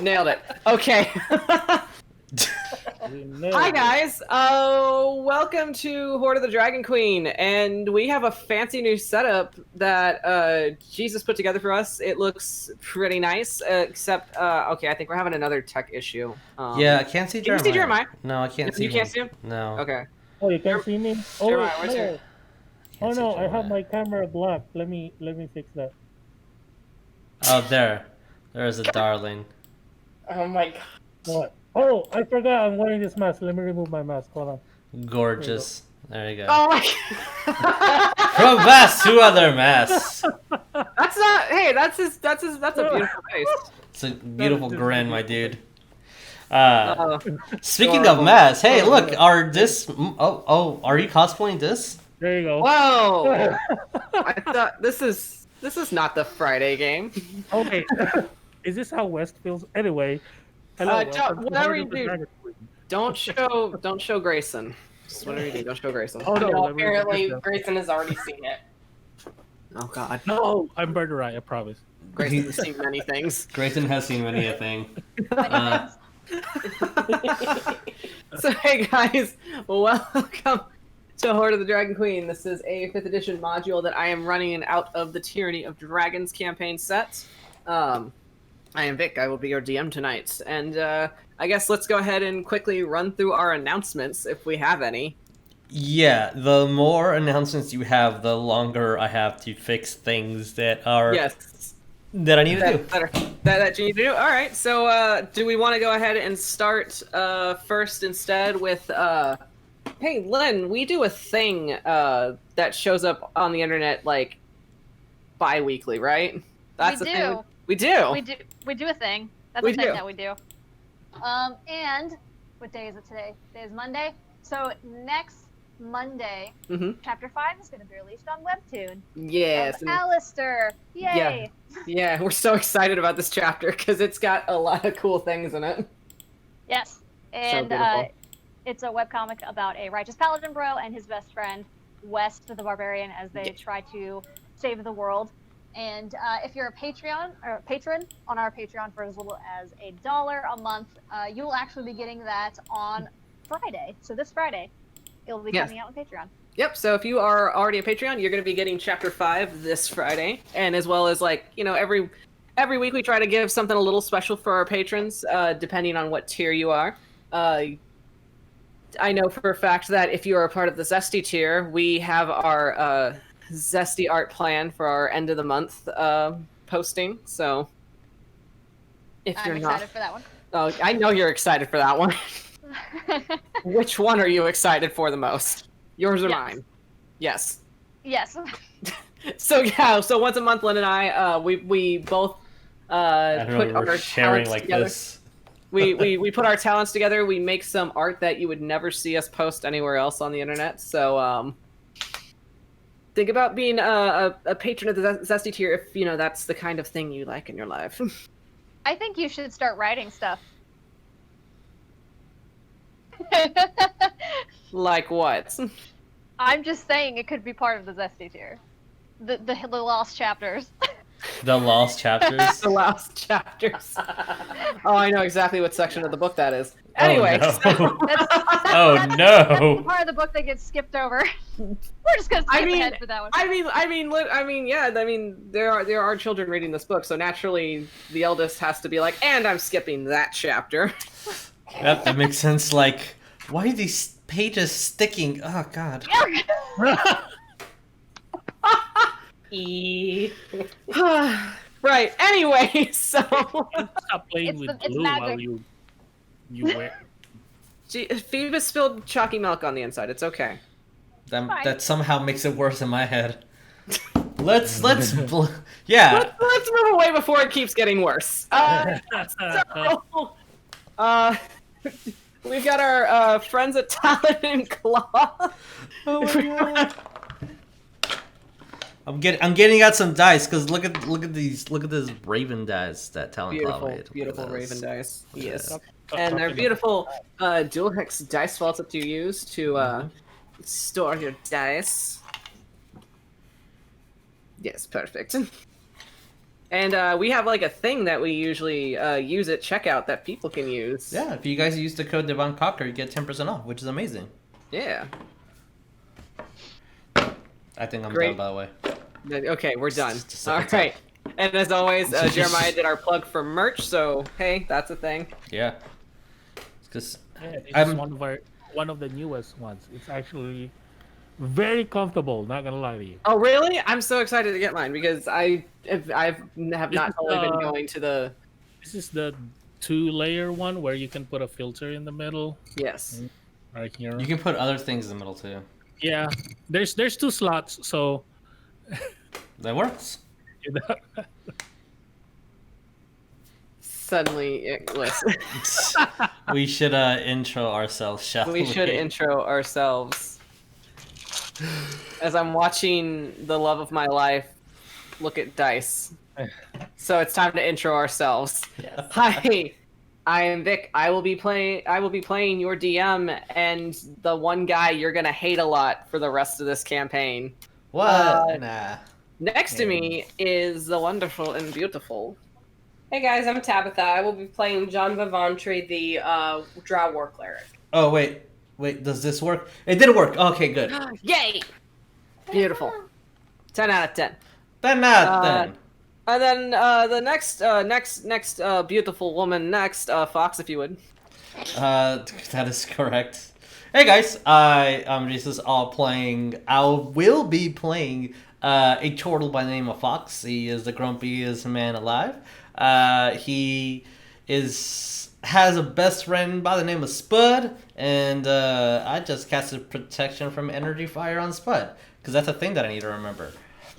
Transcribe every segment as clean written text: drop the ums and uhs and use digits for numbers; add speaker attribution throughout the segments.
Speaker 1: Nailed it. Okay. Hi guys. Welcome to Hoard of the Dragon Queen, and we have a fancy new setup that Jesus put together for us. It looks pretty nice, except okay, I think we're having another tech issue.
Speaker 2: Yeah, I can't see Jeremiah.
Speaker 1: Can you see Jeremiah?
Speaker 2: No, I can't see
Speaker 1: him. You can't see him?
Speaker 2: No.
Speaker 1: Okay.
Speaker 3: Oh, you can't see me? Oh,
Speaker 1: Jeremiah,
Speaker 3: wait,
Speaker 1: where's
Speaker 3: no.
Speaker 1: your...
Speaker 3: Oh no, I have my camera blocked. Let me fix that.
Speaker 2: Oh, there's a darling.
Speaker 4: Oh my god.
Speaker 3: What? Oh, I forgot I'm wearing this mask. Let me remove my mask. Hold on.
Speaker 2: Gorgeous. There you go.
Speaker 1: Oh my
Speaker 2: From mask to other masks.
Speaker 1: That's not... Hey, that's a beautiful face.
Speaker 2: It's a beautiful grin, my dude. Speaking
Speaker 1: adorable.
Speaker 2: of masks, hey, look, are you cosplaying this?
Speaker 3: There you go.
Speaker 1: Whoa! I thought this is not the Friday game.
Speaker 3: Okay. Is this how West feels? Anyway. Hello.
Speaker 1: Whatever you do, don't show Greyson. Just whatever you do, don't show Greyson.
Speaker 3: Oh no!
Speaker 4: Apparently, Greyson has already seen it.
Speaker 1: Oh god.
Speaker 3: No, I'm Birdurai, I promise.
Speaker 1: Greyson has seen many things.
Speaker 2: Grayson has seen many a thing.
Speaker 1: So hey guys, welcome to Hoard of the Dragon Queen. This is a 5th edition module that I am running out of the Tyranny of Dragons campaign set. I am Vic, I will be your DM tonight. And I guess let's go ahead and quickly run through our announcements if we have any.
Speaker 2: Yeah, the more announcements you have, the longer I have to fix things that are that I need to do.
Speaker 1: That you need to do. All right. So, do we want to go ahead and start first instead with? Hey, Len, we do a thing that shows up on the internet like bi-weekly, right? That's
Speaker 5: we
Speaker 1: the
Speaker 5: do.
Speaker 1: thing. We do.
Speaker 5: We do a thing. That's
Speaker 1: We
Speaker 5: a thing
Speaker 1: do.
Speaker 5: that we do. And what day is it today? Today is Monday. So next Monday, Chapter 5 is going to be released on Webtoon.
Speaker 1: Yes.
Speaker 5: Alistair. Yay!
Speaker 1: Yeah, we're so excited about this chapter because it's got a lot of cool things in it.
Speaker 5: Yes. And it's a webcomic about a righteous paladin bro and his best friend, West the Barbarian, as they try to save the world. And if you're a patron on our Patreon for as little as $1 a month, you will actually be getting that on Friday. So this Friday, it will be coming out on Patreon.
Speaker 1: Yep, so if you are already a Patreon, you're going to be getting Chapter 5 this Friday. And as well as, like, you know, every week we try to give something a little special for our patrons, depending on what tier you are. I know for a fact that if you are a part of the Zesty tier, we have our Zesty art plan for our end of the month posting. So if you're
Speaker 5: I'm
Speaker 1: not
Speaker 5: excited for that one.
Speaker 1: Oh, I know you're excited for that one. Which one are you excited for the most? Yours or mine? Yes.
Speaker 5: Yes.
Speaker 1: So once a month, Lynn and I, we both put our
Speaker 2: sharing
Speaker 1: talents
Speaker 2: like
Speaker 1: together.
Speaker 2: this.
Speaker 1: We put our talents together. We make some art that you would never see us post anywhere else on the internet. So think about being a patron of the Zesty tier if you know that's the kind of thing you like in your life.
Speaker 5: I think you should start writing stuff.
Speaker 1: Like what?
Speaker 5: I'm just saying it could be part of the Zesty tier. The lost chapters.
Speaker 2: The lost chapters.
Speaker 1: The last chapters. Oh, I know exactly what section of the book that is. Anyway.
Speaker 2: Oh, no.
Speaker 5: That's
Speaker 2: no.
Speaker 5: That's the part of the book that gets skipped over. We're just gonna skip ahead for that one.
Speaker 1: There are children reading this book, so naturally the eldest has to be like, and I'm skipping that chapter.
Speaker 2: Yep, that makes sense. Like, why are these pages sticking? Oh God.
Speaker 1: Right. Anyway, so
Speaker 3: Stop playing with glue while you wear.
Speaker 1: Phoebus spilled chalky milk on the inside. It's okay.
Speaker 2: That somehow makes it worse in my head. Let's Let's
Speaker 1: move away before it keeps getting worse. We've got our friends at Talon and Claw.
Speaker 2: Oh my God. I'm getting out some dice because look at this raven dice that Talon Claw made.
Speaker 1: Beautiful raven dice. Yes. And they're beautiful dual hex dice vaults that you use to store your dice. Yes, perfect. And we have like a thing that we usually use at checkout that people can use.
Speaker 2: Yeah, if you guys use the code Aarakocra, you get 10% off, which is amazing.
Speaker 1: Yeah.
Speaker 2: I think I'm
Speaker 1: Great.
Speaker 2: done, by the way.
Speaker 1: Okay, we're done.
Speaker 2: Just
Speaker 1: All
Speaker 2: second
Speaker 1: right. And as always, Jeremiah did our plug for merch, so hey, that's a thing.
Speaker 2: Yeah. Because
Speaker 3: It's one of the newest ones. It's actually very comfortable. Not gonna lie to you.
Speaker 1: Oh really? I'm so excited to get mine because I have not only been going to the.
Speaker 3: This is the 2-layer one where you can put a filter in the middle.
Speaker 1: Yes.
Speaker 3: Right here.
Speaker 2: you can put other things in the middle too.
Speaker 3: Yeah, there's 2 slots, so
Speaker 2: That works.
Speaker 1: Suddenly, listen.
Speaker 2: We should intro ourselves, shall we?
Speaker 1: We should intro ourselves. As I'm watching the love of my life look at dice. So it's time to intro ourselves.
Speaker 2: Yes.
Speaker 1: Hi, I am Vic. I will be playing your DM and the one guy you're gonna hate a lot for the rest of this campaign.
Speaker 2: What? Nah.
Speaker 1: Next to me is the wonderful and beautiful.
Speaker 4: Hey guys, I'm Tabatha. I will be playing Janva Vohntree, the Drow War Cleric.
Speaker 2: Oh, wait, does this work? It did work. Okay, good.
Speaker 1: Yay! Beautiful. 10 out of 10.
Speaker 2: Then not then.
Speaker 1: And then the next beautiful woman next, Fox, if you would.
Speaker 2: That is correct. Hey guys, I'm Jesus. I will be playing a Tortle by the name of Fox. He is the grumpiest man alive. He has a best friend by the name of Spud, and I just casted protection from energy fire on Spud because that's a thing that I need to remember.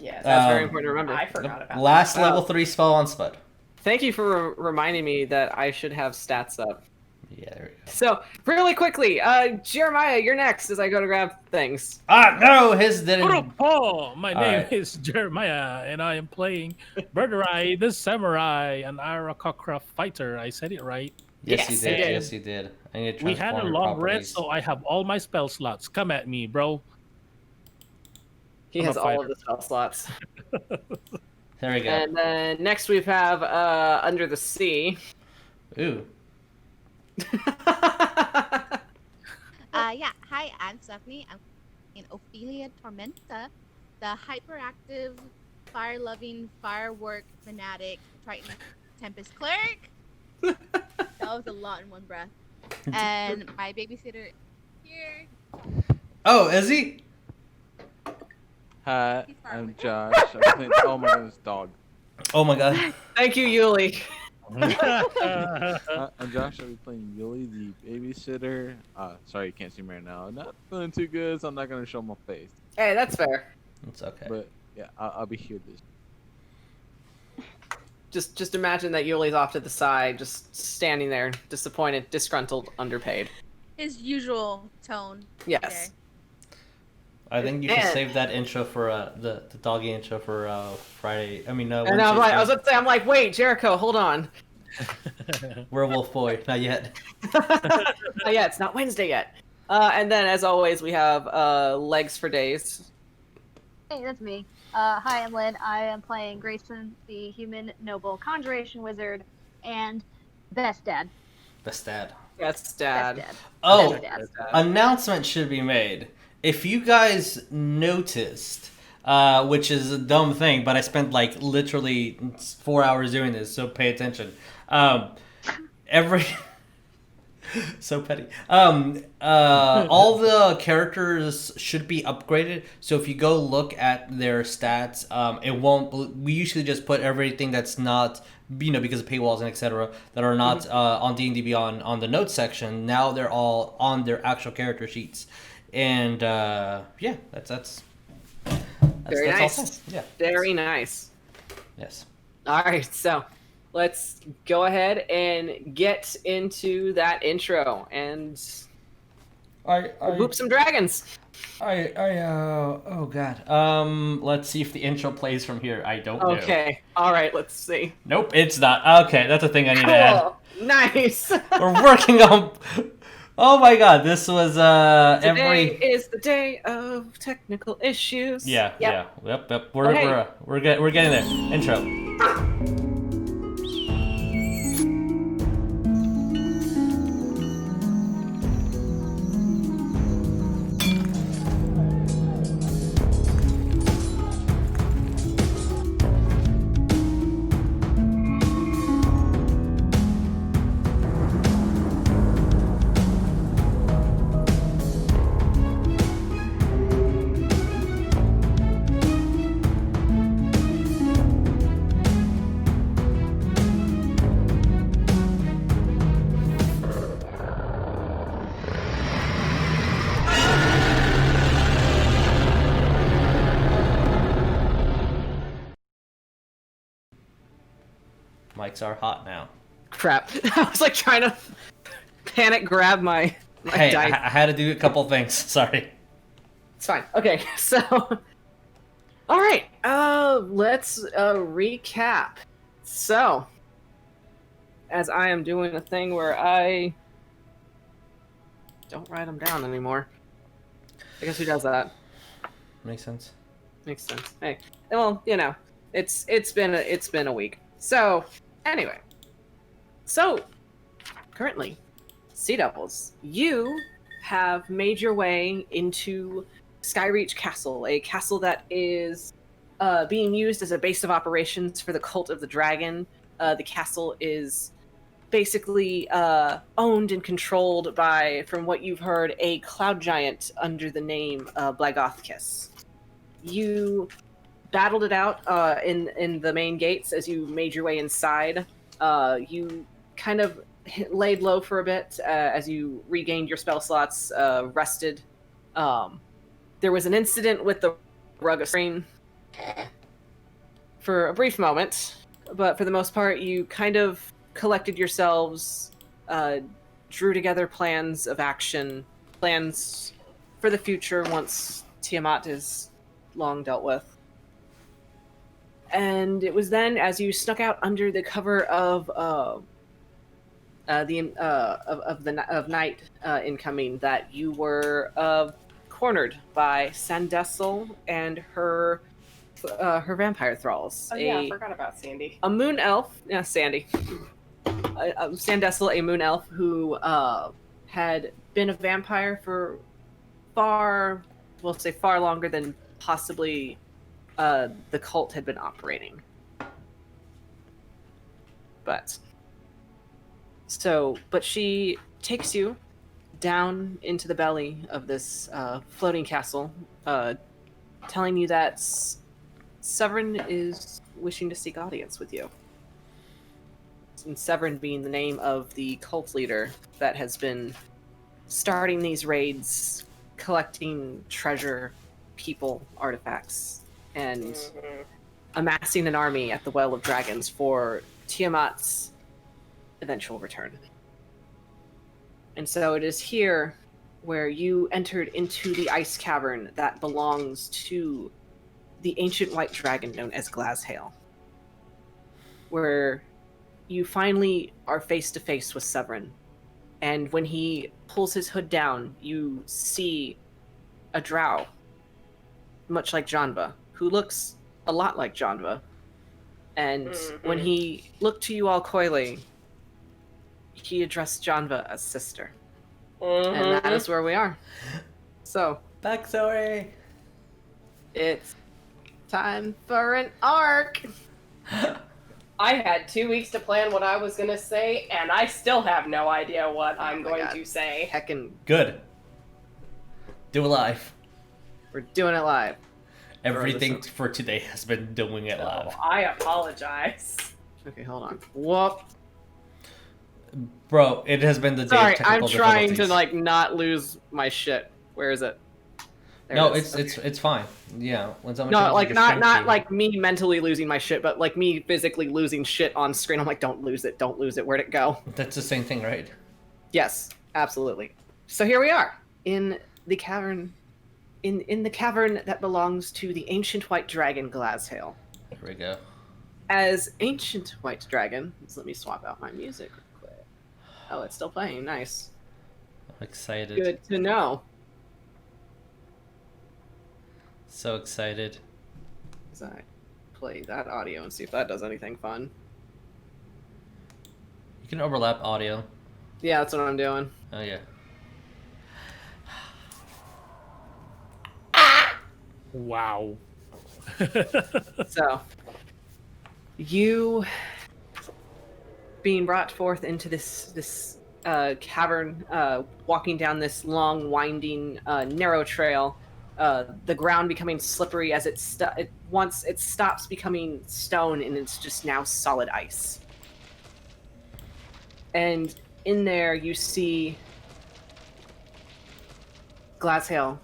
Speaker 4: Yes,
Speaker 1: That's very important to remember.
Speaker 4: I forgot about
Speaker 2: Last
Speaker 4: that.
Speaker 2: level 3 spell on Spud.
Speaker 1: Thank you for reminding me that I should have stats up.
Speaker 2: Yeah, there we go.
Speaker 1: So, really quickly, Jeremiah, you're next as I go to grab things.
Speaker 2: No, his didn't.
Speaker 3: Oh, my
Speaker 2: All
Speaker 3: name
Speaker 2: right.
Speaker 3: is Jeremiah, and I am playing Birdurai, the samurai, an Aarakocra fighter. I said it right.
Speaker 2: Yes,
Speaker 1: Yes,
Speaker 2: you
Speaker 1: you
Speaker 2: did.
Speaker 1: did.
Speaker 2: Yes, you did. I need to
Speaker 3: We had a
Speaker 2: transform your
Speaker 3: long rest,
Speaker 2: properties.
Speaker 3: so I have all my spell slots. Come at me, bro.
Speaker 1: He
Speaker 3: I'm a
Speaker 1: has all
Speaker 3: fighter.
Speaker 1: of the spell slots.
Speaker 2: There we go.
Speaker 1: And then next we have Under the Sea.
Speaker 2: Ooh.
Speaker 6: Yeah. Hi, I'm Stephanie. I'm in Ophelia Tormenta, the hyperactive, fire-loving, firework fanatic, Trident Tempest Cleric. That was a lot in one breath. And my babysitter is here.
Speaker 2: Oh, is he?
Speaker 6: He's far
Speaker 7: I'm
Speaker 6: away.
Speaker 7: Josh. I'm playing. Oh my goodness, dog.
Speaker 2: Oh my god.
Speaker 1: Thank you, Yuliy.
Speaker 7: I'm Josh. I'll be playing Yuliy, the babysitter. Sorry, you can't see me right now. Not feeling too good, so I'm not gonna show my face.
Speaker 1: Hey, that's fair.
Speaker 2: It's okay.
Speaker 7: But yeah, I'll be here this.
Speaker 1: Just imagine that Yuliy's off to the side, just standing there, disappointed, disgruntled, underpaid.
Speaker 6: His usual tone.
Speaker 1: Yes.
Speaker 2: I think you should
Speaker 1: And-
Speaker 2: save that intro for the doggy intro for Friday. I mean,
Speaker 1: And
Speaker 2: Wednesday.
Speaker 1: I was about to say, I'm like, wait, Jericho, hold on.
Speaker 2: Werewolf boy, not yet.
Speaker 1: Yeah, it's not Wednesday yet. And then, as always, we have Legs for Days.
Speaker 5: Hey, that's me. Hi, I'm Lynn. I am playing Greyson, the human noble conjuration wizard, and best dad.
Speaker 2: Best dad.
Speaker 1: That's
Speaker 5: Best
Speaker 1: Dad.
Speaker 5: dad.
Speaker 2: Oh,
Speaker 5: Best dad.
Speaker 2: announcement should be made. If you guys noticed, which is a dumb thing, but I spent like literally 4 hours doing this, so pay attention. Every so petty. All the characters should be upgraded. So if you go look at their stats, it won't. We usually just put everything that's not, because of paywalls and etc. that are not on D&D Beyond on the notes section. Now they're all on their actual character sheets, and yeah, that's
Speaker 1: Very
Speaker 2: all
Speaker 1: nice.
Speaker 2: set. Yeah.
Speaker 1: Very nice.
Speaker 2: Yes.
Speaker 1: All right, so let's go ahead and get into that intro and whoop some dragons.
Speaker 2: Oh god. Let's see if the intro plays from here. I don't know.
Speaker 1: Okay. All right, let's see.
Speaker 2: Nope, it's not. Okay, that's a thing I need to add.
Speaker 1: Cool. Nice.
Speaker 2: We're working on Oh my god, this was
Speaker 1: Today is the day of technical issues.
Speaker 2: Yeah,
Speaker 1: Yep.
Speaker 2: yep.
Speaker 1: Okay.
Speaker 2: We're getting there. Intro. Mics are hot now.
Speaker 1: Crap. I was like trying to panic grab my
Speaker 2: Hey,
Speaker 1: dice.
Speaker 2: I had to do a couple things. Sorry.
Speaker 1: It's fine. Okay, so all right. Let's recap. So, as I am doing a thing where I don't write them down anymore. I guess who does that?
Speaker 2: Makes sense.
Speaker 1: Makes sense. Hey, well, you know, it's been a week. So, anyway, so currently, Sea Devils, you have made your way into Skyreach Castle, a castle that is being used as a base of operations for the Cult of the Dragon. The castle is basically owned and controlled by, from what you've heard, a cloud giant under the name Blagothkis. You battled it out in the main gates as you made your way inside. You kind of laid low for a bit as you regained your spell slots, rested. There was an incident with the rug of screen for a brief moment, but for the most part, you kind of collected yourselves, drew together plans of action, plans for the future once Tiamat is long dealt with. And it was then, as you snuck out under the cover of night incoming, that you were cornered by Sandessel and her vampire thralls.
Speaker 4: Oh yeah, I forgot about Sandy.
Speaker 1: A moon elf, yeah, Sandy. Sandessel, a moon elf who had been a vampire for far longer than possibly the cult had been operating. But she takes you down into the belly of this floating castle, telling you that Severin is wishing to seek audience with you. And Severin being the name of the cult leader that has been starting these raids, collecting treasure, people, artifacts, and amassing an army at the Well of Dragons for Tiamat's eventual return. And so it is here where you entered into the ice cavern that belongs to the ancient white dragon known as Glazhail, where you finally are face to face with Severin. And when he pulls his hood down, you see a drow, much like Janva, who looks a lot like Janva. And when he looked to you all coyly, he addressed Janva as sister. And that is where we are. So,
Speaker 2: Backstory.
Speaker 1: it's time for an arc.
Speaker 4: I had 2 weeks to plan what I was gonna say, and I still have no idea what I'm going to say.
Speaker 1: Heckin'
Speaker 2: Good. Do it live.
Speaker 1: we're doing it live.
Speaker 2: Everything for today has been doing it live.
Speaker 4: Oh, I apologize.
Speaker 1: Okay, hold on. Whoop.
Speaker 2: Bro, it has been the day
Speaker 1: Sorry,
Speaker 2: of technical
Speaker 1: I'm trying to
Speaker 2: difficulties.
Speaker 1: not lose my shit. Where is it? There
Speaker 2: No,
Speaker 1: it is.
Speaker 2: it's fine. Yeah, when someone
Speaker 1: No,
Speaker 2: changes
Speaker 1: like
Speaker 2: your
Speaker 1: not
Speaker 2: stream key-
Speaker 1: like me mentally losing my shit, but like me physically losing shit on screen. I'm like, don't lose it. Where'd it go?
Speaker 2: That's the same thing, right?
Speaker 1: Yes, absolutely. So here we are in the cavern, in the cavern that belongs to the ancient white dragon Glazhail.
Speaker 2: There we go.
Speaker 1: As ancient white dragon, let me swap out my music real quick. Oh, it's still playing. Nice.
Speaker 2: I'm excited.
Speaker 1: Good to know.
Speaker 2: So excited.
Speaker 1: As I play that audio and see if that does anything fun.
Speaker 2: You can overlap audio.
Speaker 1: Yeah, that's what I'm doing.
Speaker 2: Oh yeah.
Speaker 3: Wow.
Speaker 1: So, you being brought forth into this cavern, walking down this long, winding, narrow trail, the ground becoming slippery as once it stops becoming stone and it's just now solid ice. And in there you see Glasshail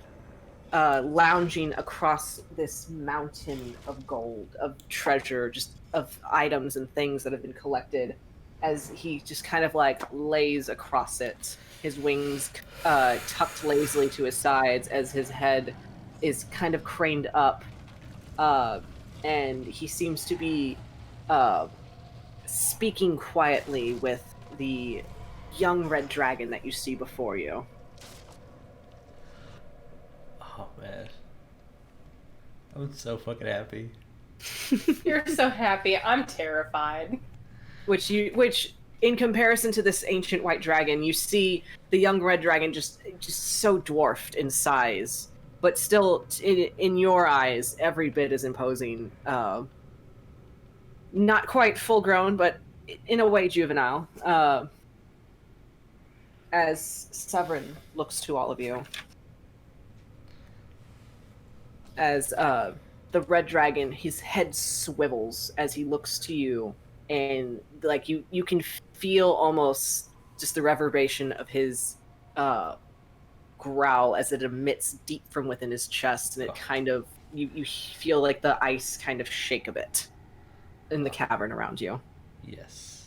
Speaker 1: lounging across this mountain of gold, of treasure, just of items and things that have been collected, as he just kind of like lays across it, his wings tucked lazily to his sides as his head is kind of craned up, and he seems to be speaking quietly with the young red dragon that you see before you.
Speaker 2: Oh man. I'm so fucking happy.
Speaker 4: You're so happy. I'm terrified.
Speaker 1: Which in comparison to this ancient white dragon, you see the young red dragon just so dwarfed in size, but still in your eyes every bit as imposing. Not quite full grown, but in a way juvenile. As Severin looks to all of you, as the red dragon, his head swivels as he looks to you, and like you can feel almost just the reverberation of his growl as it emits deep from within his chest, and it kind of you feel like the ice kind of shake a bit in the cavern around you.
Speaker 2: Yes.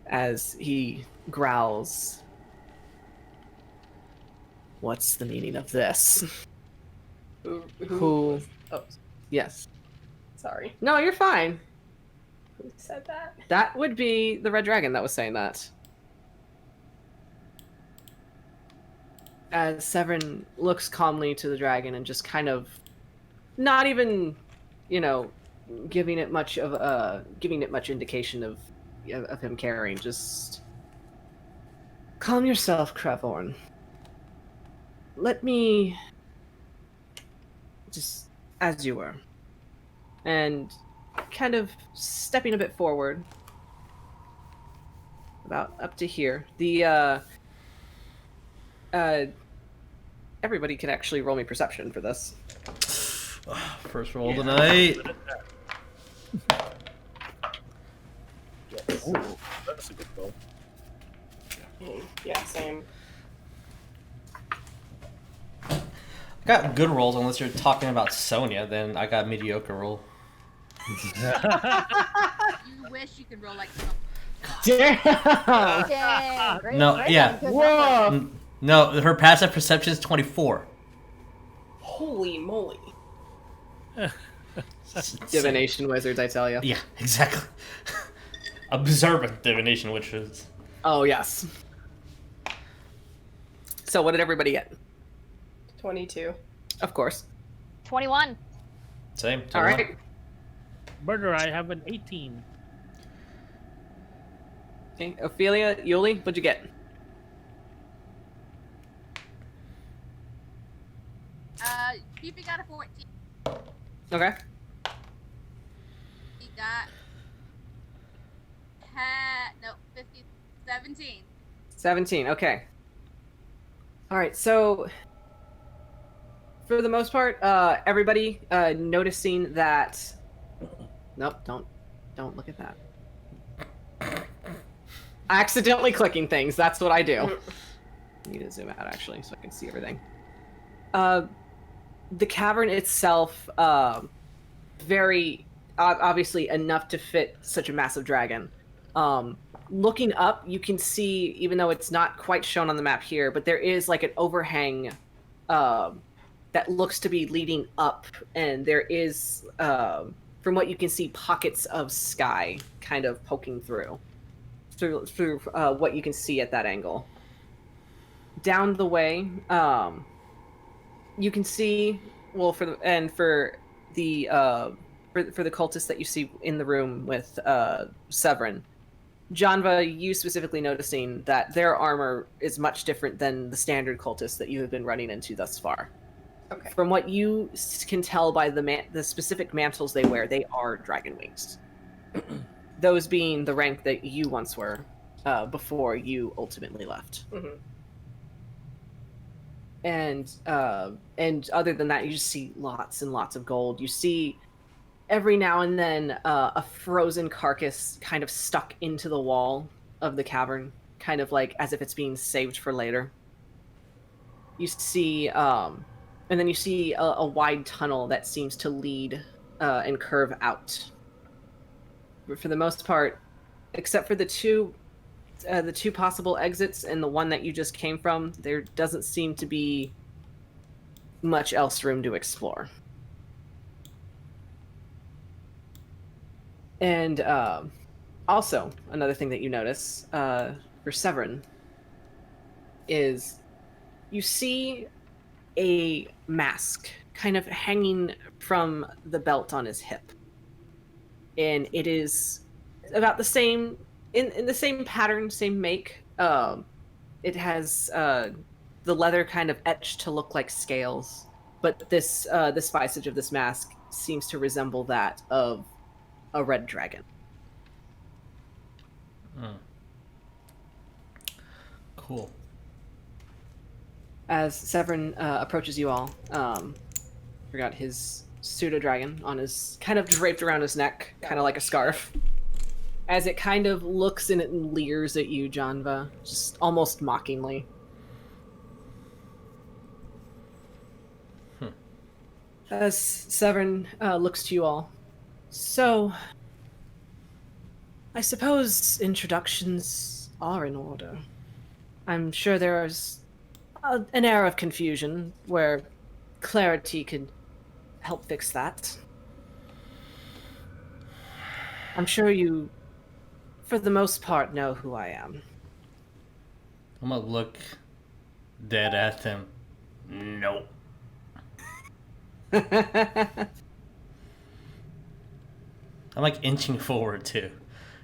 Speaker 1: As he growls, "What's the meaning of this?" Who?
Speaker 4: Oh,
Speaker 1: Yes.
Speaker 4: sorry.
Speaker 1: No, you're fine.
Speaker 4: Who said that?
Speaker 1: That would be the red dragon that was saying that. As Severin looks calmly to the dragon and just kind of, not even, giving it much indication of him caring. Just calm yourself, Crevorn. Let me just as you were, and kind of stepping a bit forward, about up to here. The everybody can actually roll me perception for this.
Speaker 2: First roll tonight.
Speaker 3: Ooh, that's a good goal.
Speaker 4: Yeah, same.
Speaker 2: I got good rolls unless you're talking about Sonya, then I got mediocre roll.
Speaker 6: You wish you could roll like some.
Speaker 1: Damn!
Speaker 5: Dang, great,
Speaker 2: No,
Speaker 5: great,
Speaker 2: yeah.
Speaker 5: good
Speaker 1: Whoa!
Speaker 5: number.
Speaker 2: No, her passive perception is 24.
Speaker 4: Holy moly.
Speaker 1: Divination wizards, I tell you.
Speaker 2: Yeah, exactly. Observant divination witches.
Speaker 1: Oh, yes. So what did everybody get?
Speaker 4: 22.
Speaker 1: Of course.
Speaker 5: 21.
Speaker 2: Same.
Speaker 1: All right.
Speaker 3: Birdurai, I have an 18.
Speaker 1: Okay. Ophelia, Yuliy, what'd you get?
Speaker 6: BP got a 14.
Speaker 1: Okay.
Speaker 6: He got 50, 17.
Speaker 1: 17. Okay. All right. So, for the most part, everybody noticing that. Nope. Don't look at that. Accidentally clicking things. That's what I do. I need to zoom out actually so I can see everything. The cavern itself, very obviously enough to fit such a massive dragon. Looking up, you can see, even though it's not quite shown on the map here, but there is like an overhang that looks to be leading up, and there is, from what you can see, pockets of sky kind of poking through. what you can see at that angle. Down the way, you can see for the cultists that you see in the room with Severin. Janva, you specifically noticing that their armor is much different than the standard cultists that you have been running into thus far.
Speaker 4: Okay.
Speaker 1: From what you can tell by the specific mantles they wear, they are dragon wings. Those being the rank that you once were before you ultimately left.
Speaker 4: Mm-hmm.
Speaker 1: And other than that, you just see lots and lots of gold. You see every now and then a frozen carcass kind of stuck into the wall of the cavern, kind of like as if it's being saved for later. You see, and then you see a wide tunnel that seems to lead and curve out. But for the most part, except for the two possible exits and the one that you just came from, there doesn't seem to be much else room to explore. And also, another thing that you notice for Severin is you see a mask kind of hanging from the belt on his hip. And it is about the same, in the same pattern, same make. It has the leather kind of etched to look like scales, but this visage of this mask seems to resemble that of a red dragon.
Speaker 2: Cool.
Speaker 1: As Severin approaches you all, forgot his pseudo dragon on his kind of draped around his neck, kind of like a scarf. As it kind of looks and it leers at you, Janva, just almost mockingly. As Severin looks to you all, so I suppose introductions are in order. I'm sure there is an air of confusion where clarity could help fix that. I'm sure you, for the most part, know who I am.
Speaker 2: I'm gonna look dead at him. Nope. I'm like inching forward too.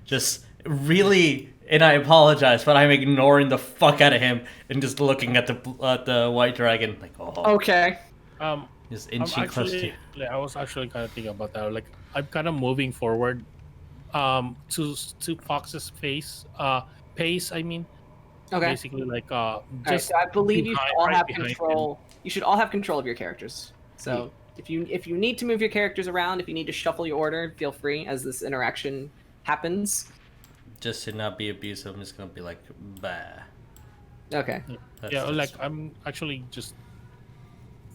Speaker 2: Just really, and I apologize, but I'm ignoring the fuck out of him and just looking at the white dragon. Like, oh.
Speaker 1: Okay.
Speaker 2: Just inching close to.
Speaker 3: I was actually kind of thinking about that. Like, I'm kind of moving forward, to Fox's pace. I mean.
Speaker 1: Okay.
Speaker 3: Basically, like, just.
Speaker 1: Right, so I believe you should all
Speaker 3: right
Speaker 1: have
Speaker 3: behind
Speaker 1: control. You should all have control of your characters. So if you need to move your characters around, if you need to shuffle your order, feel free as this interaction happens.
Speaker 2: Just to not be abusive, I'm just gonna be like, bah.
Speaker 1: Okay.
Speaker 3: Yeah, like I'm actually just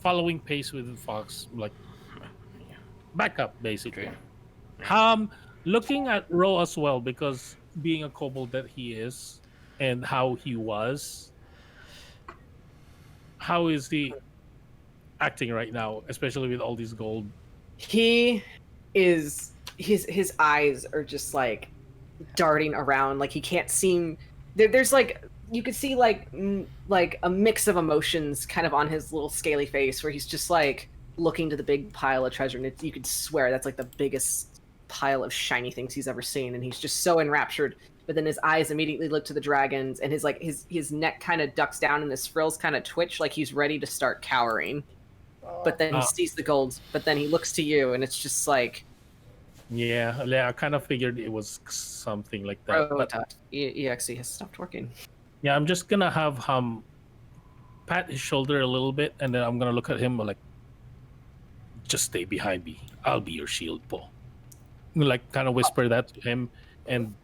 Speaker 3: following pace with Fox, like back up basically. Looking at Ro as well, because being a kobold that he is and how he was, how is he acting right now, especially with all these gold?
Speaker 1: He is his eyes are just like darting around, like he can't seem there's like you could see like a mix of emotions kind of on his little scaly face where he's just like looking to the big pile of treasure, and you could swear that's like the biggest pile of shiny things he's ever seen, and he's just so enraptured. But then his eyes immediately look to the dragons, and his neck kind of ducks down and his frills kind of twitch like he's ready to start cowering. But then he sees the gold, but then he looks to you, and it's just like,
Speaker 3: yeah, I kind of figured it was something like that.
Speaker 1: oh, but EXE has stopped working.
Speaker 3: Yeah, I'm just gonna have pat his shoulder a little bit, and then I'm gonna look at him like, just stay behind me. I'll be your shield, Paul. Like, kind of whisper that to him, and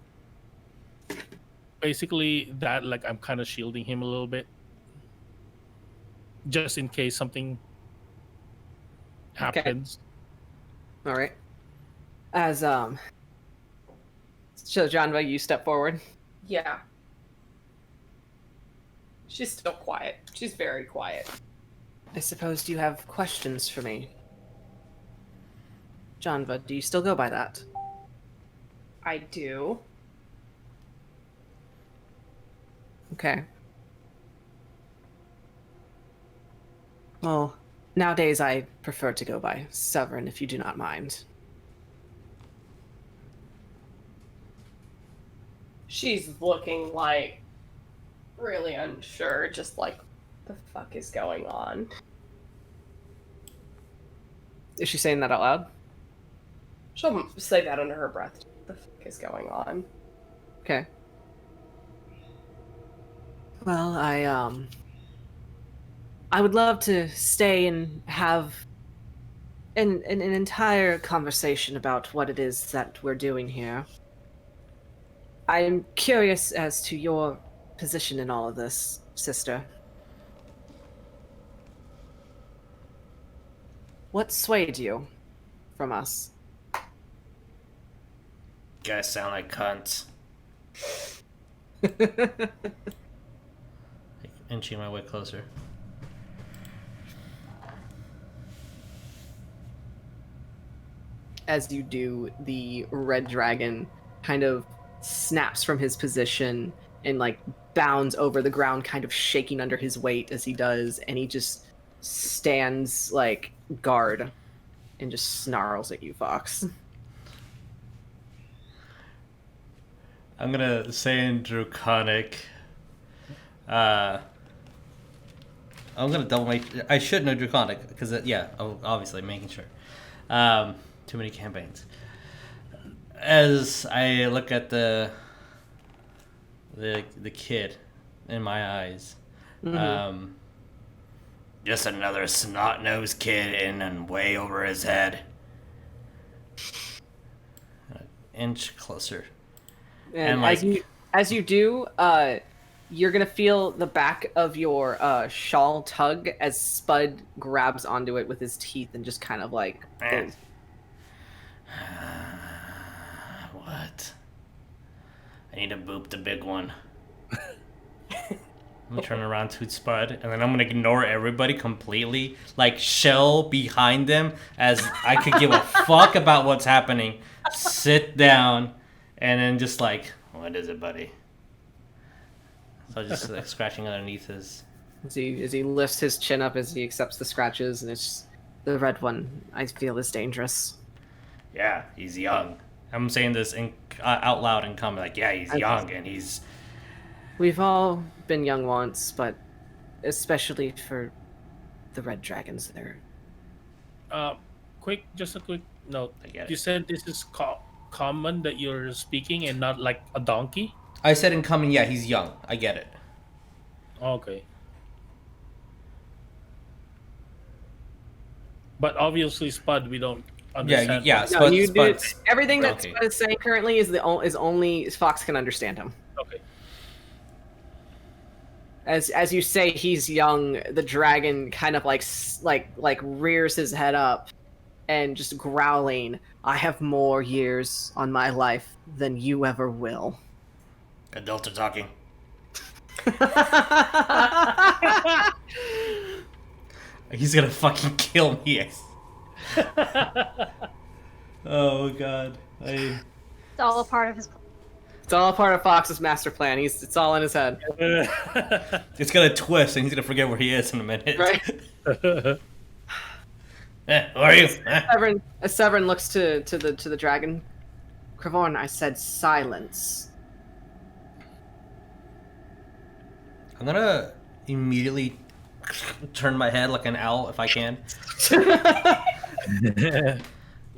Speaker 3: basically that, like, I'm kind of shielding him a little bit, just in case something happens.
Speaker 1: Okay. All right. As so Janva, you step forward.
Speaker 4: Yeah. She's still quiet. She's very quiet.
Speaker 1: I suppose you have questions for me. Janva, do you still go by that?
Speaker 4: I do.
Speaker 1: Okay. Well, nowadays I prefer to go by Severin, if you do not mind.
Speaker 4: She's looking like really unsure, just like, what the fuck is going on?
Speaker 1: Is she saying that out loud?
Speaker 4: She'll say that under her breath. What the fuck is going on?
Speaker 1: Okay. Well, I would love to stay and have an entire conversation about what it is that we're doing here. I'm curious as to your position in all of this, sister. What swayed you from us?
Speaker 2: Guys sound like cunts. Inching my way closer.
Speaker 1: As you do, the red dragon kind of snaps from his position and like bounds over the ground, kind of shaking under his weight as he does, and he just stands like guard and just snarls at you, Fox.
Speaker 2: I'm gonna say in Draconic. I'm gonna double make. I should know Draconic because obviously making sure. Too many campaigns. As I look at the kid in my eyes, just another snot-nosed kid and way over his head. An inch closer.
Speaker 1: And
Speaker 2: like,
Speaker 1: as you do, you're gonna feel the back of your shawl tug as Spud grabs onto it with his teeth and just kind of like.
Speaker 2: What? I need to boop the big one. I'm gonna turn around to Spud, and then I'm gonna ignore everybody completely, like shell behind them, as I could give a fuck about what's happening. Sit down, and then just like, what is it, buddy? So just like scratching underneath his.
Speaker 1: As he lifts his chin up as he accepts the scratches, and it's the red one. I feel is dangerous.
Speaker 2: Yeah, he's young. I'm saying this out loud and comment like, yeah, he's young and he's.
Speaker 1: We've all been young once, but especially for the red dragons there.
Speaker 3: Just a quick note.
Speaker 2: I get it.
Speaker 3: You said this is common that you're speaking and not like a donkey?
Speaker 2: I said in coming, yeah, he's young. I get it.
Speaker 3: Okay. But obviously, Spud, we don't understand.
Speaker 2: Yeah.
Speaker 1: No, you do.
Speaker 2: Spud's
Speaker 1: Everything that
Speaker 2: donkey.
Speaker 1: Spud is saying currently is only Fox can understand him.
Speaker 3: Okay.
Speaker 1: As you say, he's young. The dragon kind of like rears his head up, and just growling. I have more years on my life than you ever will.
Speaker 2: Adults are talking. He's gonna fucking kill me. Oh god.
Speaker 5: It's all a part of his.
Speaker 1: It's all a part of Fox's master plan. It's all in his head.
Speaker 2: It's gonna twist and he's gonna forget where he is in a minute.
Speaker 1: Right?
Speaker 2: Who are you?
Speaker 1: As Severin looks to the dragon, Kravorn, I said silence.
Speaker 2: I'm gonna immediately turn my head like an owl if I can.
Speaker 4: You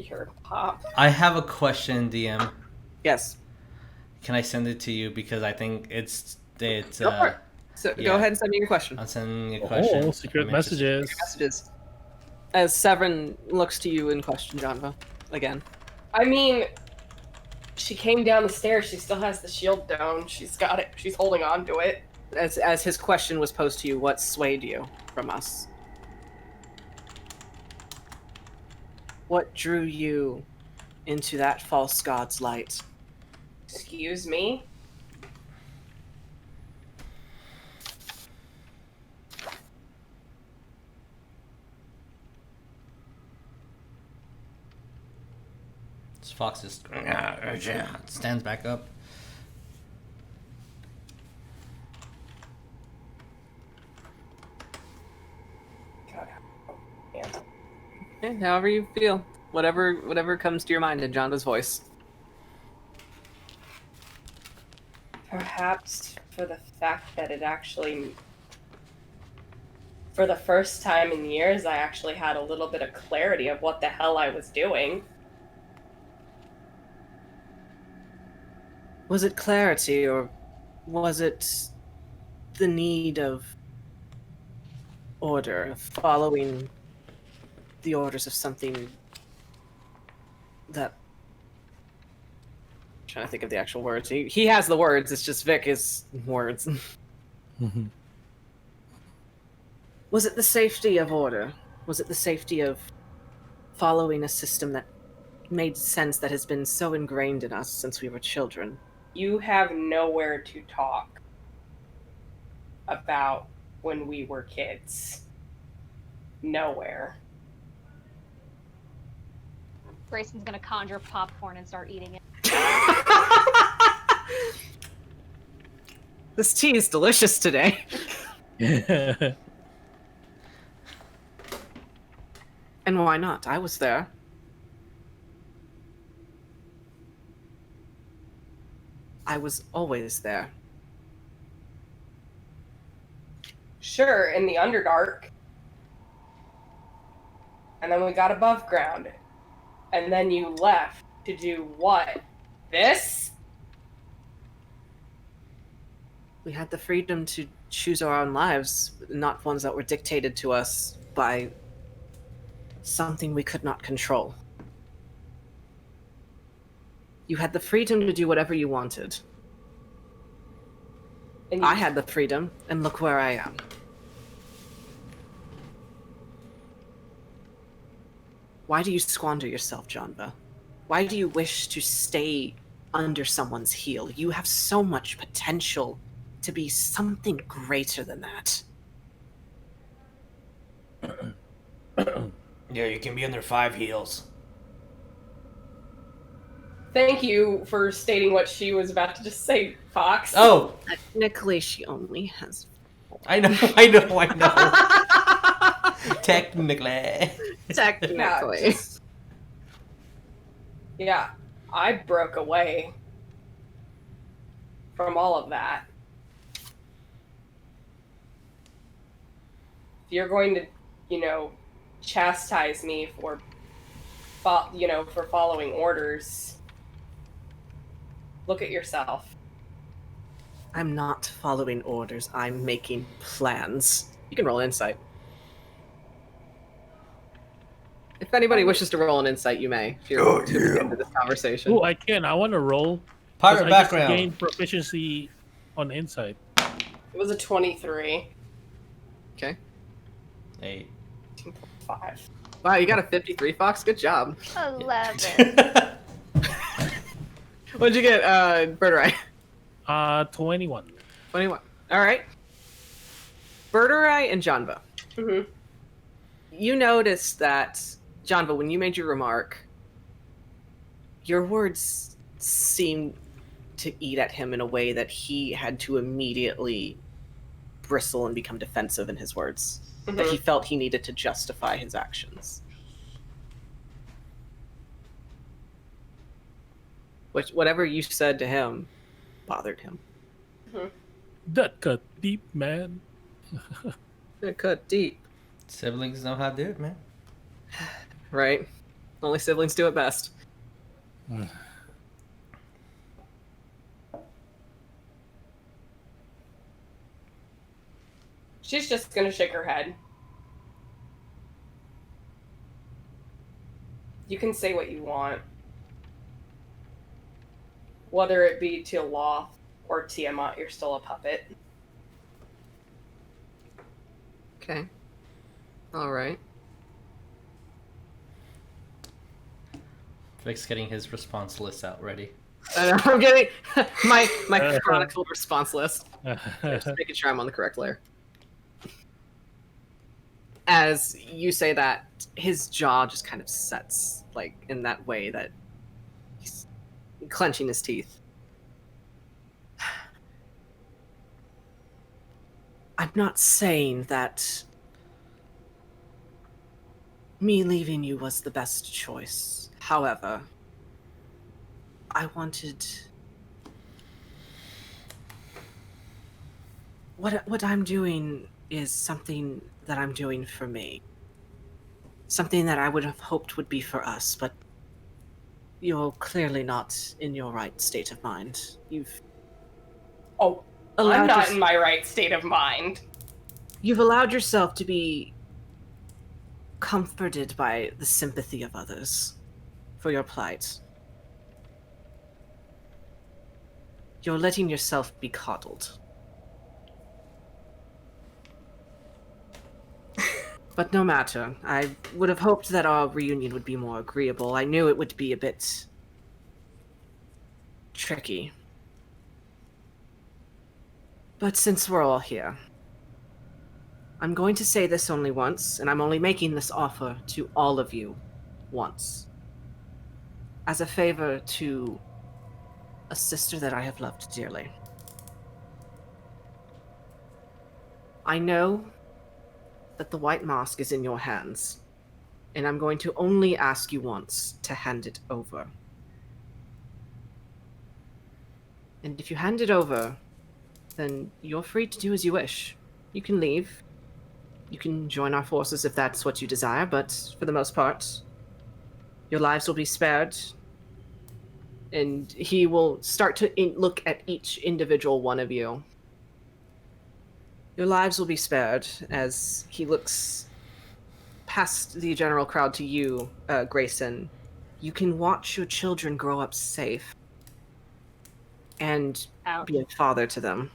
Speaker 4: heard pop.
Speaker 2: I have a question, DM.
Speaker 1: Yes.
Speaker 2: Can I send it to you because I think it's
Speaker 1: Go for it. So
Speaker 2: yeah.
Speaker 1: Go ahead and send me your question.
Speaker 2: I'm sending a question.
Speaker 3: Oh, secret messages.
Speaker 1: Messages. As Severin looks to you in question, Janva, again.
Speaker 4: I mean, she came down the stairs. She still has the shield down. She's got it. She's holding on to it.
Speaker 1: As his question was posed to you, what swayed you from us? What drew you into that false god's light?
Speaker 4: Excuse me?
Speaker 2: Fox just stands back up.
Speaker 1: Yeah, however you feel. Whatever comes to your mind in Janva's voice.
Speaker 4: Perhaps for the fact that it actually, for the first time in years, I actually had a little bit of clarity of what the hell I was doing.
Speaker 1: Was it clarity, or was it the need of order, of following the orders of something that... I'm trying to think of the actual words. He has the words, it's just Vic is words. Was it the safety of order? Was it the safety of following a system that made sense, that has been so ingrained in us since we were children?
Speaker 4: You have nowhere to talk about when we were kids. Nowhere.
Speaker 5: Greyson's gonna conjure popcorn and start eating it.
Speaker 1: This tea is delicious today. And why not? I was there. I was always there.
Speaker 4: Sure, in the Underdark. And then we got above ground. And then you left to do what? This?
Speaker 1: We had the freedom to choose our own lives, not ones that were dictated to us by something we could not control. You had the freedom to do whatever you wanted.
Speaker 4: And
Speaker 1: I had the freedom, and look where I am. Why do you squander yourself, Janva? Why do you wish to stay under someone's heel? You have so much potential to be something greater than that.
Speaker 2: Yeah, you can be under 5 heels.
Speaker 4: Thank you for stating what she was about to just say, Fox.
Speaker 2: Oh,
Speaker 1: Technically, she only has...
Speaker 2: I know. Technically.
Speaker 1: Technically.
Speaker 4: Yeah, I broke away from all of that. If you're going to, chastise me for, for following orders, look at yourself.
Speaker 1: I'm not following orders. I'm making plans. You can roll insight. If anybody wishes to roll an insight, you may. If you're into this conversation.
Speaker 3: Oh, I can. I want to roll. 'cause
Speaker 2: Pirate
Speaker 3: I
Speaker 2: background.
Speaker 3: just gained proficiency on insight.
Speaker 4: It was a 23.
Speaker 1: Okay.
Speaker 2: 8.
Speaker 4: 5.
Speaker 1: Wow, you got a 53, Fox. Good job.
Speaker 5: 11.
Speaker 1: What'd you get, Birdurai?
Speaker 3: 21.
Speaker 1: 21. All right. Birdurai and Janva.
Speaker 4: Mm-hmm.
Speaker 1: You noticed that, Janva, when you made your remark, your words seemed to eat at him in a way that he had to immediately bristle and become defensive in his words.
Speaker 4: Mm-hmm.
Speaker 1: That he felt he needed to justify his actions. Whatever you said to him bothered him.
Speaker 4: Mm-hmm.
Speaker 3: That cut deep, man.
Speaker 1: It cut deep.
Speaker 2: Siblings know how to do it, man.
Speaker 1: Right? Only siblings do it best.
Speaker 4: She's just gonna shake her head. You can say what you want. Whether it be to Loth or Tiamat, you're still a puppet.
Speaker 1: Okay. Alright.
Speaker 2: Vic's getting his response list out ready.
Speaker 1: I'm getting my chronicled response list. Just making sure I'm on the correct layer. As you say that, his jaw just kind of sets, like, in that way that he's clenching his teeth. I'm not saying that me leaving you was the best choice. However, I wanted... What I'm doing is something that I'm doing for me. Something that I would have hoped would be for us, but you're clearly not in your right state of mind.
Speaker 4: Oh, I'm not in my right state of mind.
Speaker 1: You've allowed yourself to be comforted by the sympathy of others for your plight. You're letting yourself be coddled. But no matter. I would have hoped that our reunion would be more agreeable. I knew it would be a bit tricky. But since we're all here, I'm going to say this only once, and I'm only making this offer to all of you once. As a favor to a sister that I have loved dearly. I know that the white mask is in your hands, and I'm going to only ask you once to hand it over. And if you hand it over, then you're free to do as you wish. You can leave. You can join our forces if that's what you desire, but for the most part, your lives will be spared. And he will start to look at each individual one of you. Your lives will be spared as he looks past the general crowd to you, Greyson. You can watch your children grow up safe and be a father to them.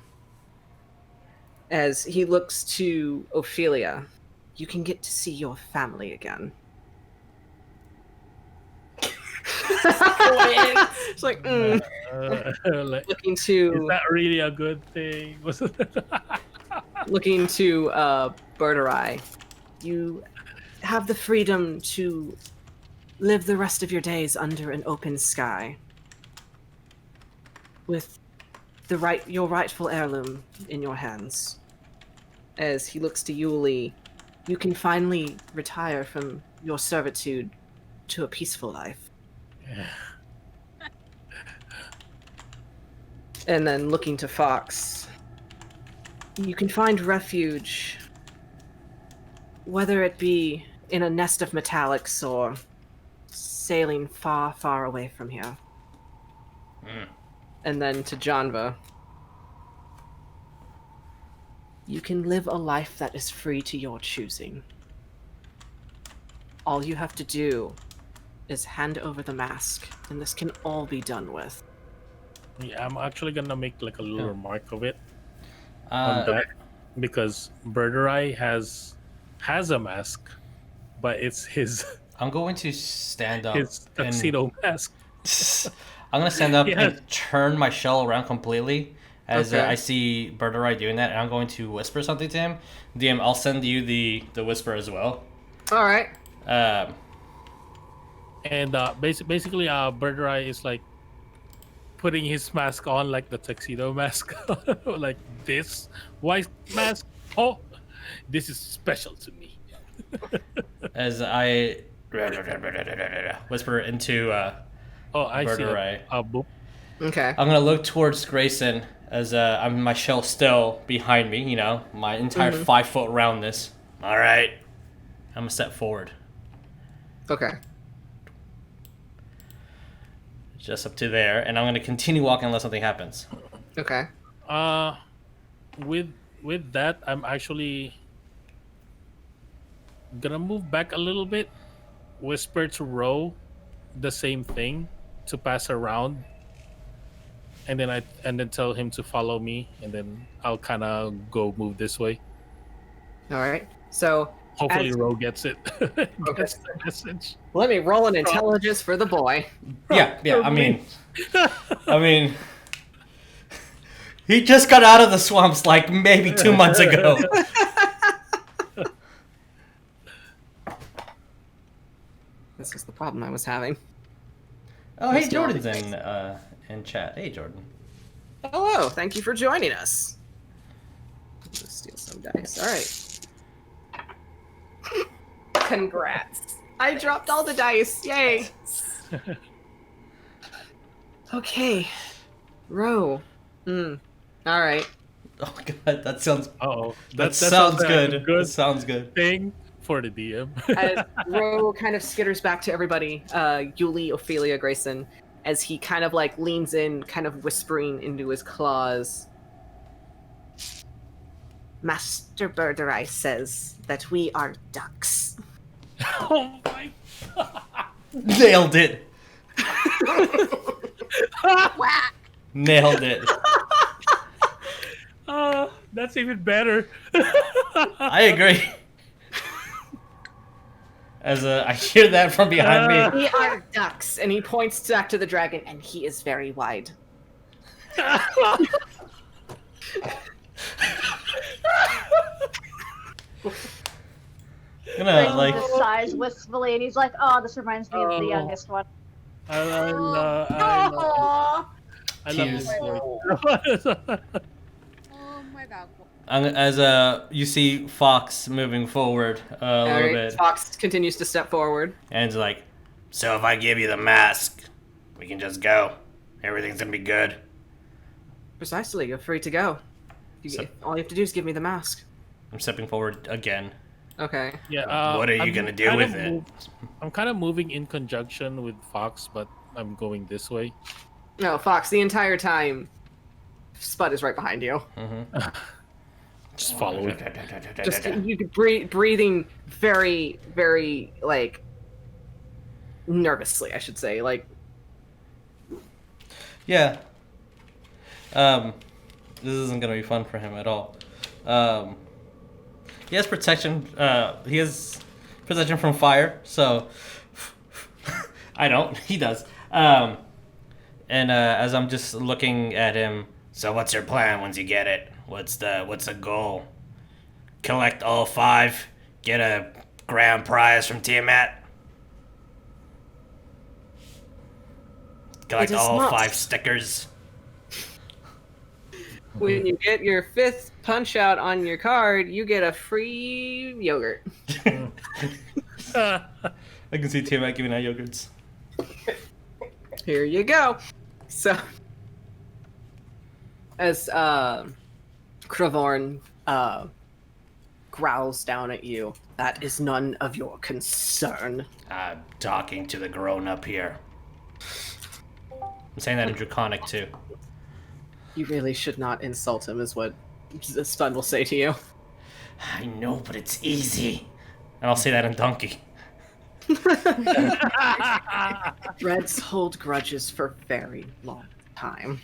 Speaker 1: As he looks to Ophelia, you can get to see your family again. It's like, looking to...
Speaker 3: Is that really a good thing?
Speaker 1: Looking to Birdurai, you have the freedom to live the rest of your days under an open sky with your rightful heirloom in your hands. As he looks to Yuliy, you can finally retire from your servitude to a peaceful life. And then looking to Fox, you can find refuge, whether it be in a nest of metallics or sailing far, far away from here. And then to Janva, you can live a life that is free to your choosing. All you have to do is hand over the mask, and this can all be done with.
Speaker 3: Yeah, I'm actually gonna make like a little remark of it on that, because Birdurai has a mask, but it's his.
Speaker 2: I'm going to stand up.
Speaker 3: His tuxedo mask.
Speaker 2: I'm gonna stand up and turn my shell around completely as
Speaker 1: Okay.
Speaker 2: I see Birdurai doing that, and I'm going to whisper something to him. DM, I'll send you the whisper as well.
Speaker 1: All right.
Speaker 3: And basically, Birdurai is like putting his mask on, like the tuxedo mask, like this white mask. Oh, this is special to me.
Speaker 2: As I whisper into
Speaker 3: I
Speaker 2: Birdurai.
Speaker 3: see. Boop.
Speaker 1: Okay.
Speaker 2: I'm gonna look towards Greyson as I'm my shell still behind me. You know, my entire 5 foot roundness. All right, I'm gonna step forward.
Speaker 1: Okay.
Speaker 2: Just up to there, and I'm gonna continue walking unless something happens.
Speaker 1: Okay.
Speaker 3: With that, I'm actually gonna move back a little bit, whisper to Ro the same thing to pass around, and then tell him to follow me, and then I'll kind of go move this way.
Speaker 1: All right. So
Speaker 3: Hopefully Ro gets it. Gets the message.
Speaker 1: let me roll an intelligence for the boy.
Speaker 2: Yeah. I mean, he just got out of the swamps like maybe 2 months ago.
Speaker 1: This is the problem I was having.
Speaker 2: Oh, hey, Jordan's in chat. Hey, Jordan.
Speaker 1: Hello. Thank you for joining us. Let's steal some dice. All right.
Speaker 4: Congrats.
Speaker 1: I dropped all the dice. Yay. Okay. Row. All right.
Speaker 2: Oh god, that sounds.
Speaker 3: Oh,
Speaker 2: That sounds
Speaker 3: like
Speaker 2: good.
Speaker 3: a good
Speaker 2: That sounds good.
Speaker 3: thing for the DM.
Speaker 1: As Row kind of skitters back to everybody, Yuliy, Ophelia, Greyson, as he kind of like leans in, kind of whispering into his claws. Master Birdurai says that we are ducks.
Speaker 3: Oh my!
Speaker 2: Nailed it.
Speaker 6: Whack!
Speaker 2: Nailed it.
Speaker 3: That's even better.
Speaker 2: I agree. As I hear that from behind me.
Speaker 1: We are ducks, and he points back to the dragon, and he is very wide.
Speaker 2: Like
Speaker 5: Just sighs wistfully, and he's like, "Oh, this reminds me of the youngest one."
Speaker 3: I love
Speaker 2: Tears.
Speaker 3: this voice.
Speaker 6: Oh my god.
Speaker 2: as you see Fox moving forward a little bit,
Speaker 1: Fox continues to step forward.
Speaker 2: and it's like, so if I give you the mask, we can just go. Everything's gonna be good.
Speaker 1: Precisely, you're free to go. All you have to do is give me the mask.
Speaker 2: I'm stepping forward again.
Speaker 1: Okay.
Speaker 3: Yeah.
Speaker 2: What are you
Speaker 3: I'm
Speaker 2: gonna do
Speaker 3: kind
Speaker 2: with
Speaker 3: of
Speaker 2: it?
Speaker 3: I'm kind of moving in conjunction with Fox, but I'm going this way.
Speaker 1: No, Fox, the entire time, Spud is right behind you.
Speaker 3: Just follow it.
Speaker 1: Just you could breathing very, very like nervously, I should say. Like,
Speaker 2: Yeah. This isn't gonna be fun for him at all. He has protection. He has protection from fire, so I don't. He does. And as I'm just looking at him, so what's your plan once you get it? What's the goal? Collect all 5, get a grand prize from Tiamat. Collect
Speaker 1: It is
Speaker 2: all
Speaker 1: not.
Speaker 2: 5 stickers.
Speaker 1: when you get your 5th punch out on your card, you get a free yogurt.
Speaker 2: I can see Tiamat giving out yogurts.
Speaker 1: Here you go. So, as Kravorn growls down at you, that is none of your concern.
Speaker 2: I'm talking to the grown-up here. I'm saying that in Draconic, too.
Speaker 1: You really should not insult him, is what Spud will say to you.
Speaker 2: I know, but it's easy. And I'll say that in Donkey.
Speaker 1: Reds hold grudges for very long time.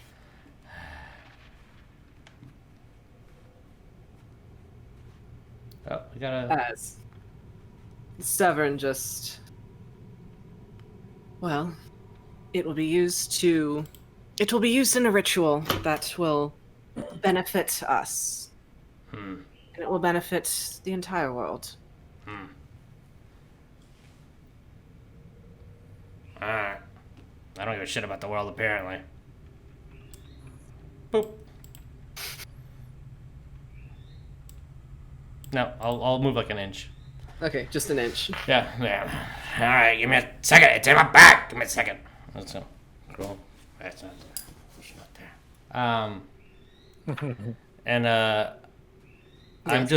Speaker 2: Oh, we gotta...
Speaker 1: As Severin just... Well, it will be used in a ritual that will benefit us. And it will benefit the entire world.
Speaker 2: Alright. I don't give a shit about the world, apparently. Boop. No, I'll move like an inch.
Speaker 1: Okay, just an inch.
Speaker 2: Yeah. Alright, give me a second. It's in my back. Give me a second. Let's go. Cool. That's not there. It's not there. And I'm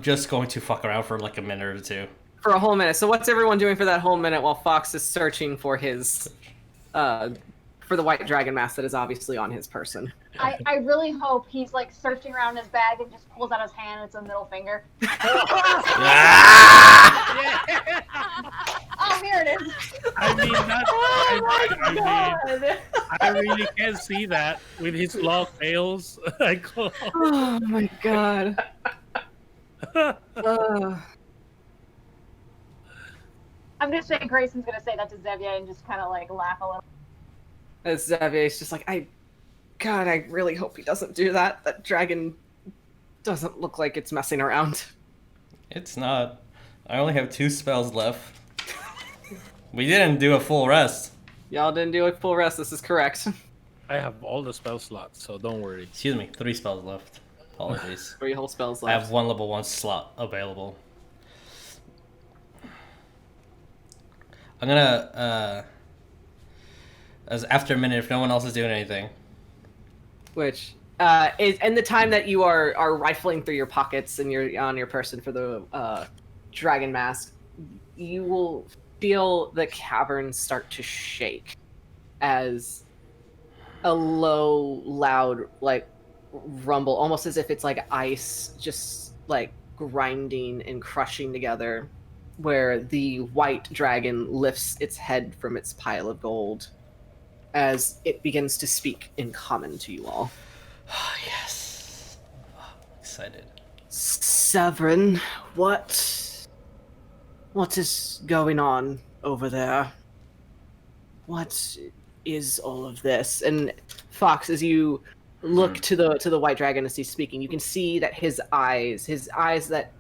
Speaker 2: just going to fuck around for like a minute or two.
Speaker 1: For a whole minute. So what's everyone doing for that whole minute while Fox is searching for his, for the white dragon mask that is obviously on his person?
Speaker 5: I really hope he's like searching around his bag and just pulls out his hand and it's a middle finger. Oh, here it is.
Speaker 3: I mean, that's. I really can't see that with his long nails.
Speaker 1: Oh my god.
Speaker 5: I'm just saying Grayson's gonna say that to Xavier and just kind of like laugh a little.
Speaker 1: As Xavier's just like, God, I really hope he doesn't do that. That dragon doesn't look like it's messing around.
Speaker 2: It's not. I only have 2 spells left. We didn't do a full rest.
Speaker 1: Y'all didn't do a full rest, this is correct.
Speaker 3: I have all the spell slots, so don't worry.
Speaker 2: Excuse me, 3 spells left. Apologies.
Speaker 1: 3 whole spells
Speaker 2: I
Speaker 1: left.
Speaker 2: have 1 level 1 slot available. I'm gonna as after a minute, if no one else is doing anything.
Speaker 1: Which is and the time that you are rifling through your pockets and you're on your person for the dragon mask, you will feel the cavern start to shake as a low, loud, like rumble, almost as if it's like ice, just like grinding and crushing together, where the white dragon lifts its head from its pile of gold as it begins to speak in common to you all.
Speaker 2: Yes. Oh, excited.
Speaker 1: Severin, what is going on over there? What is all of this? And Fox, as you look to the white dragon as he's speaking, you can see that his eyes that,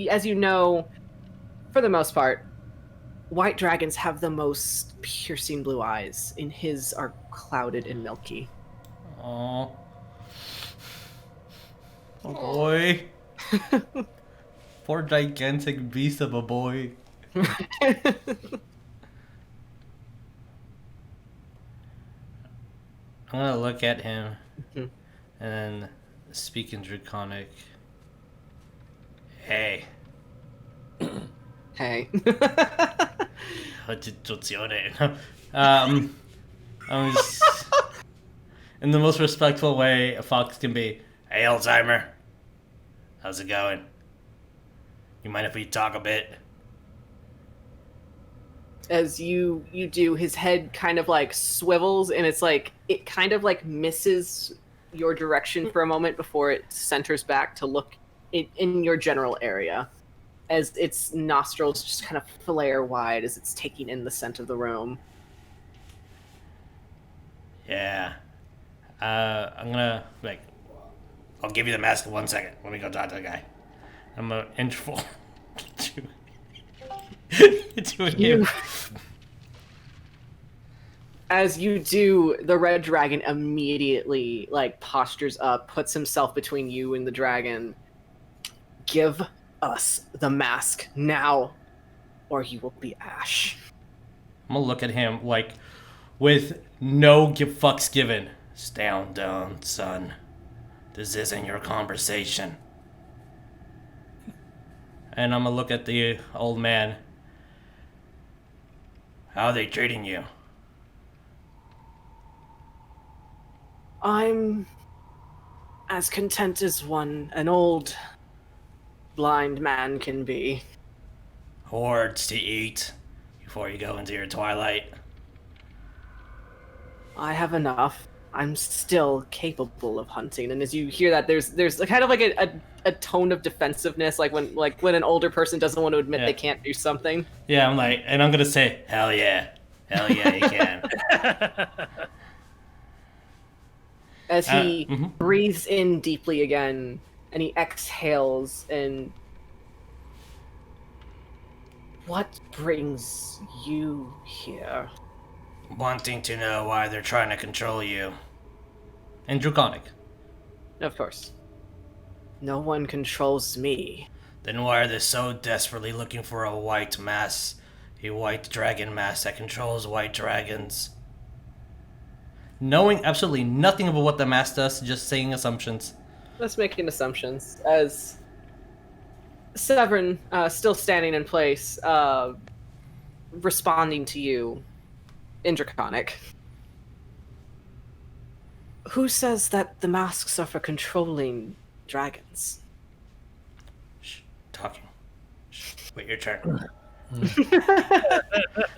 Speaker 1: as you know, for the most part, white dragons have the most piercing blue eyes, and his are clouded and milky.
Speaker 2: Aww. Oh boy. Poor gigantic beast of a boy. I'm gonna look at him and then speak in Draconic. Hey.
Speaker 1: Hey.
Speaker 2: What's your name? I'm just, in the most respectful way a fox can be. Hey, Alzheimer. How's it going? You mind if we talk a bit?
Speaker 1: As you do, his head kind of like swivels, and it's like it kind of like misses your direction for a moment before it centers back to look in your general area, as its nostrils just kind of flare wide as it's taking in the scent of the room.
Speaker 2: Yeah. I'm gonna I'll give you the mask in 1 second. Let me go talk to the guy. I'm gonna inch forward to him.
Speaker 1: As you do, the red dragon immediately like postures up, puts himself between you and the dragon. Give us the mask now, or you will be ash.
Speaker 2: I'm gonna look at him like with no fucks given. Stand down, son. This isn't your conversation. And I'm gonna look at the old man. How are they treating you?
Speaker 1: I'm as content as an old blind man can be.
Speaker 2: Hoards to eat before you go into your twilight.
Speaker 1: I have enough. I'm still capable of hunting, and as you hear that, there's kind of like a tone of defensiveness, like when an older person doesn't want to admit they can't do something.
Speaker 2: Yeah, I'm like, and I'm gonna say, hell yeah, you can.
Speaker 1: As he breathes in deeply again, and he exhales, and what brings you here?
Speaker 2: Wanting to know why they're trying to control you. And Draconic.
Speaker 1: Of course. No one controls me.
Speaker 2: Then why are they so desperately looking for a white mass? A white dragon mass that controls white dragons? Knowing absolutely nothing about what the mass does, just saying assumptions.
Speaker 1: Let's make assumptions. As Severin, still standing in place, responding to you in Draconic. Who says that the masks are for controlling dragons?
Speaker 2: Shh, talking. Shh, wait your turn.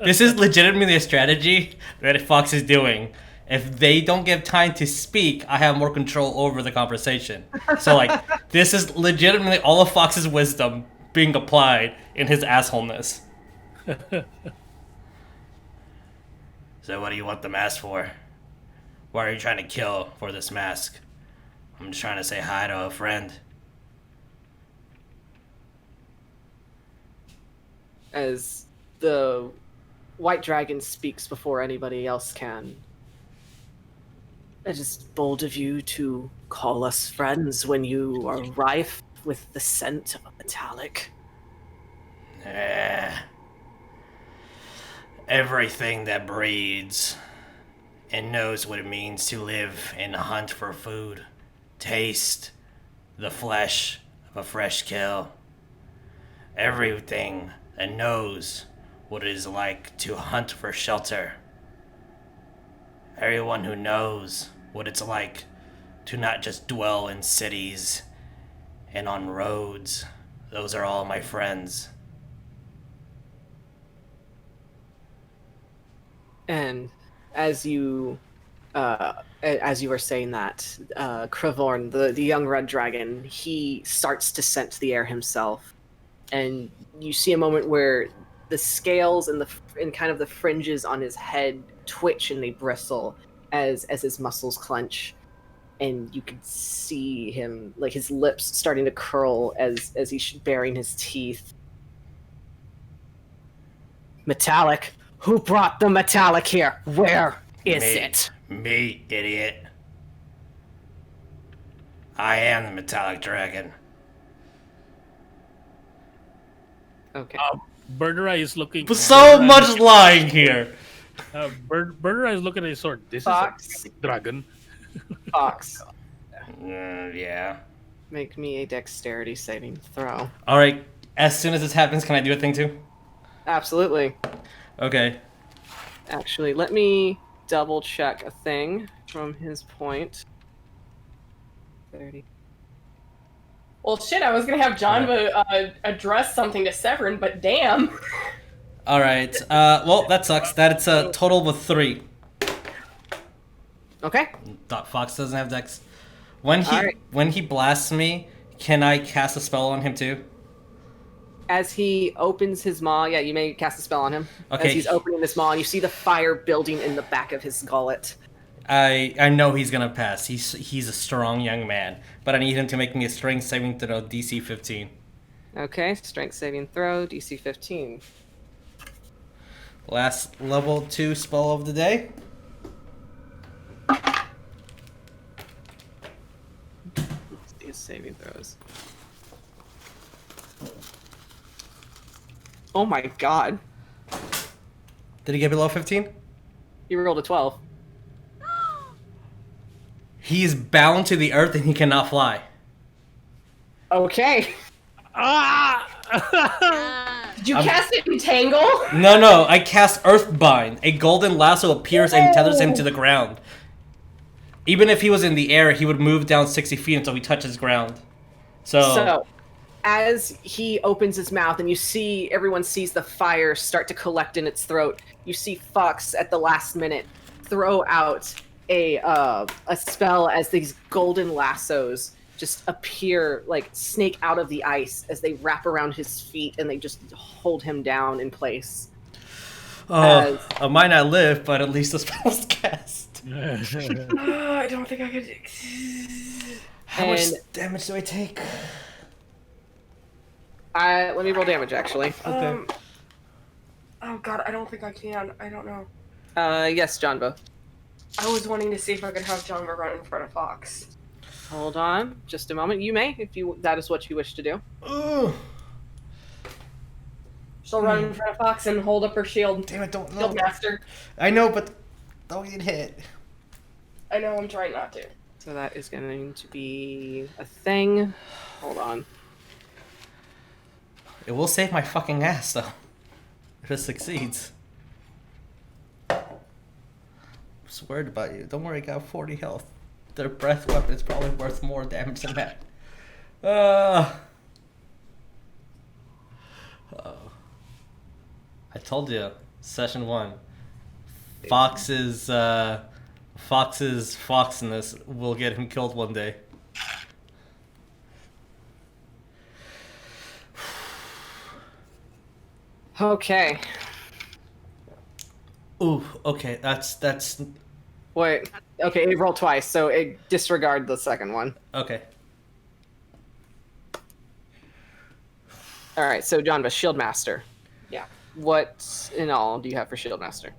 Speaker 2: This is legitimately a strategy that Fox is doing. If they don't give time to speak, I have more control over the conversation. So, like, this is legitimately all of Fox's wisdom being applied in his assholeness. So what do you want the mask for? Why are you trying to kill for this mask? I'm just trying to say hi to a friend.
Speaker 1: As the white dragon speaks before anybody else can. It is bold of you to call us friends when you are rife with the scent of a metallic.
Speaker 2: Everything that breeds and knows what it means to live and hunt for food. Taste the flesh of a fresh kill. Everything that knows what it is like to hunt for shelter. Everyone who knows what it's like to not just dwell in cities and on roads. Those are all my friends.
Speaker 1: And as you were saying that, Kravorn, the young red dragon, he starts to scent the air himself, and you see a moment where the scales and kind of the fringes on his head twitch and they bristle as his muscles clench, and you can see him, like, his lips starting to curl as he's baring his teeth. Metallic. Who brought the metallic here? Where is it?
Speaker 2: Me, idiot. I am the metallic dragon.
Speaker 1: Okay.
Speaker 3: Birdurai is looking.
Speaker 2: So much lying here.
Speaker 3: Birdurai is looking at his sword. This
Speaker 1: Fox.
Speaker 3: is a dragon.
Speaker 1: Fox,
Speaker 2: Yeah.
Speaker 1: make me a dexterity saving throw.
Speaker 2: Alright, as soon as this happens, can I do a thing too?
Speaker 1: Absolutely.
Speaker 2: Okay.
Speaker 1: Actually, let me double check a thing from his point. 30.
Speaker 4: Well, shit, I was gonna have Janva address something to Severin, but damn.
Speaker 2: Alright, well, that sucks. That's a total of 3.
Speaker 1: Okay.
Speaker 2: Fox doesn't have dex. When
Speaker 1: Alright.
Speaker 2: he blasts me, can I cast a spell on him too?
Speaker 1: As he opens his maw, yeah, you may cast a spell on him.
Speaker 2: Okay.
Speaker 1: As he's opening this maw, and you see the fire building in the back of his gullet.
Speaker 2: I know he's gonna pass. He's a strong young man, but I need him to make me a strength saving throw DC 15.
Speaker 1: Okay, strength saving throw, DC 15.
Speaker 2: Last level 2 spell of the day.
Speaker 1: These saving throws. Oh my god.
Speaker 2: Did he get below 15?
Speaker 1: You rolled a 12.
Speaker 2: He's bound to the earth and he cannot fly.
Speaker 1: Okay.
Speaker 4: Did you cast it Entangle?
Speaker 2: No, I cast Earthbind. A golden lasso appears and tethers him to the ground. Even if he was in the air, he would move down 60 feet until he touches ground. So
Speaker 1: as he opens his mouth and everyone sees the fire start to collect in its throat, you see Fox at the last minute throw out a spell as these golden lassos just appear, like, snake out of the ice as they wrap around his feet and they just hold him down in place.
Speaker 2: I might not live, but at least the spell's cast.
Speaker 4: I don't think I could.
Speaker 2: How much damage do I take?
Speaker 1: Let me roll damage, actually.
Speaker 2: Okay.
Speaker 4: Oh god, I don't think I can. I don't know.
Speaker 1: Yes, Janva.
Speaker 4: I was wanting to see if I could have Janva run in front of Fox.
Speaker 1: Hold on, just a moment. You may, if that is what you wish to do.
Speaker 4: She'll run in front of Fox and hold up her shield.
Speaker 2: Damn it, don't know.
Speaker 4: Shield master.
Speaker 2: I know, but don't get hit.
Speaker 4: I know, I'm trying not to.
Speaker 1: So that is going to be a thing. Hold on.
Speaker 2: It will save my fucking ass, though. If it succeeds. I'm just worried about you. Don't worry, I got 40 health. Their breath weapon is probably worth more damage than that. I told you, session 1. Fox's foxiness will get him killed one day.
Speaker 1: Okay.
Speaker 2: Ooh, okay, that's
Speaker 1: Wait. Okay, it rolled twice, so disregard the second one.
Speaker 2: okay.
Speaker 1: All right, so Janva, Shield Master.
Speaker 4: Yeah.
Speaker 1: What in all do you have for Shield Master?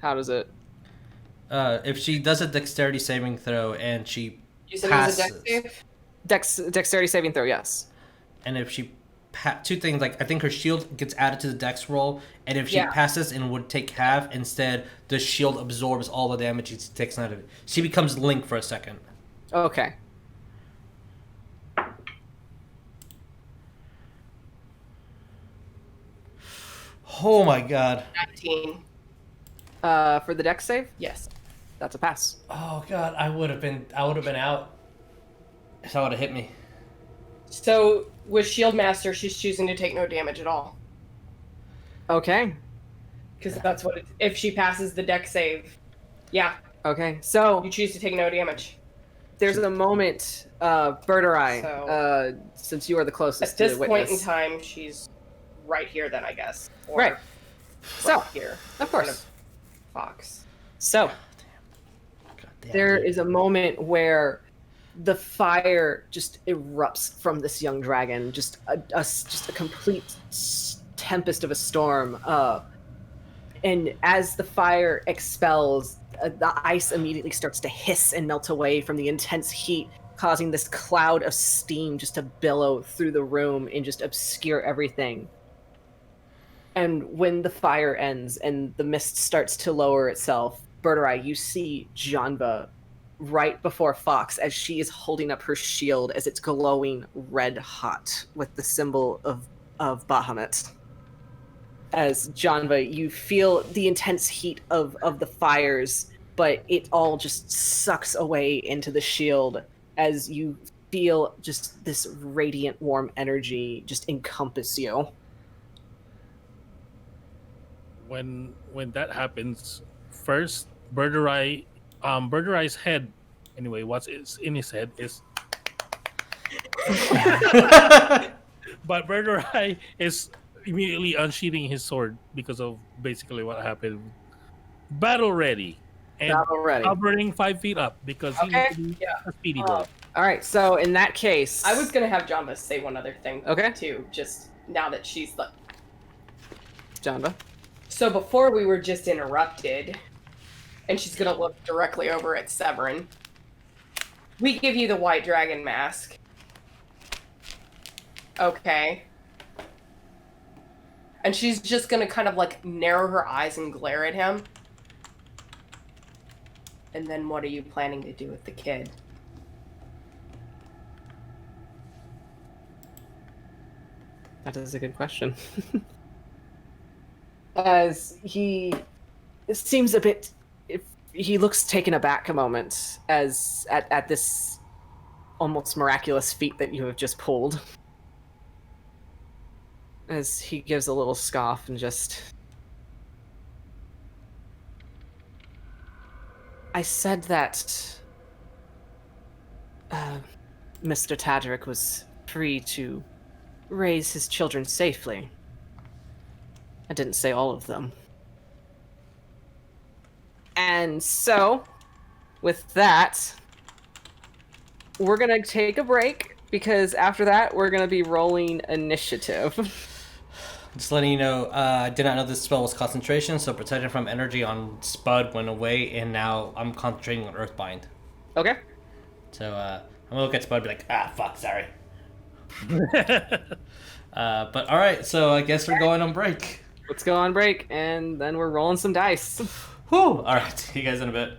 Speaker 1: How does it?
Speaker 2: If she does a dexterity saving throw and she
Speaker 4: You said it was a dex
Speaker 2: passes,
Speaker 4: save?
Speaker 1: Dexterity saving throw, yes.
Speaker 2: and if she two things. Like I think her shield gets added to the dex roll, and if she passes and would take half, instead the shield absorbs all the damage she takes out of it. She becomes Link for a second.
Speaker 1: Okay.
Speaker 2: Oh my god.
Speaker 4: 19.
Speaker 1: For the dex save,
Speaker 4: Yes.
Speaker 1: that's a pass.
Speaker 2: Oh god, I would have been out. If that would have hit me.
Speaker 4: So with Shield Master, she's choosing to take no damage at all.
Speaker 1: Okay.
Speaker 4: Because that's what if she passes the deck save. Yeah.
Speaker 1: Okay. So
Speaker 4: You choose to take no damage.
Speaker 1: there's a moment, Birdurai,
Speaker 4: So-
Speaker 1: since you are the closest
Speaker 4: At this
Speaker 1: to witness.
Speaker 4: point in time, she's right here then, I guess. Or
Speaker 1: Right. So,
Speaker 4: here.
Speaker 1: of
Speaker 4: in front
Speaker 1: course.
Speaker 4: Fox.
Speaker 1: So
Speaker 2: God damn
Speaker 1: there
Speaker 2: it.
Speaker 1: is a moment where the fire just erupts from this young dragon, just a complete tempest of a storm. And as the fire expels, the ice immediately starts to hiss and melt away from the intense heat, causing this cloud of steam just to billow through the room and just obscure everything. And when the fire ends and the mist starts to lower itself, Birdurai, you see Janva right before Fox as she is holding up her shield as it's glowing red hot with the symbol of Bahamut. As Janva, you feel the intense heat of the fires, but it all just sucks away into the shield as you feel just this radiant, warm energy just encompass you.
Speaker 3: When that happens, first Birdurai, Birdurai's head. Anyway, what's in his head is. But Birdurai is immediately unsheathing his sword because of basically what happened. Battle ready. And
Speaker 1: Battle ready.
Speaker 3: hovering 5 feet up because he
Speaker 1: Okay.
Speaker 3: needs to be
Speaker 4: Yeah.
Speaker 3: a speedy boy.
Speaker 1: All right, so in that case,
Speaker 4: I was gonna have Janva say one other thing.
Speaker 1: Okay.
Speaker 4: Too, just now that she's the.
Speaker 1: Janva.
Speaker 4: So before we were just interrupted, and she's gonna look directly over at Severin. We give you the white dragon mask. Okay. And she's just gonna kind of like narrow her eyes and glare at him. And then what are you planning to do with the kid?
Speaker 1: That is a good question. As he seems a bit, he looks taken aback a moment as at this almost miraculous feat that you have just pulled. As he gives a little scoff and just, I said that Mr. Tataric was free to raise his children safely. I didn't say all of them. And so, with that, we're going to take a break, because after that, we're going to be rolling initiative.
Speaker 2: Just letting you know, I did not know this spell was concentration, so protection from energy on Spud went away, and now I'm concentrating on Earthbind.
Speaker 1: Okay?
Speaker 2: So I'm gonna look at Spud and be like, fuck, sorry. But alright, so I guess we're going on break.
Speaker 1: Let's go on break, and then we're rolling some dice.
Speaker 2: Whew! Alright, see you guys in a bit.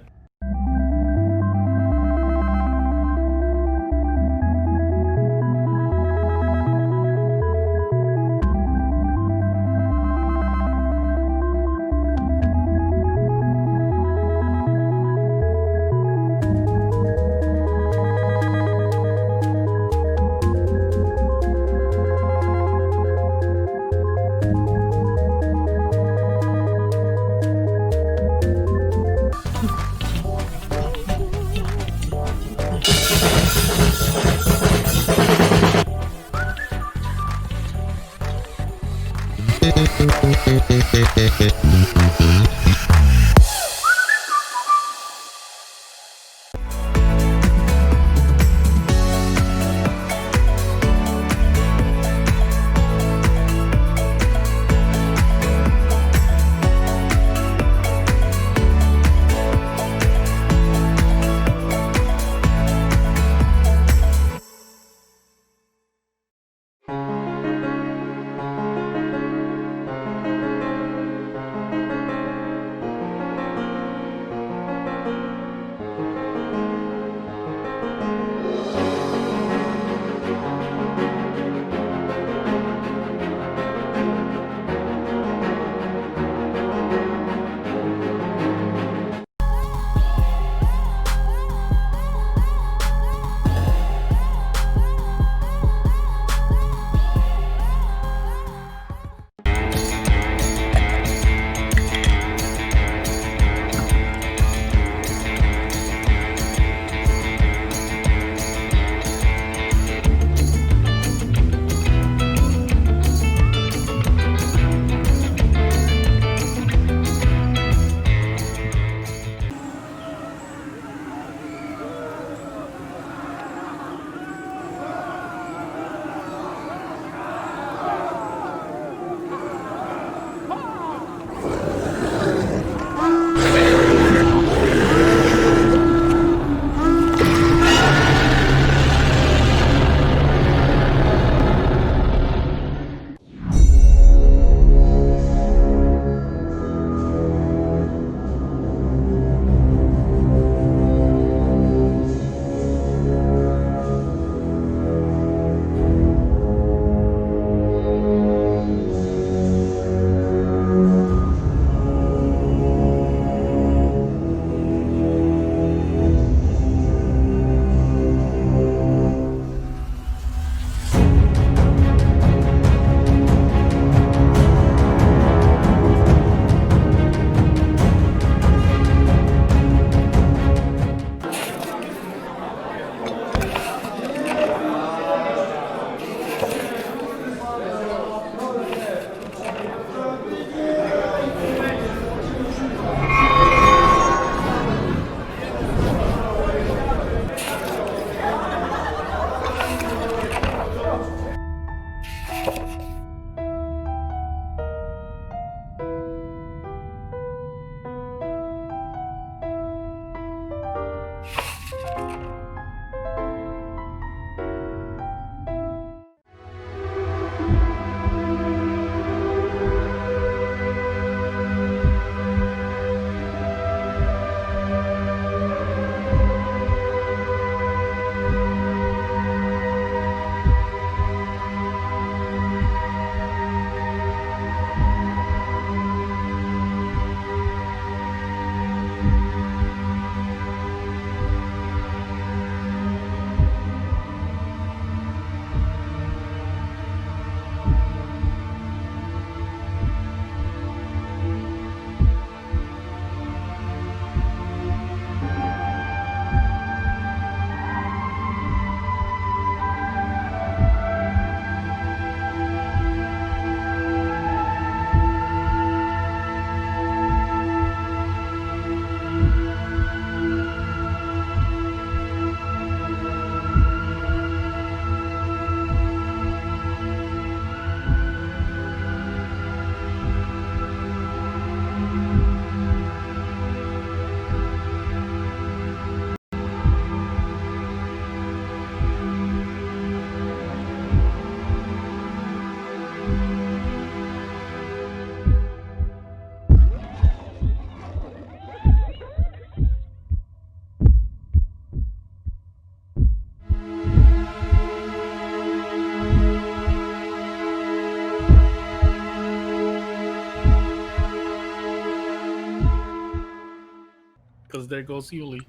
Speaker 3: there goes Yuliy.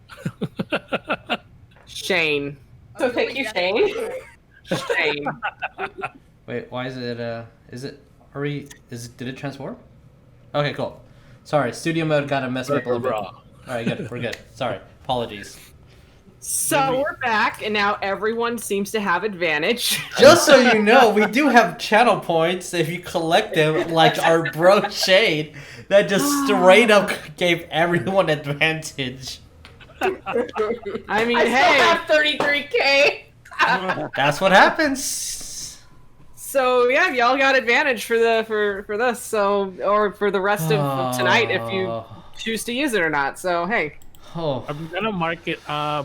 Speaker 1: Shane.
Speaker 4: So thank you, Shane.
Speaker 1: Shane.
Speaker 2: Wait, why is it? Is it? Are we? Did it transform? Okay, cool. Sorry, studio mode got to mess me up a little bit. All right, good. We're good. Sorry, apologies.
Speaker 1: So we're back, and now everyone seems to have advantage.
Speaker 2: Just so you know, we do have channel points if you collect them, like our bro Shade, that just straight up gave everyone advantage.
Speaker 1: I mean,
Speaker 4: I
Speaker 1: hey.
Speaker 4: still have 33k.
Speaker 2: That's what happens.
Speaker 1: So yeah, y'all got advantage for this. So or for the rest of tonight if you choose to use it or not. So hey.
Speaker 2: Oh.
Speaker 3: I'm gonna mark it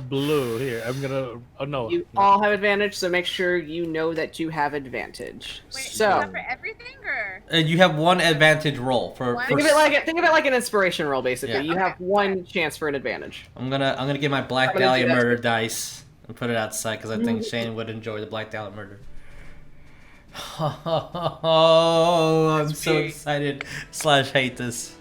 Speaker 3: blue here. I'm gonna. Oh no.
Speaker 1: You all have advantage, so make sure you know that you have advantage.
Speaker 6: Wait,
Speaker 1: So
Speaker 6: is that for everything or?
Speaker 2: You have one advantage roll for.
Speaker 6: One?
Speaker 1: think of it like an inspiration roll, basically.
Speaker 2: Yeah.
Speaker 1: You have one chance for an advantage.
Speaker 2: I'm gonna get my Black
Speaker 1: I'm gonna
Speaker 2: Dahlia
Speaker 1: do that
Speaker 2: murder dice and put it outside because I think Shane would enjoy the Black Dahlia murder. Oh, I'm so excited / hate this.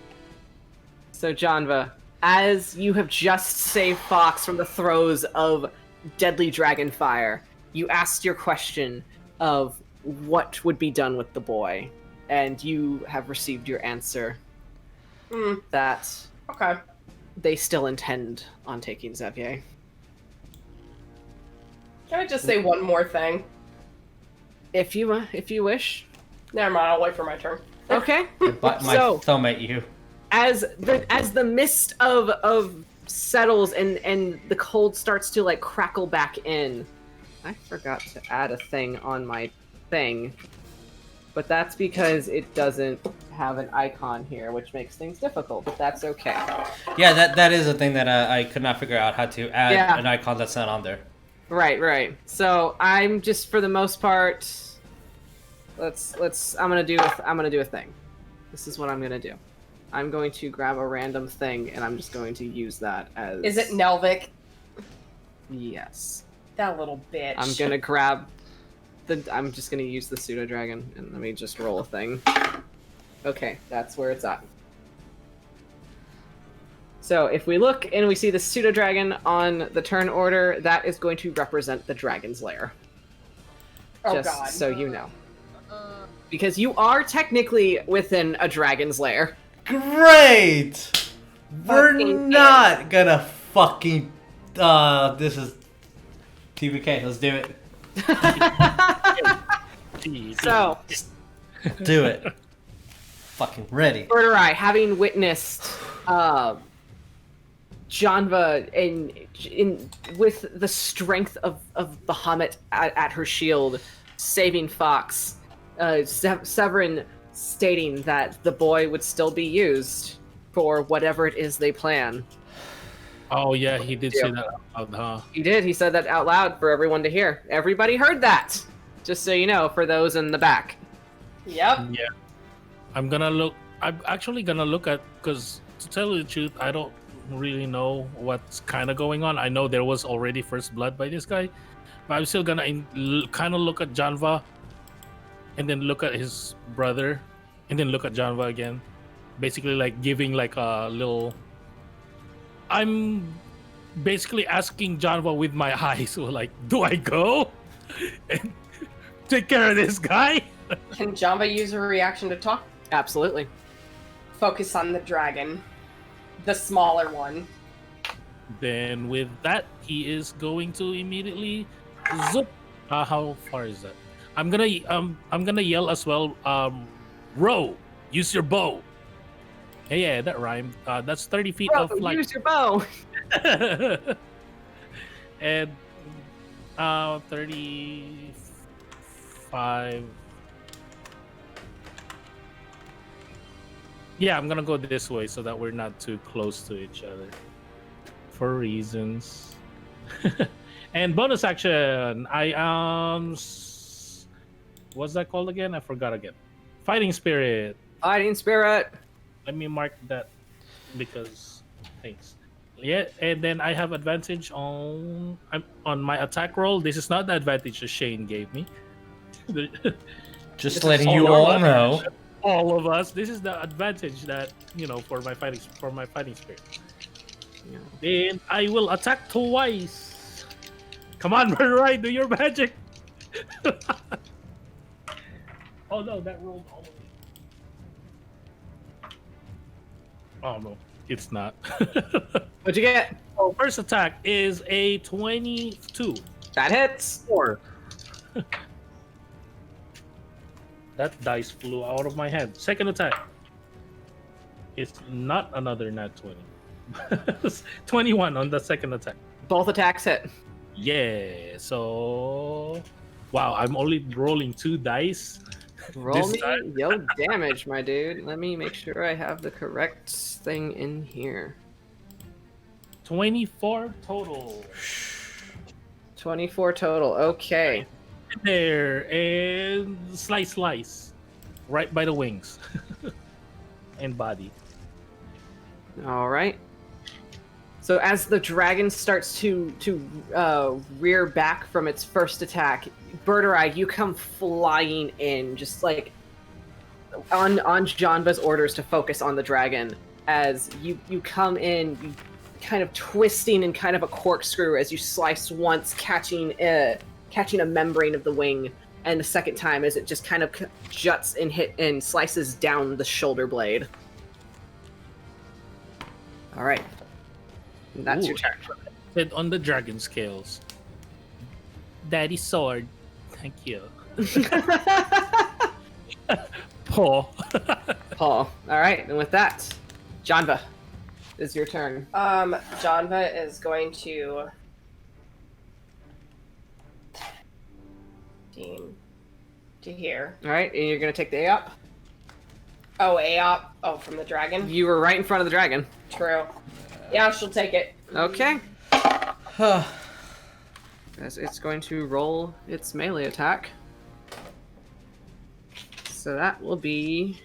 Speaker 1: So Janva, as you have just saved Fox from the throes of deadly dragon fire, you asked your question of what would be done with the boy, and you have received your answer. That
Speaker 4: Okay.
Speaker 1: they still intend on taking Xavier.
Speaker 4: Can I just say one more thing?
Speaker 1: If you wish.
Speaker 4: Never mind. I'll wait for my turn.
Speaker 1: Okay.
Speaker 2: But my
Speaker 1: So-
Speaker 2: thumb at you.
Speaker 1: As the mist of settles and the cold starts to like crackle back in. I forgot to add a thing on my thing, but that's because it doesn't have an icon here, which makes things difficult. But that's okay.
Speaker 2: Yeah, that is a thing that I could not figure out how to add
Speaker 1: Yeah.
Speaker 2: an icon that's not on there.
Speaker 1: Right. So I'm just for the most part. I'm gonna do a thing. This is what I'm gonna do. I'm going to grab a random thing, and I'm just going to use that as...
Speaker 4: Is it Nelvik?
Speaker 1: Yes.
Speaker 4: That little bitch.
Speaker 1: I'm gonna grab I'm just gonna use the pseudo dragon, and let me just roll a thing. Okay, that's where it's at. So if we look and we see the pseudo dragon on the turn order, that is going to represent the dragon's lair.
Speaker 4: Oh
Speaker 1: Just
Speaker 4: god.
Speaker 1: so you know. Because you are technically within a dragon's lair.
Speaker 2: Great! We're
Speaker 4: Fucking
Speaker 2: not gonna fucking... this is... TVK, let's do it.
Speaker 1: So,
Speaker 2: Do it. Fucking ready.
Speaker 1: Birdurai, having witnessed Janva in with the strength of Bahamut at her shield, saving Fox, Severin stating that the boy would still be used for whatever it is they plan.
Speaker 3: Oh yeah, he did say that out loud, huh?
Speaker 1: He did. He said that out loud for everyone to hear. Everybody heard that. Just so you know, for those in the back.
Speaker 4: Yep.
Speaker 3: Yeah. I'm actually gonna look at, because to tell you the truth, I don't really know what's kind of going on. I know there was already first blood by this guy, but I'm still gonna kind of look at Janva, and then look at his brother, and then look at Janva again. Basically, like giving like a little. I'm basically asking Janva with my eyes, so like, do I go and take care of this guy?
Speaker 4: Can Janva use a reaction to talk?
Speaker 1: Absolutely.
Speaker 4: Focus on the dragon. The smaller one.
Speaker 3: Then with that, he is going to immediately zoop. How far is that? I'm gonna yell as well. Row, use your bow. Hey, yeah, that rhymed. That's 30 feet
Speaker 1: Bro,
Speaker 3: of flight.
Speaker 1: use your bow.
Speaker 3: And 35. Yeah, I'm gonna go this way so that we're not too close to each other for reasons. And bonus action, what's that called again? I forgot again. Fighting Spirit.
Speaker 1: Fighting spirit.
Speaker 3: Let me mark that because thanks. Yeah, and then I have advantage on my attack roll. This is not the advantage that Shane gave me.
Speaker 2: Just letting you all know.
Speaker 3: All of us. This is the advantage that for my fighting spirit. Then I will attack twice. Come on, Birdurai, do your magic. Oh no, that rolled all the way. Oh no, it's not.
Speaker 1: What'd you get?
Speaker 3: Oh, first attack is a 22.
Speaker 1: That hits.
Speaker 3: 4. That dice flew out of my head. Second attack. It's not another nat 20. 21 on the second attack.
Speaker 1: Both attacks hit.
Speaker 3: Yeah, so wow, I'm only rolling 2 dice.
Speaker 1: Roll
Speaker 3: This
Speaker 1: me
Speaker 3: time-
Speaker 1: yo damage, my dude. Let me make sure I have the correct thing in here.
Speaker 3: 24 total.
Speaker 1: 24 total. Okay.
Speaker 3: There, and slice. Right by the wings. And body.
Speaker 1: All right. So as the dragon starts to rear back from its first attack, Birdurai, you come flying in, just like on Janva's orders to focus on the dragon. As you come in, you kind of twisting in kind of a corkscrew as you slice once, catching a membrane of the wing, and the second time as it just kind of juts and hit and slices down the shoulder blade. All right. That's your
Speaker 3: Ooh.
Speaker 1: turn.
Speaker 3: Sit on the dragon scales. Daddy sword. Thank you. Paw.
Speaker 1: Paul. All right, and with that, Janva, it's your turn.
Speaker 4: Janva is going to to here.
Speaker 1: All right, and you're gonna take the AOP.
Speaker 4: Oh, Aop. Oh, from the dragon.
Speaker 1: You were right in front of the dragon.
Speaker 4: True. Yeah, she'll take it.
Speaker 1: Okay. As it's going to roll its melee attack. So that will be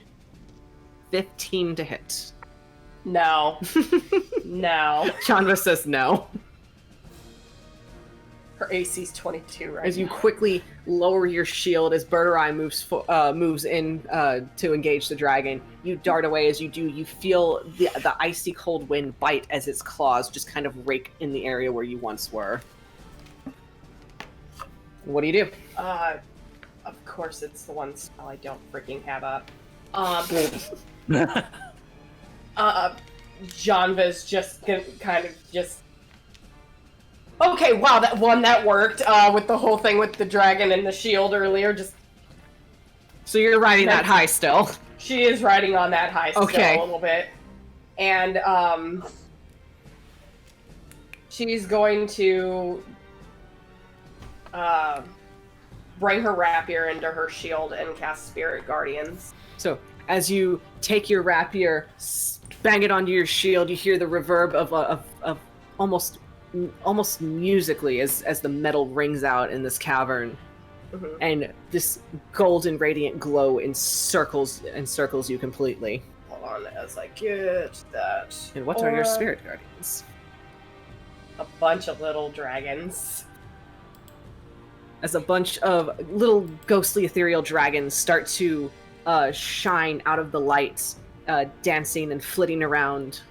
Speaker 1: 15 to hit.
Speaker 4: No. No.
Speaker 1: Janva says no.
Speaker 4: Her AC's 22 right
Speaker 1: As you
Speaker 4: now.
Speaker 1: quickly lower your shield as Birdurai moves in to engage the dragon, you dart away. As you do, you feel the icy cold wind bite as its claws just kind of rake in the area where you once were. What do you do?
Speaker 4: Of course it's the one spell I don't freaking have up. Janva's just gonna kind of just... Okay, wow, that worked, with the whole thing with the dragon and the shield earlier, just...
Speaker 1: So you're riding that high still.
Speaker 4: She is riding on that high still
Speaker 1: Okay.
Speaker 4: a little bit. And, she's going to, bring her rapier into her shield and cast Spirit Guardians.
Speaker 1: So as you take your rapier, bang it onto your shield, you hear the reverb of almost musically as the metal rings out in this cavern,
Speaker 4: Mhm.
Speaker 1: and this golden radiant glow encircles you completely.
Speaker 4: Hold on as I get that.
Speaker 1: And what are your
Speaker 4: Or
Speaker 1: spirit guardians?
Speaker 4: A bunch of little dragons.
Speaker 1: As a bunch of little ghostly ethereal dragons start to shine out of the lights, dancing and flitting around,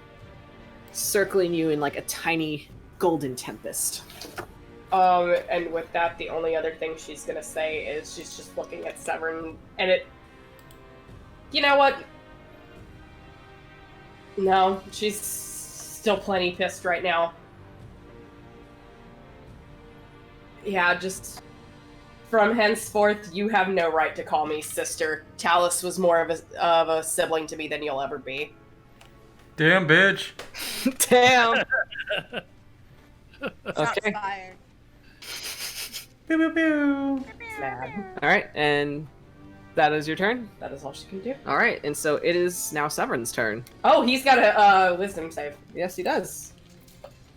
Speaker 1: circling you in like a tiny golden tempest.
Speaker 4: And with that, the only other thing she's gonna say is she's just looking at Severin, and it... You know what? No, she's still plenty pissed right now. Yeah, just... From henceforth, you have no right to call me sister. Talus was more of a sibling to me than you'll ever be.
Speaker 2: Damn, bitch.
Speaker 1: Damn!
Speaker 6: Shots
Speaker 1: Okay.
Speaker 6: fired.
Speaker 2: Pew, pew, pew.
Speaker 4: Mad.
Speaker 1: Alright, and that is your turn?
Speaker 4: That is all she can do.
Speaker 1: Alright, and so it is now Severin's turn.
Speaker 4: Oh, he's got a wisdom save.
Speaker 1: Yes, he does.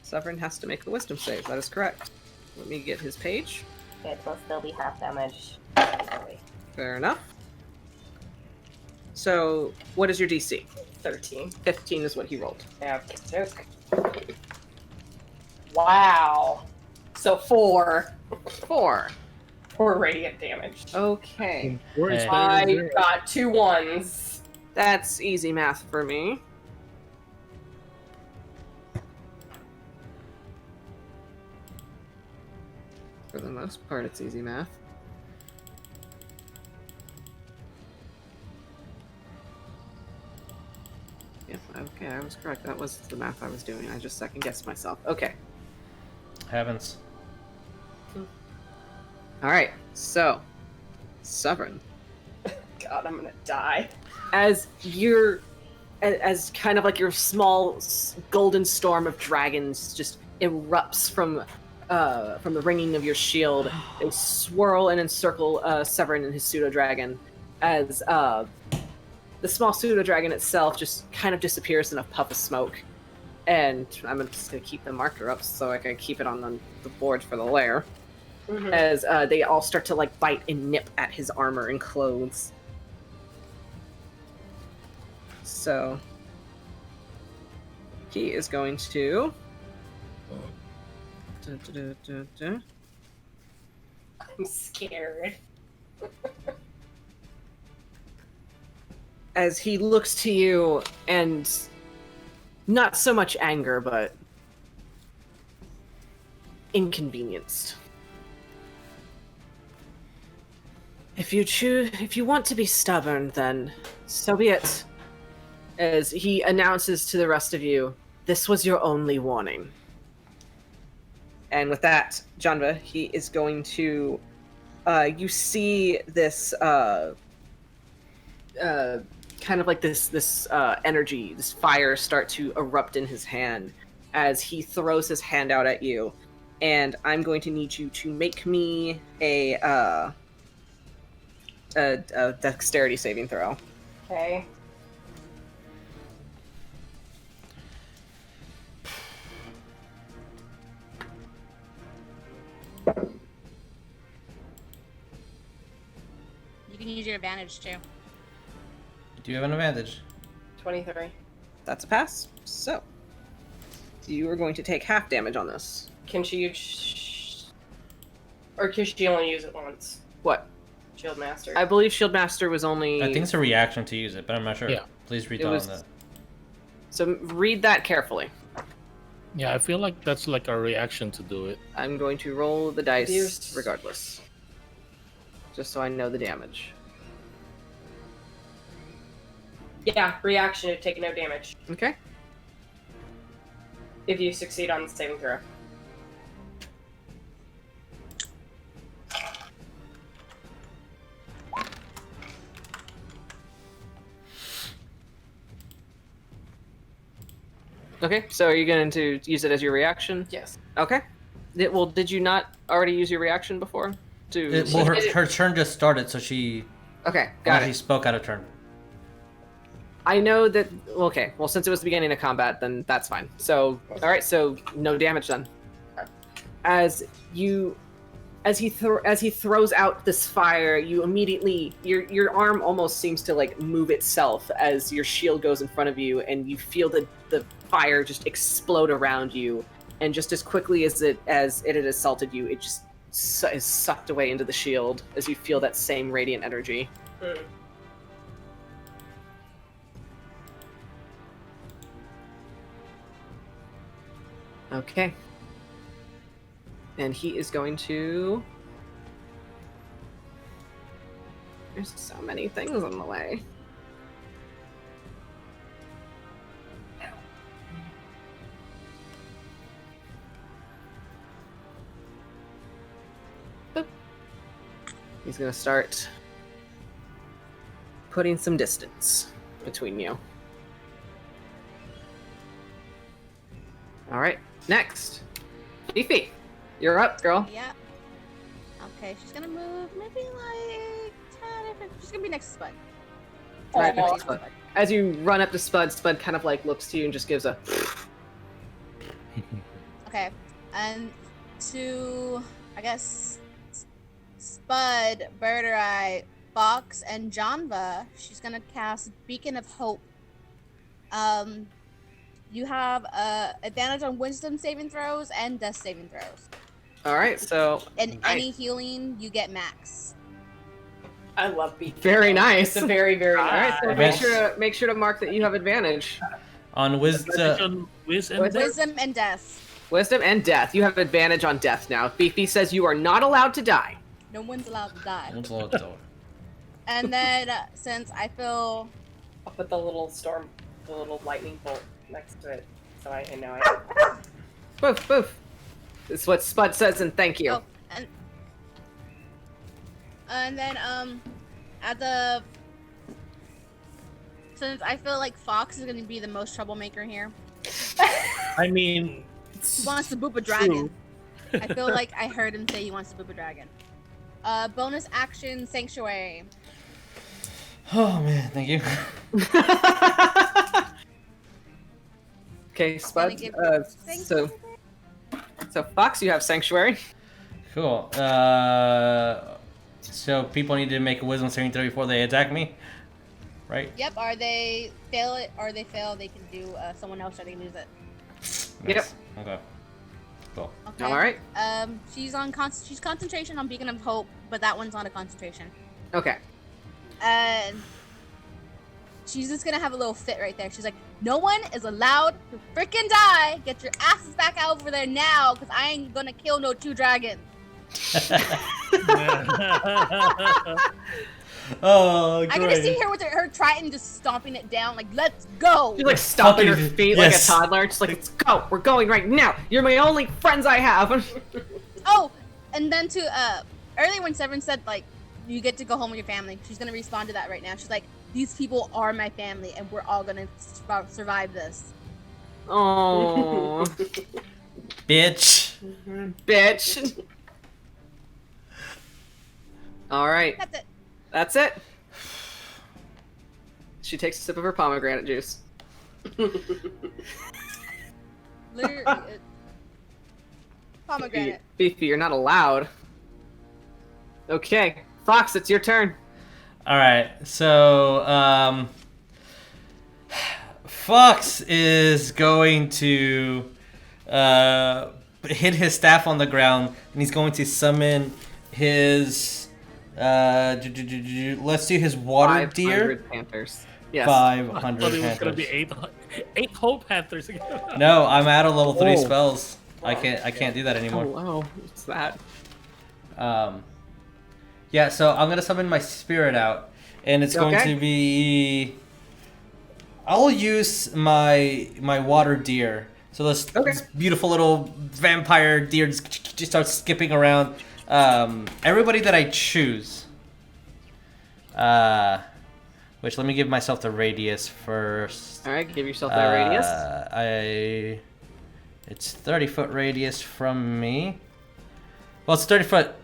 Speaker 1: Severin has to make the wisdom save, that is correct. Let me get his page.
Speaker 4: It will still be half damage.
Speaker 1: Fair enough. So, what is your DC?
Speaker 4: 13.
Speaker 1: 15 is what he rolled.
Speaker 4: Okay. Wow. So 4.
Speaker 1: 4.
Speaker 4: 4 radiant damage.
Speaker 1: Okay.
Speaker 3: Where's
Speaker 4: I
Speaker 3: the-
Speaker 4: got 2 1s.
Speaker 1: That's easy math for me. For the most part, it's easy math. Yeah, okay, I was correct. That was the math I was doing. I just second-guessed myself. Okay.
Speaker 2: Heavens.
Speaker 1: Alright, so... Severin.
Speaker 4: God, I'm gonna die.
Speaker 1: As kind of like your small golden storm of dragons just erupts from the ringing of your shield, they swirl and encircle Severin and his pseudo-dragon, as the small pseudo-dragon itself just kind of disappears in a puff of smoke. And I'm just going to keep the marker up so I can keep it on the board for the lair. Mm-hmm. As they all start to like bite and nip at his armor and clothes. So he is going to...
Speaker 4: I'm scared.
Speaker 1: As he looks to you, and not so much anger, but inconvenienced. If you want to be stubborn, then so be it. As he announces to the rest of you, this was your only warning. And with that, Janva, he is going to, you see this, kind of like this energy, this fire start to erupt in his hand as he throws his hand out at you. And I'm going to need you to make me a dexterity saving throw.
Speaker 4: Okay.
Speaker 6: You can use your advantage too.
Speaker 2: Do you have an advantage?
Speaker 4: 23.
Speaker 1: That's a pass. So, you are going to take half damage on this.
Speaker 4: Can she use... Or can she only use it once?
Speaker 1: What?
Speaker 4: Shield Master.
Speaker 1: I believe Shield Master was only...
Speaker 2: I think it's a reaction to use it, but I'm not sure.
Speaker 3: Yeah.
Speaker 2: Please read
Speaker 1: It
Speaker 2: on
Speaker 1: was-
Speaker 2: that.
Speaker 1: So read that carefully.
Speaker 3: Yeah, I feel like that's like a reaction to do it.
Speaker 1: I'm going to roll the dice
Speaker 4: Yes.
Speaker 1: regardless. Just so I know the damage.
Speaker 4: Yeah, reaction to take no damage.
Speaker 1: Okay.
Speaker 4: If you succeed on the saving throw.
Speaker 1: Okay, so are you going to use it as your reaction?
Speaker 4: Yes.
Speaker 1: Okay. Did you not already use your reaction before?
Speaker 2: Her turn just started, so she
Speaker 1: Okay, got
Speaker 2: she
Speaker 1: it.
Speaker 2: spoke out of turn.
Speaker 1: I know that... Okay, well, since it was the beginning of combat, then that's fine. So, alright, so no damage then. As he throws out this fire, you immediately... Your arm almost seems to, like, move itself as your shield goes in front of you, and you feel the fire just explode around you. And just as quickly as it had assaulted you, it just is sucked away into the shield as you feel that same radiant energy.
Speaker 4: Mm.
Speaker 1: Okay. And he is going to... There's so many things in the way. Boop. He's going to start putting some distance between you. All right, next. Fifi, you're up, girl.
Speaker 6: Yeah. Okay, she's gonna move maybe like 10. She's gonna be next to Spud.
Speaker 1: Right,
Speaker 4: Oh.
Speaker 1: next to Spud. As you run up to Spud, Spud kind of like looks to you and just gives a...
Speaker 6: Okay, and to I guess Spud, Birdurai, Fox, and Janva, she's gonna cast Beacon of Hope. You have advantage on Wisdom saving throws and Death saving throws.
Speaker 1: All right, so...
Speaker 6: And any healing, you get max.
Speaker 4: I love beef.
Speaker 1: Very nice.
Speaker 4: It's a very, very
Speaker 1: All right,
Speaker 4: nice.
Speaker 1: so make sure to mark that you have advantage.
Speaker 2: On wisdom.
Speaker 3: Wisdom.
Speaker 1: Wisdom?
Speaker 6: Wisdom and Death.
Speaker 1: Wisdom and death. You have advantage on death now. Fifi says you are not allowed to die.
Speaker 6: No one's allowed to die.
Speaker 2: What's all the
Speaker 6: And then since I feel
Speaker 4: I'll put the little lightning bolt next to it, so I know I.
Speaker 1: Boof, boof. This is what Spud says, and thank you.
Speaker 6: oh, and then since I feel like Fox is gonna be the most troublemaker here.
Speaker 3: I mean,
Speaker 6: He wants to boop a dragon. I feel like I heard him say he wants to boop a dragon. Bonus action Sanctuary.
Speaker 2: Oh man, thank you.
Speaker 1: Okay, Spud.
Speaker 6: give
Speaker 1: So Fox, you have Sanctuary.
Speaker 2: Cool. So people need to make a wisdom saving throw before they attack me, right?
Speaker 6: Yep. Are they fail it or they fail? They can do someone else or they lose it.
Speaker 1: Yep.
Speaker 2: Nice. Okay. Cool.
Speaker 6: Okay.
Speaker 1: All right.
Speaker 6: She's on she's concentration on Beacon of Hope, but that one's not a concentration.
Speaker 1: Okay.
Speaker 6: And she's just gonna have a little fit right there. She's like, no one is allowed to freaking die. Get your asses back over there now, because I ain't gonna kill no 2 dragons.
Speaker 2: Oh, great.
Speaker 6: I can just see her with her Trident just stomping it down, like, let's go.
Speaker 1: She's like stomping her
Speaker 2: Fucking-
Speaker 1: feet
Speaker 2: yes.
Speaker 1: like a toddler. Just like, let's go. We're going right now. You're my only friends I have.
Speaker 6: Oh, and then earlier when Severin said, like, you get to go home with your family, she's gonna respond to that right now. She's like, these people are my family, and we're all gonna survive this.
Speaker 1: Oh,
Speaker 2: Bitch.
Speaker 1: bitch. All right.
Speaker 6: That's it.
Speaker 1: That's it. She takes a sip of her pomegranate juice.
Speaker 6: Literally, pomegranate.
Speaker 1: Fifi, you're not allowed. Okay, Fox, it's your turn.
Speaker 2: All right. So, Fox is going to hit his staff on the ground, and he's going to summon his. Let's do his water
Speaker 1: 500
Speaker 2: deer.
Speaker 1: Panthers. Yes.
Speaker 2: 500
Speaker 3: but it was gonna be
Speaker 2: Panthers.
Speaker 3: eight Hope Panthers again.
Speaker 2: No, I'm out of level 3
Speaker 1: Oh.
Speaker 2: spells. I can't do that anymore.
Speaker 1: Oh, wow. What's that?
Speaker 2: Yeah, so I'm gonna summon my spirit out, and it's going
Speaker 1: Okay.
Speaker 2: to be. I'll use my water deer. So this beautiful little vampire deer just starts skipping around. Everybody that I choose. Which let me give myself the radius first.
Speaker 1: All right, give yourself that radius.
Speaker 2: It's 30-foot radius from me. Well, it's 30-foot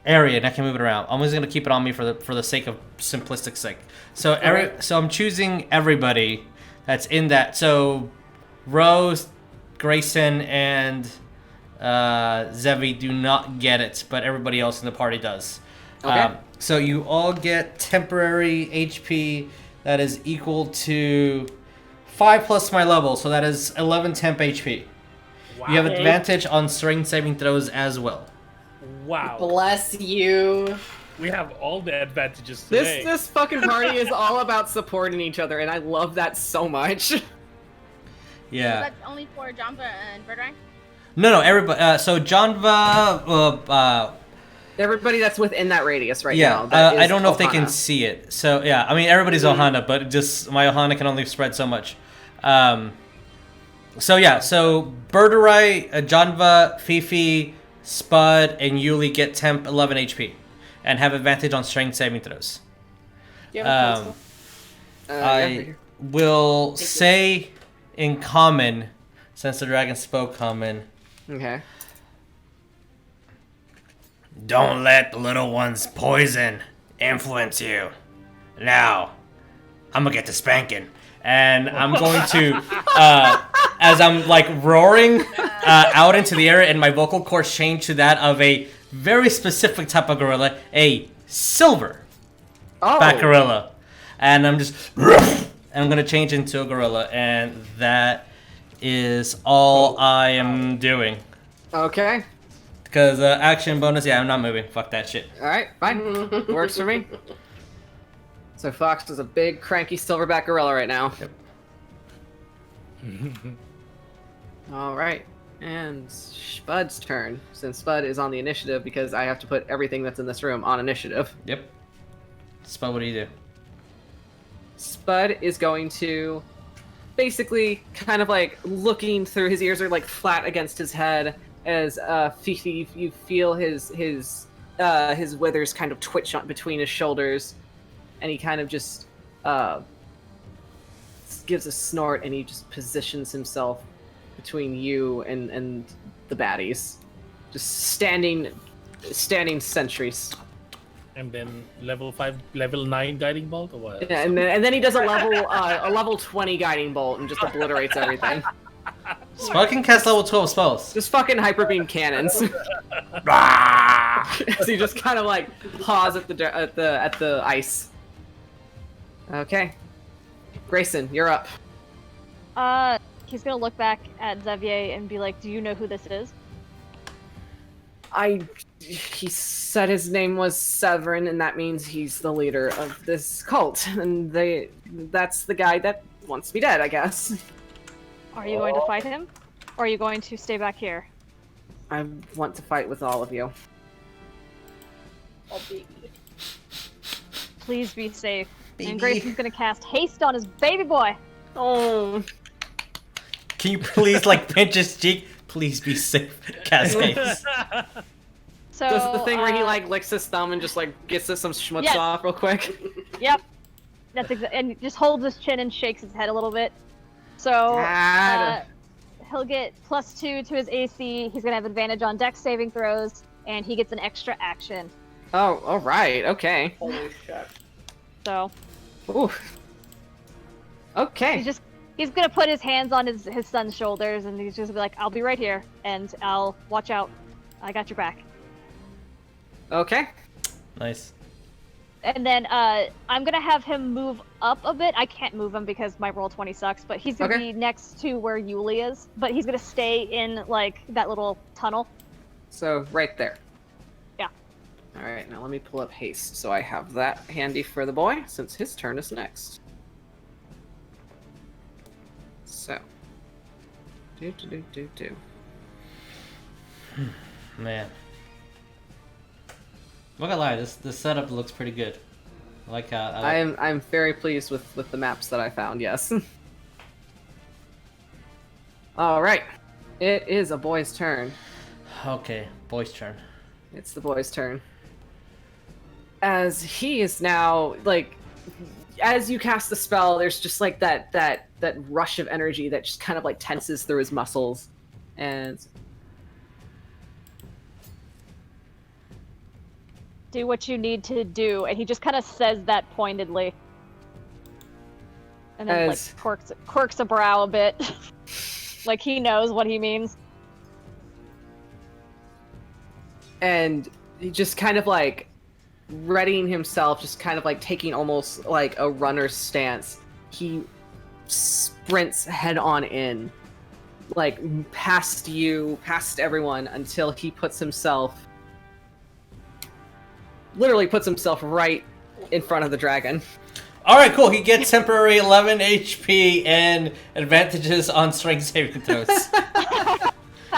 Speaker 2: area, and I can move it around. I'm just gonna keep it on me for the sake of simplistic sake. So so I'm choosing everybody that's in that. So Rose, Greyson, and Zevi do not get it, but everybody else in the party does.
Speaker 1: Okay.
Speaker 2: So you all get temporary HP that is equal to 5 plus my level, so that is 11 temp HP.
Speaker 3: Wow.
Speaker 2: You have advantage on strength saving throws as well.
Speaker 3: Wow.
Speaker 4: Bless you.
Speaker 3: We have all the advantages today.
Speaker 1: This fucking party is all about supporting each other, and I love that so much.
Speaker 2: Yeah.
Speaker 6: That's only for Janva and Birdurai?
Speaker 2: No, everybody. So Janva.
Speaker 1: Everybody that's within that radius right
Speaker 2: Yeah.
Speaker 1: now. that
Speaker 2: I
Speaker 1: is
Speaker 2: don't know if they can
Speaker 1: Ohana.
Speaker 2: see it. So yeah. I mean, everybody's Ohana, but just my Ohana can only spread so much. So yeah. So Birdurai, Janva, Fifi, Spud, and Yuliy get temp 11 HP, and have advantage on strength saving throws.
Speaker 4: Yeah,
Speaker 2: I will say in common, since the dragon spoke common.
Speaker 1: Okay.
Speaker 2: Don't let the little one's poison influence you. Now, I'm gonna get to spanking, and I'm going to, as I'm like roaring out into the air, and my vocal cords change to that of a very specific type of gorilla, a silver back gorilla, and I'm just, and I'm gonna change into a gorilla, and that is all I am doing.
Speaker 1: Okay.
Speaker 2: Because action bonus, yeah, I'm not moving. Fuck that shit.
Speaker 1: All right. Fine. Works for me. So Fox is a big, cranky silverback gorilla right now.
Speaker 2: Yep.
Speaker 1: All right. And Spud's turn, since Spud is on the initiative because I have to put everything that's in this room on initiative.
Speaker 2: Yep. Spud, what do you do?
Speaker 1: Spud is going to basically kind of like looking through, his ears are like flat against his head as you feel his withers kind of twitch on between his shoulders, and he kind of just gives a snort, and he just positions himself between you and the baddies, just standing sentries.
Speaker 3: And then level 9 guiding bolt or what?
Speaker 1: Yeah, and then he does a level 20 guiding bolt and just obliterates everything.
Speaker 2: Spud can cast level 12 spells.
Speaker 1: Just fucking hyper beam cannons. So you just kind of like pause at the ice. Okay, Greyson, you're up.
Speaker 5: He's gonna look back at Xavier and be like, "Do you know who this is?"
Speaker 1: He said his name was Severin, and that means he's the leader of this cult, and that's the guy that wants me dead, I guess.
Speaker 5: Are you going to fight him, or are you going to stay back here?
Speaker 1: I want to fight with all of you.
Speaker 4: I'll be.
Speaker 5: Please be safe.
Speaker 2: Baby.
Speaker 5: And Grayson's gonna cast haste on his baby boy.
Speaker 1: Oh.
Speaker 2: Can you please like pinch his cheek? Please be safe. Cast haste.
Speaker 5: So
Speaker 1: This is the thing where he like licks his thumb and just like gets some schmutz
Speaker 5: Yes.
Speaker 1: off real quick.
Speaker 5: Yep. That's and just holds his chin and shakes his head a little bit. So he'll get +2 to his AC. He's gonna have advantage on Dex saving throws, and he gets an extra action.
Speaker 1: Oh, all right, okay.
Speaker 4: Holy shit.
Speaker 5: So
Speaker 1: Ooh. Okay.
Speaker 5: he's gonna put his hands on his son's shoulders, and he's just gonna be like, "I'll be right here, and I'll watch out. I got your back."
Speaker 1: Okay.
Speaker 2: Nice.
Speaker 5: And then I'm gonna have him move up a bit. I can't move him because my roll 20 sucks, but he's gonna be next to where Yuliy is. But he's gonna stay in like that little tunnel.
Speaker 1: So right there.
Speaker 5: Yeah.
Speaker 1: All right, now let me pull up haste so I have that handy for the boy since his turn is next. So. Do.
Speaker 2: Man. I'm not gonna lie, this setup looks pretty good. I like how
Speaker 1: I'm very pleased with the maps that I found. Yes. All right, it is a boy's turn.
Speaker 2: Okay, boy's turn.
Speaker 1: It's the boy's turn. As he is now like, as you cast the spell, there's just like that rush of energy that just kind of like tenses through his muscles, and
Speaker 5: Do what you need to do, and he just kind of says that pointedly, and then
Speaker 1: As-
Speaker 5: like quirks a brow a bit, like he knows what he means.
Speaker 1: and he just kind of like readying himself, just kind of like taking almost like a runner's stance. He sprints head on in, like past you, past everyone, until he literally puts himself right in front of the dragon.
Speaker 2: Alright, cool. He gets temporary 11 HP and advantages on strength saving throws.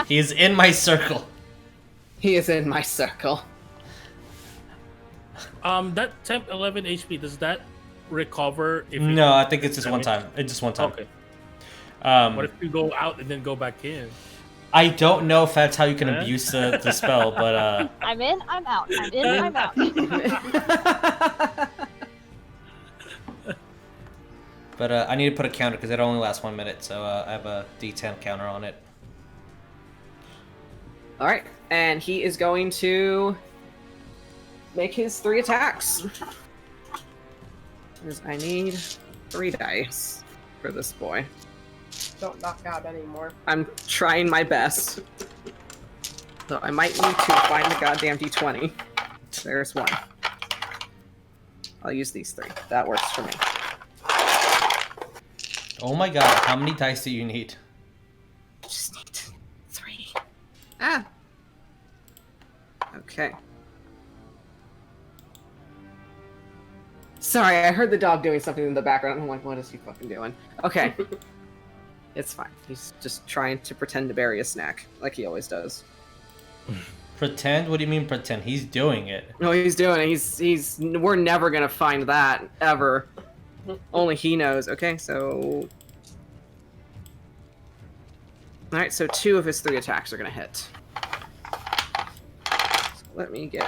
Speaker 2: He's in my circle.
Speaker 1: He is in my circle.
Speaker 3: That temp 11 HP, does that recover if you
Speaker 2: No, I think it's just one time. It's just one time.
Speaker 3: Okay. What if you go out and then go back in?
Speaker 2: I don't know if that's how you can abuse the spell, but
Speaker 5: I'm in, I'm out. I'm in, I'm out.
Speaker 2: but I need to put a counter because it only lasts 1 minute, so I have a D10 counter on it.
Speaker 1: All right, and he is going to make his 3 attacks. Because I need 3 dice for this boy.
Speaker 4: Don't knock out anymore.
Speaker 1: I'm trying my best. So I might need to find the goddamn D20. There's 1. I'll use these 3. That works for me.
Speaker 2: Oh my god, how many dice do you need?
Speaker 1: Just need 3. Ah! Okay. Sorry, I heard the dog doing something in the background. I'm like, what is he fucking doing? Okay. It's fine. He's just trying to pretend to bury a snack, like he always does.
Speaker 2: Pretend? What do you mean pretend? He's doing it.
Speaker 1: No, he's doing it. He's. We're never gonna find that ever. Only he knows. Okay, so. All right, so 2 of his 3 attacks are gonna hit. So let me get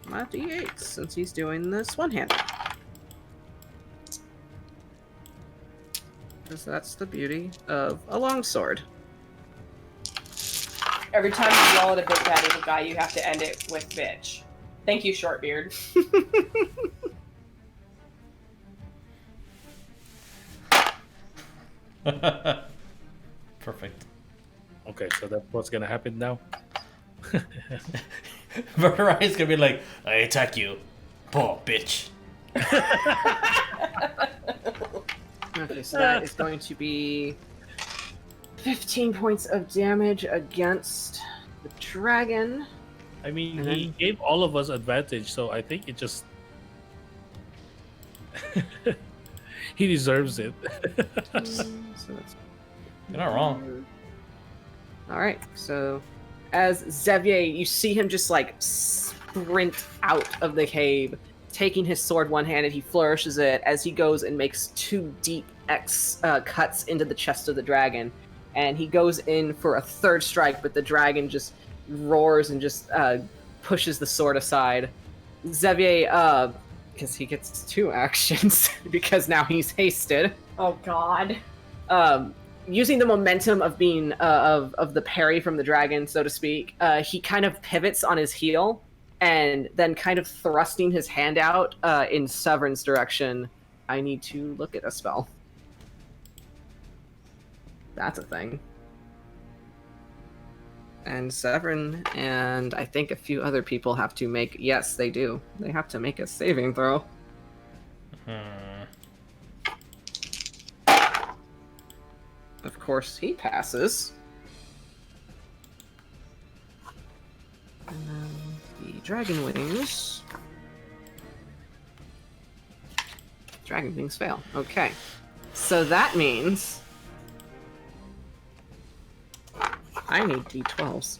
Speaker 1: my d8 since he's doing this one-handed. Because that's the beauty of a longsword.
Speaker 4: Every time you yell at a big bad evil guy, you have to end it with bitch. Thank you, Shortbeard.
Speaker 2: Perfect.
Speaker 3: Okay, so that's what's gonna happen now.
Speaker 2: Birdurai is gonna be like, I attack you. Poor bitch.
Speaker 1: Okay, so that is going to be 15 points of damage against the dragon.
Speaker 3: I mean,
Speaker 1: And
Speaker 3: he gave all of us advantage, so I think it just he deserves it.
Speaker 1: So that's
Speaker 2: You're not wrong.
Speaker 1: all right. So, as Xavier, you see him just like sprint out of the cave, taking his sword one-handed. He flourishes it as he goes and makes 2 deep cuts into the chest of the dragon, and he goes in for a 3rd strike, but the dragon just roars and just pushes the sword aside. Xavier, because he gets 2 actions because now he's hasted.
Speaker 4: Oh god.
Speaker 1: Using the momentum of being of the parry from the dragon, so to speak, he kind of pivots on his heel, and then kind of thrusting his hand out in Severin's direction. I need to look at a spell. That's a thing. And Severin and I think a few other people have to make. Yes, they do. They have to make a saving throw. Of course, he passes. And then the dragon wings. Dragon wings fail. Okay. So that means I need d12s.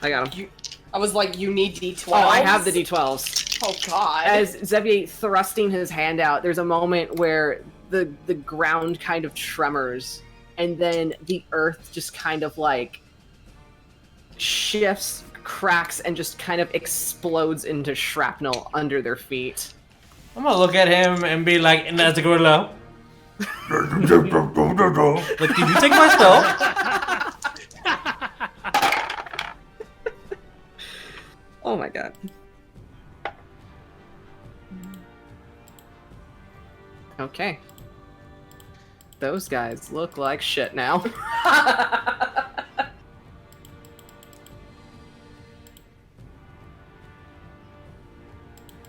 Speaker 1: I got them.
Speaker 4: I was like, you need d12.
Speaker 1: Oh, I have the d12s.
Speaker 4: Oh god.
Speaker 1: As Xavier thrusting his hand out, there's a moment where the ground kind of tremors, and then the earth just kind of like shifts, cracks, and just kind of explodes into shrapnel under their feet.
Speaker 2: I'm gonna look at him and be like, and that's a gorilla. Like, did you take my spell?
Speaker 1: Oh my god. Okay. Those guys look like shit now.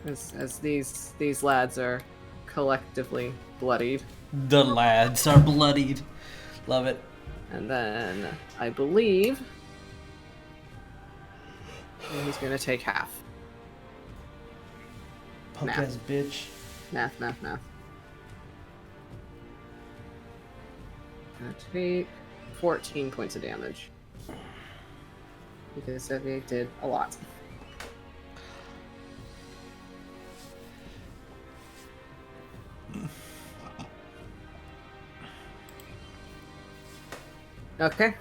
Speaker 1: As these lads are collectively bloodied.
Speaker 2: The lads are bloodied. Love it.
Speaker 1: And then I believe he's gonna take half.
Speaker 2: Punk
Speaker 1: Math.
Speaker 2: ass bitch.
Speaker 1: Math. Gonna take 14 points of damage. Because Xavier did a lot. Okay.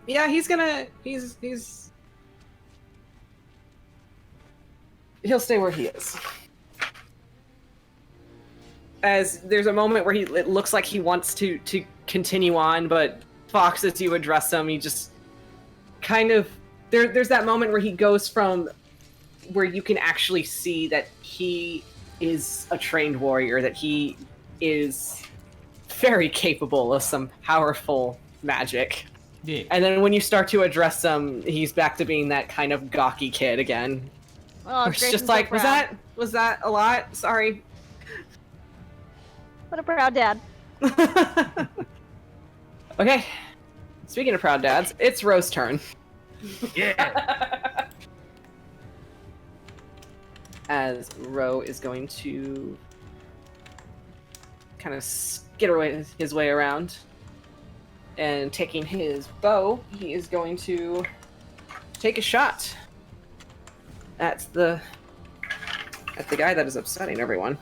Speaker 1: Yeah, he's he'll stay where he is. As there's a moment where it looks like he wants to continue on, but Fox, as you address him, he just kind of there's that moment where he goes from where you can actually see that he is a trained warrior, that he is very capable of some powerful magic.
Speaker 2: Yeah.
Speaker 1: And then when you start to address him, he's back to being that kind of gawky kid again.
Speaker 5: Oh,
Speaker 1: It's just like, was that a lot? Sorry.
Speaker 5: What a proud dad.
Speaker 1: Okay. speaking of proud dads, it's Ro's turn.
Speaker 3: Yeah.
Speaker 1: As Ro is going to kind of skitter his way around. And taking his bow, he is going to take a shot at the guy that is upsetting everyone.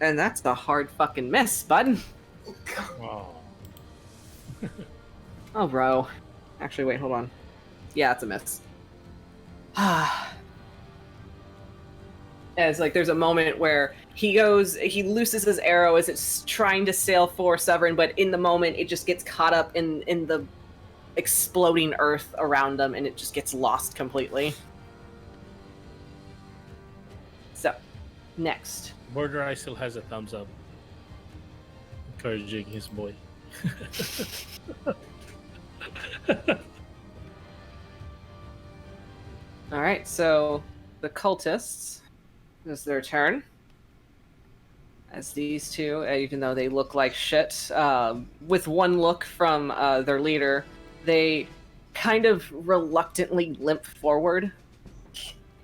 Speaker 1: And that's a hard fucking miss, bud.
Speaker 3: Wow.
Speaker 1: Oh, Ro. Actually, wait, hold on. Yeah, it's a miss. As like there's a moment where he looses his arrow as it's trying to sail for Severin, but in the moment it just gets caught up in the exploding earth around him, and it just gets lost completely. So, next.
Speaker 3: Birdurai still has a thumbs up, encouraging his boy.
Speaker 1: All right, so the cultists. It's their turn. As these two, even though they look like shit, with one look from their leader, they kind of reluctantly limp forward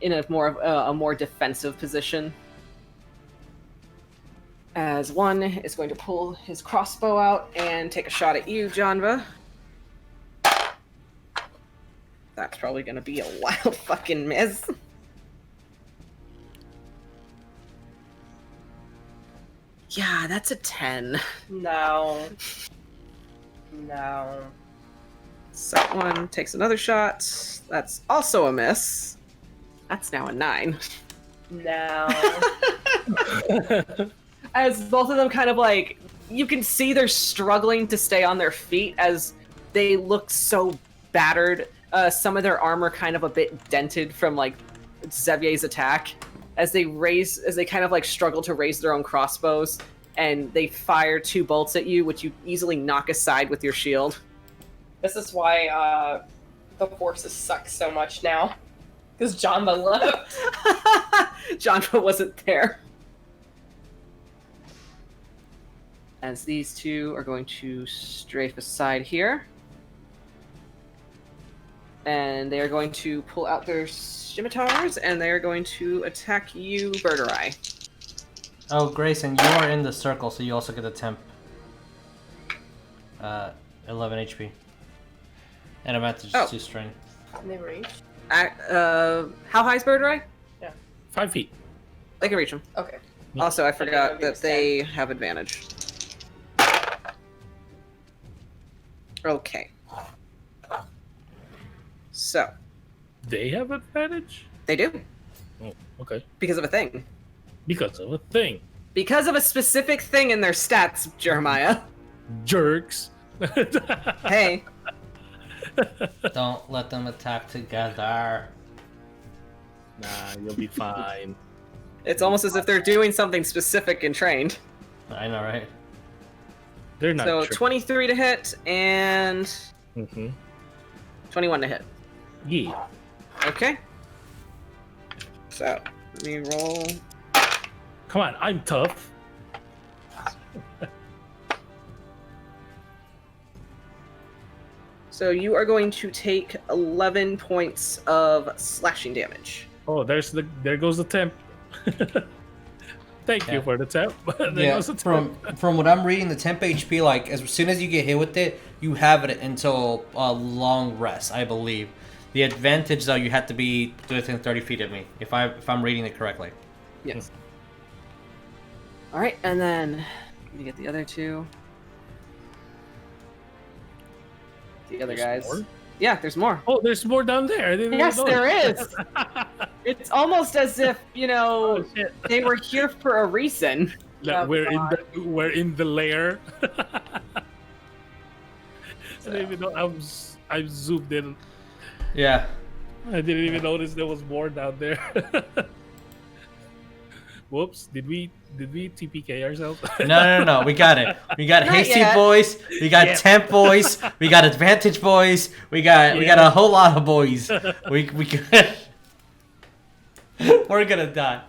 Speaker 1: in a more defensive position. As one is going to pull his crossbow out and take a shot at you, Janva. That's probably going to be a wild fucking miss. Yeah, that's a 10.
Speaker 4: No.
Speaker 1: Second one takes another shot. That's also a miss. That's now a 9.
Speaker 4: No.
Speaker 1: As both of them kind of like, you can see they're struggling to stay on their feet as they look so battered. Some of their armor kind of a bit dented from like Xevier's attack. As they kind of like struggle to raise their own crossbows, and they fire 2 bolts at you, which you easily knock aside with your shield.
Speaker 4: This is why the forces suck so much now. Because Janva left.
Speaker 1: Janva wasn't there. As these two are going to strafe aside here. And they are going to pull out their scimitars, and they are going to attack you, Birdurai.
Speaker 2: Oh, Greyson, you are in the circle, so you also get a temp. 11 HP. And advantage to strength.
Speaker 4: Can they reach?
Speaker 1: How high is Birdurai?
Speaker 3: 5 feet.
Speaker 1: They can reach him.
Speaker 4: Okay.
Speaker 1: Also, I forgot that they have advantage. Okay. So.
Speaker 3: They have advantage?
Speaker 1: They do.
Speaker 3: Oh, okay.
Speaker 1: Because of a thing.
Speaker 3: Because of a thing.
Speaker 1: Because of a specific thing in their stats, Jeremiah.
Speaker 3: Jerks.
Speaker 1: Hey.
Speaker 2: Don't let them attack together.
Speaker 3: Nah, you'll be fine.
Speaker 1: It's almost as if they're doing something specific and trained.
Speaker 2: I know, right?
Speaker 3: They're not.
Speaker 1: So
Speaker 3: tricky.
Speaker 1: 23 to hit and 21 to hit.
Speaker 3: Yeah.
Speaker 1: Okay. So, let me roll.
Speaker 3: Come on, I'm tough.
Speaker 1: So you are going to take 11 points of slashing damage.
Speaker 3: Oh, there goes the temp. Thank you for the temp. There goes the temp.
Speaker 2: From what I'm reading, the temp HP, like as soon as you get hit with it, you have it until a long rest, I believe. The advantage, though, you have to be within 30 feet of me, if I'm reading it correctly.
Speaker 1: Yes. All right, and then let me get the other two. The other
Speaker 3: There's
Speaker 1: guys.
Speaker 3: more?
Speaker 1: Yeah, there's more.
Speaker 3: Oh, there's more down there. I didn't even
Speaker 1: Yes,
Speaker 3: know.
Speaker 1: there is. It's almost as if,
Speaker 3: Oh, shit.
Speaker 1: they were here for a reason.
Speaker 3: Like,
Speaker 4: Oh,
Speaker 3: we're in the lair. I didn't even know I zoomed in.
Speaker 2: Yeah.
Speaker 3: I didn't even notice there was more down there. Whoops! Did we TPK ourselves?
Speaker 2: No. We got it. We got
Speaker 1: Not
Speaker 2: hasty
Speaker 1: yet.
Speaker 2: boys. We got
Speaker 3: Yeah.
Speaker 2: temp boys. We got advantage boys. We got a whole lot of boys. We we're gonna die.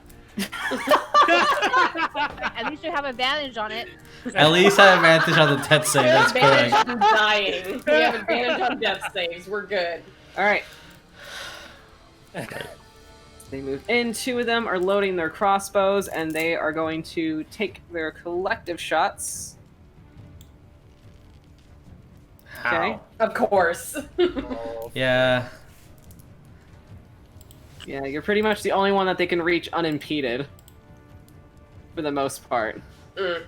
Speaker 6: At least you have advantage on it.
Speaker 2: At least I have advantage on the death save. That's
Speaker 4: advantage
Speaker 2: correct.
Speaker 4: on dying. We have advantage on death saves. We're good.
Speaker 1: All right. They move in. 2 of them are loading their crossbows, and they are going to take their collective shots. Okay.
Speaker 4: Of course.
Speaker 2: Yeah.
Speaker 1: Yeah, you're pretty much the only one that they can reach unimpeded. For the most part.
Speaker 4: Mm.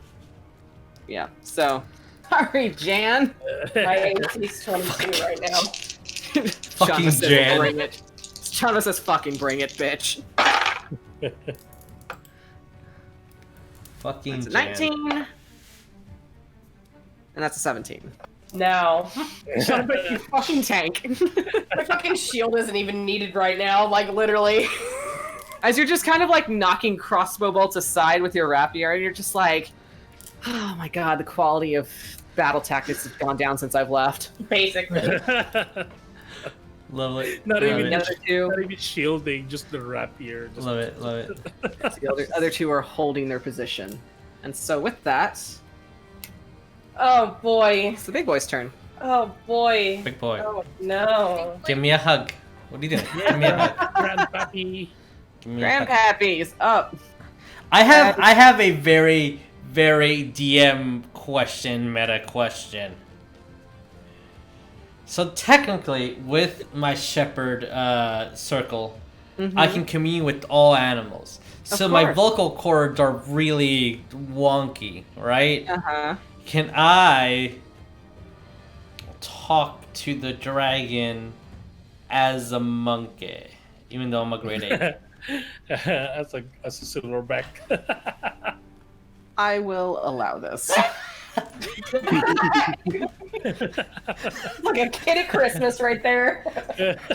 Speaker 1: Yeah, so. Sorry, Jan.
Speaker 4: My AC's 22 right now.
Speaker 2: Fucking
Speaker 1: Janva says,
Speaker 2: Jan.
Speaker 1: Bring it. Janva says, fucking bring it, bitch.
Speaker 2: Fucking
Speaker 1: That's a
Speaker 2: Jan.
Speaker 1: 19. And that's a 17.
Speaker 4: No.
Speaker 1: Janva, you fucking tank.
Speaker 4: My fucking shield isn't even needed right now, like literally.
Speaker 1: As you're just kind of like knocking crossbow bolts aside with your rapier, and you're just like, oh my god, the quality of battle tactics has gone down since I've left.
Speaker 4: Basically.
Speaker 2: Love it.
Speaker 3: Not
Speaker 2: love
Speaker 3: even
Speaker 2: it.
Speaker 1: The other two,
Speaker 3: Not even shielding, just the rapier. Just...
Speaker 2: Love it. Love it.
Speaker 1: the other two are holding their position. And so with that,
Speaker 4: Oh boy.
Speaker 1: it's the big boy's turn.
Speaker 4: Oh boy.
Speaker 2: Big boy.
Speaker 4: Oh no.
Speaker 2: Give me a hug. What are you doing? Give me a hug.
Speaker 3: Grandpappy.
Speaker 2: Give me a hug.
Speaker 1: Grandpappy's up.
Speaker 2: I have a very, very DM question, meta question. So technically, with my shepherd circle, I can commune with all animals. So my
Speaker 1: course.
Speaker 2: vocal cords are really wonky, right?
Speaker 1: Uh-huh.
Speaker 2: Can I talk to the dragon as a monkey, even though I'm a grade 8?
Speaker 3: As a silverback.
Speaker 1: I will allow this.
Speaker 4: Like a kid at Christmas right there.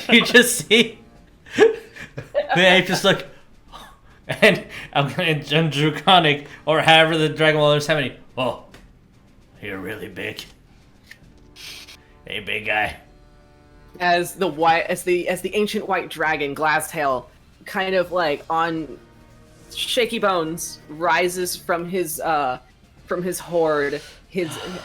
Speaker 2: You just see the ape just look, and I'm gonna Draconic or however the dragon will have any. Oh, you're really big. Hey, big guy.
Speaker 1: As the ancient white dragon, Glasstail, kind of like on shaky bones, rises from his hoard,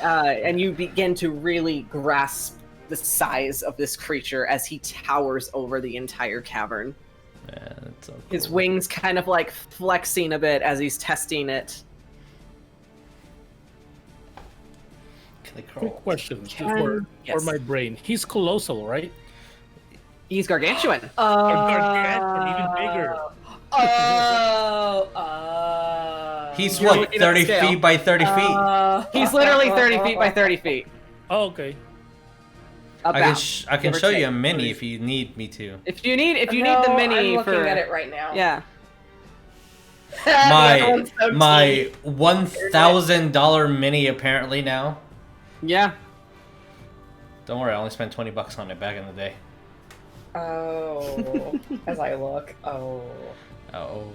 Speaker 1: and you begin to really grasp the size of this creature as he towers over the entire cavern.
Speaker 2: Yeah, that's so cool.
Speaker 1: His wings kind of like flexing a bit as he's testing it.
Speaker 2: Can I crawl?
Speaker 3: Quick question
Speaker 1: Yes.
Speaker 3: for my brain. He's colossal, right?
Speaker 1: He's gargantuan.
Speaker 3: Or gargantuan, even bigger.
Speaker 2: He's
Speaker 1: You're
Speaker 2: what,
Speaker 1: looking at
Speaker 2: 30
Speaker 1: the scale.
Speaker 2: feet by 30 feet?
Speaker 1: He's literally 30 feet by 30 feet.
Speaker 3: Oh, okay.
Speaker 2: I can
Speaker 1: About.
Speaker 2: I can
Speaker 1: give or
Speaker 2: show you
Speaker 1: take.
Speaker 2: a mini if you need me to.
Speaker 1: If you need the mini
Speaker 4: I'm
Speaker 1: for
Speaker 4: looking at it right now.
Speaker 1: yeah.
Speaker 4: The other
Speaker 2: My
Speaker 4: one's so
Speaker 2: my
Speaker 4: cheap.
Speaker 2: $1,000 mini apparently now.
Speaker 1: Yeah.
Speaker 2: Don't worry, I only spent $20 on it back in the day.
Speaker 4: Oh, as I look. Oh.
Speaker 2: Oh,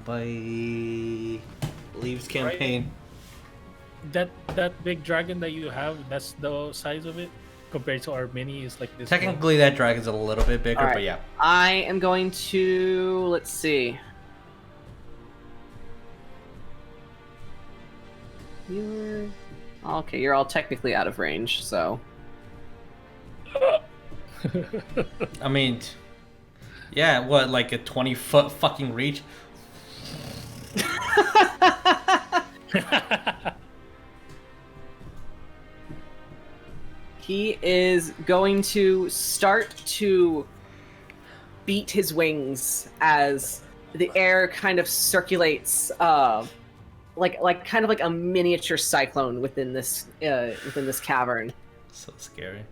Speaker 2: by Leaves campaign.
Speaker 3: That big dragon that you have, that's the size of it compared to our mini is like this.
Speaker 2: Technically, that dragon's a little bit bigger,
Speaker 1: Alright.
Speaker 2: but yeah.
Speaker 1: I am going to let's see. You're okay. You're all technically out of range, so
Speaker 2: I mean, yeah, what, like a 20-foot fucking reach?
Speaker 1: he is going to start to beat his wings as the air kind of circulates, like kind of like a miniature cyclone within this cavern.
Speaker 2: So scary.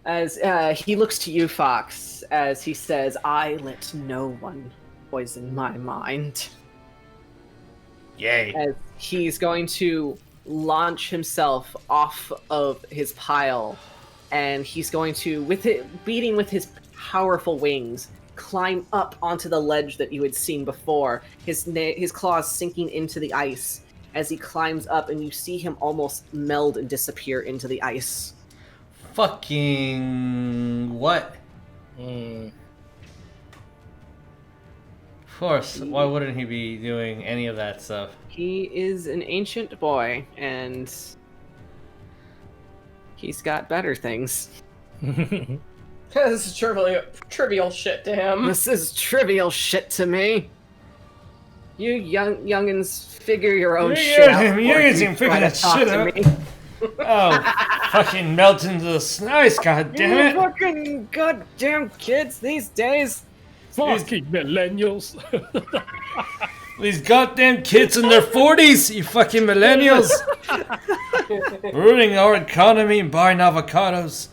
Speaker 1: As he looks to you, Fox, as he says, "I let no one poison my mind."
Speaker 2: Yay.
Speaker 1: As he's going to launch himself off of his pile, and he's going to, with it beating with his powerful wings, climb up onto the ledge that you had seen before. His claws sinking into the ice as he climbs up, and you see him almost meld and disappear into the ice.
Speaker 2: fucking what?
Speaker 3: Mm.
Speaker 2: Of course. Why wouldn't he be doing any of that stuff?
Speaker 1: He is an ancient boy, and he's got better things.
Speaker 4: This is trivial shit to him.
Speaker 1: This is trivial shit to me. You youngins figure your own shit out.
Speaker 2: Youngins can figure that shit out. Oh, fucking melt into the ice, god damn
Speaker 1: You
Speaker 2: it!
Speaker 1: fucking goddamn kids these days.
Speaker 3: Fucking millennials.
Speaker 2: These goddamn kids in their 40s, you fucking millennials! Ruining our economy and buying avocados.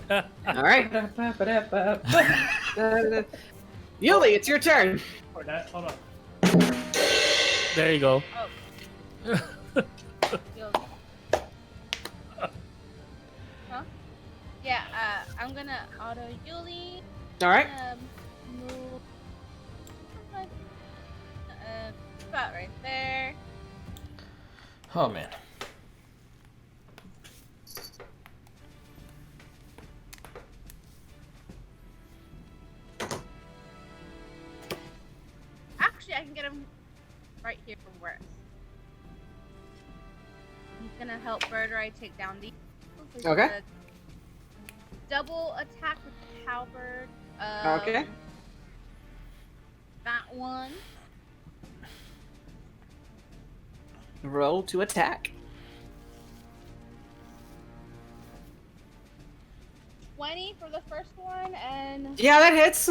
Speaker 1: All right. Yuliy, it's your turn.
Speaker 3: Hold on. There you go.
Speaker 6: Huh? Yeah, I'm gonna auto Yuliy.
Speaker 1: All right.
Speaker 6: Move. Spot right there.
Speaker 2: Oh man.
Speaker 6: Actually, I can get him right here from where. He's gonna help Birdurai take down these. So he's
Speaker 1: Okay.
Speaker 6: gonna double attack with the halberd.
Speaker 1: Okay.
Speaker 6: That one.
Speaker 1: Roll to attack.
Speaker 6: 20 for the first one and
Speaker 1: Yeah, that hits.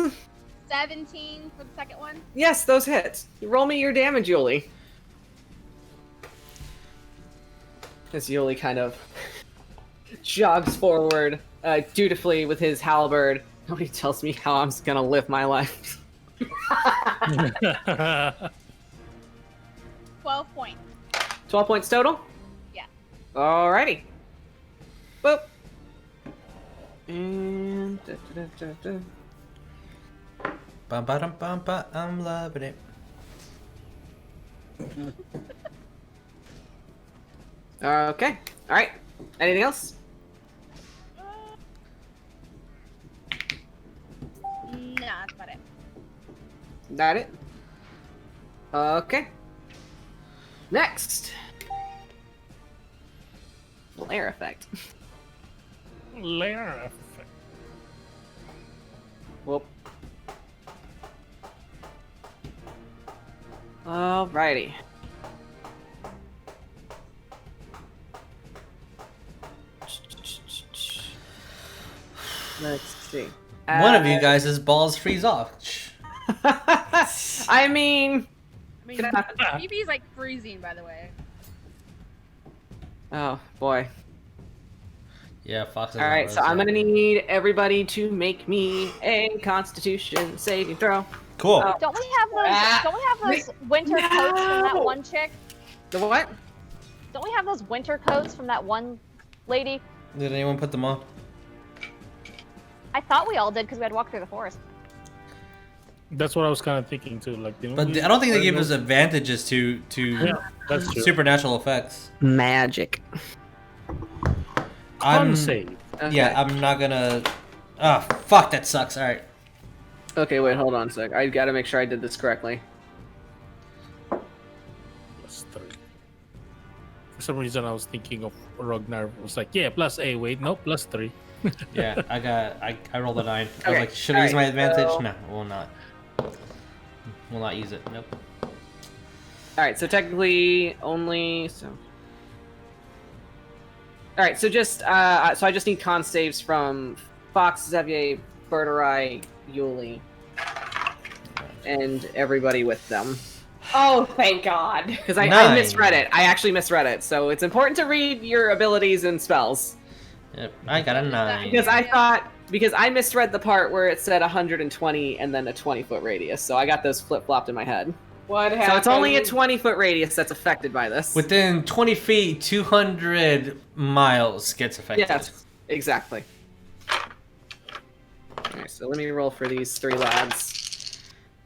Speaker 6: 17 for the second one.
Speaker 1: Yes, those hit. Roll me your damage, Yuliy. As Yuliy kind of jogs forward dutifully with his halberd. Nobody tells me how I'm gonna live my life.
Speaker 6: 12 points.
Speaker 1: 12 points total?
Speaker 6: Yeah.
Speaker 1: Alrighty. Boop. And...
Speaker 2: Bum-ba-dum-bum-ba, I'm loving it.
Speaker 1: Okay. Alright. Anything else?
Speaker 6: No, that's about it.
Speaker 1: That it? Okay. Next. Lair effect.
Speaker 3: Layer effect.
Speaker 1: Whoop. Alrighty. Let's see.
Speaker 2: One of you guys' balls freeze off.
Speaker 1: I mean...
Speaker 6: I mean, BB's like freezing, by the way.
Speaker 1: Oh, boy.
Speaker 2: Yeah, Fox.
Speaker 1: Alright, so I'm gonna need everybody to make me a Constitution saving throw.
Speaker 2: Cool.
Speaker 1: Oh.
Speaker 5: Don't we have those winter coats from that one chick?
Speaker 1: The what?
Speaker 5: Don't we have those winter coats from that one lady?
Speaker 2: Did anyone put them on?
Speaker 5: I thought we all did because we had walked through the forest.
Speaker 3: That's what I was kind of thinking too. Like,
Speaker 2: But I don't think they give us advantages to
Speaker 3: Yeah, that's true.
Speaker 2: supernatural effects.
Speaker 1: Magic.
Speaker 3: Con save.
Speaker 1: Okay.
Speaker 2: Yeah, I'm not gonna. Ah, fuck, that sucks. All right.
Speaker 1: Okay, wait, hold on a sec. I gotta make sure I did this correctly.
Speaker 3: +3. For some reason, I was thinking of Ragnar. I was like, yeah, +8. Wait, no, +3.
Speaker 2: Yeah, I rolled a 9. I was
Speaker 1: Okay,
Speaker 2: like, should I use my
Speaker 1: alright,
Speaker 2: advantage?
Speaker 1: so-
Speaker 2: No, will not. Will not use it. Nope.
Speaker 1: Alright, so technically only so. Alright, so just so I just need con saves from Fox, Xavier, Birdurai, Yuliy, and everybody with them.
Speaker 4: Oh, thank God.
Speaker 1: Because I
Speaker 2: 9.
Speaker 1: misread it. I actually misread it. So it's important to read your abilities and spells.
Speaker 2: Yep, I got a 9.
Speaker 1: Because I misread the part where it said 120 and then a 20-foot radius. So I got those flip-flopped in my head.
Speaker 4: What happened?
Speaker 1: So it's only a 20-foot radius that's affected by this.
Speaker 2: Within 20 feet, 200 miles gets affected.
Speaker 1: Yes, exactly. Alright, so let me roll for these 3 lads.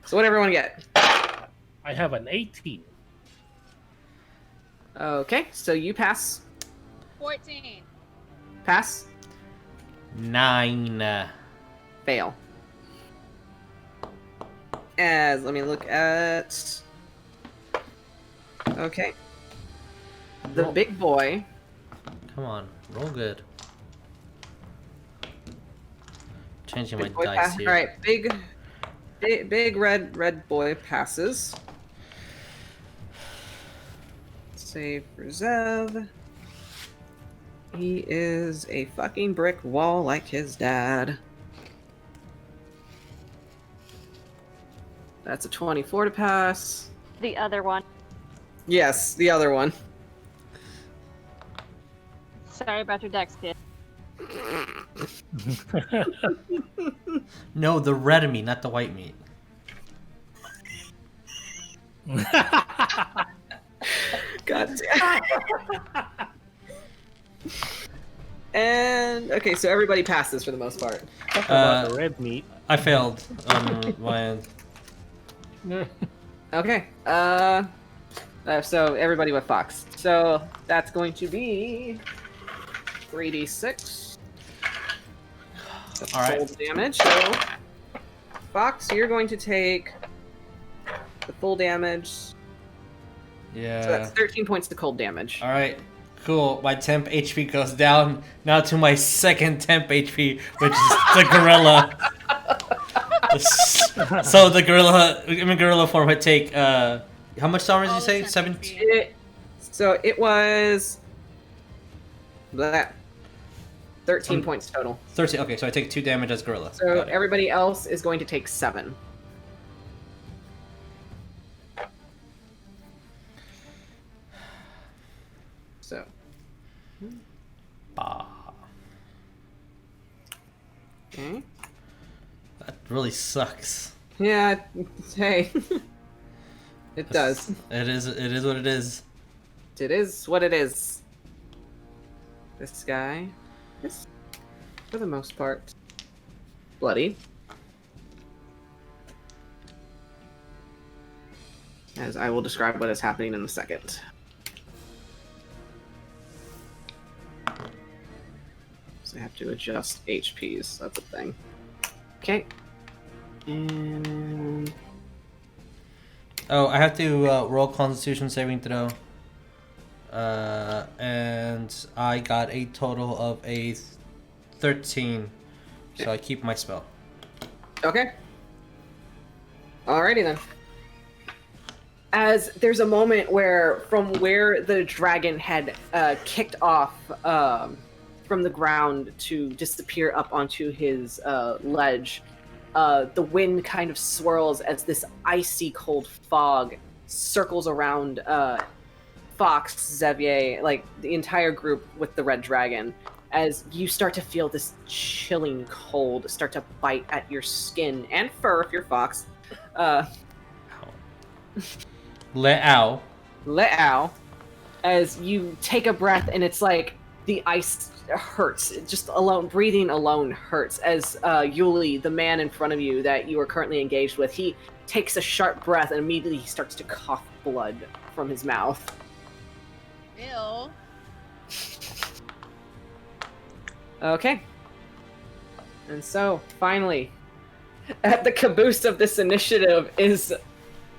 Speaker 1: So what everyone get?
Speaker 3: I have an 18.
Speaker 1: Okay, so you pass.
Speaker 6: 14.
Speaker 1: Pass.
Speaker 2: 9.
Speaker 1: Fail. As let me look at. Okay. The
Speaker 2: Roll.
Speaker 1: big boy.
Speaker 2: Come on, roll good. Changing my
Speaker 1: Big boy
Speaker 2: dice here.
Speaker 1: All right, big red boy passes. Save for Zev. He is a fucking brick wall like his dad. That's a 24 to pass.
Speaker 5: The other one.
Speaker 1: Yes, the other one.
Speaker 5: Sorry about your dex, kid.
Speaker 2: No, the red meat, not the white meat.
Speaker 1: God damn. And okay, so everybody passes for the most part.
Speaker 3: Talk about the red meat.
Speaker 2: I failed on my end.
Speaker 1: Okay. So everybody but Fox. So that's going to be 3d6.
Speaker 2: All right.
Speaker 1: Cold damage. So Fox, you're going to take the full damage.
Speaker 2: Yeah.
Speaker 1: So that's 13 points to cold damage.
Speaker 2: All right. Cool. My temp HP goes down now to my second temp HP, which is the gorilla. So the gorilla, in gorilla form, would take how much damage did you say? 17.
Speaker 1: So it was that 13 points total.
Speaker 2: 13. Okay, so I take 2 damage as gorilla.
Speaker 1: So
Speaker 2: Got it.
Speaker 1: everybody else is going to take 7. So
Speaker 2: Bah.
Speaker 1: okay.
Speaker 2: That really sucks.
Speaker 1: Yeah. Hey. It does.
Speaker 2: It is. It is what it is.
Speaker 1: It is what it is. This guy is, for the most part, bloody. As I will describe what is happening in a second. So I have to adjust HPs. That's a thing. Okay. And
Speaker 2: Oh, I have to roll Constitution saving throw. And I got a total of a 13. So I keep my spell.
Speaker 1: okay. Alrighty then. As there's a moment where, from where the dragon had kicked off from the ground to disappear up onto his ledge, the wind kind of swirls as this icy cold fog circles around Fox, Xavier, like the entire group with the red dragon, as you start to feel this chilling cold start to bite at your skin and fur if you're Fox.
Speaker 2: Let out.
Speaker 1: Let out as you take a breath, and it's like the ice hurts. It just alone breathing alone hurts. As Yuliy, the man in front of you that you are currently engaged with, he takes a sharp breath and immediately he starts to cough blood from his mouth.
Speaker 6: Ew.
Speaker 1: Okay. And so, finally, at the caboose of this initiative is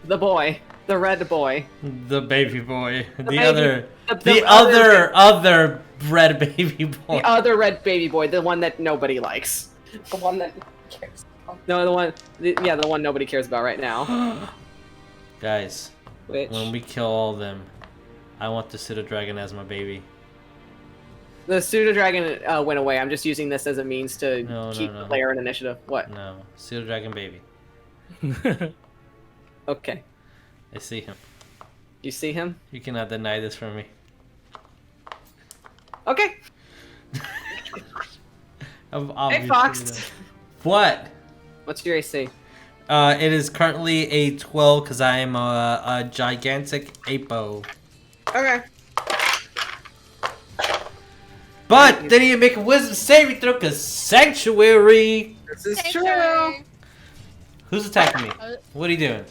Speaker 1: the boy, the red boy.
Speaker 2: The baby boy. The
Speaker 1: baby-
Speaker 2: other.
Speaker 1: the
Speaker 2: The
Speaker 1: other-
Speaker 2: other red baby boy.
Speaker 1: The other red baby boy, the one that nobody likes.
Speaker 4: The one that cares.
Speaker 1: No, the one nobody cares about right now.
Speaker 2: Guys,
Speaker 1: Which,
Speaker 2: when we kill all of them, I want the pseudo dragon as my baby.
Speaker 1: the pseudo dragon went away. I'm just using this as a means to
Speaker 2: No,
Speaker 1: keep
Speaker 2: no.
Speaker 1: the player in initiative. What?
Speaker 2: No, pseudo dragon baby.
Speaker 1: Okay.
Speaker 2: I see him.
Speaker 1: You see him?
Speaker 2: You cannot deny this from me.
Speaker 1: Okay.
Speaker 2: Hey,
Speaker 1: Fox.
Speaker 2: What?
Speaker 1: What's your AC?
Speaker 2: It is currently a 12 because I am a gigantic apo.
Speaker 1: Okay.
Speaker 2: But then you make a wisdom saving throw because sanctuary.
Speaker 1: This is true.
Speaker 6: Sanctuary.
Speaker 2: Who's attacking me? What are you doing?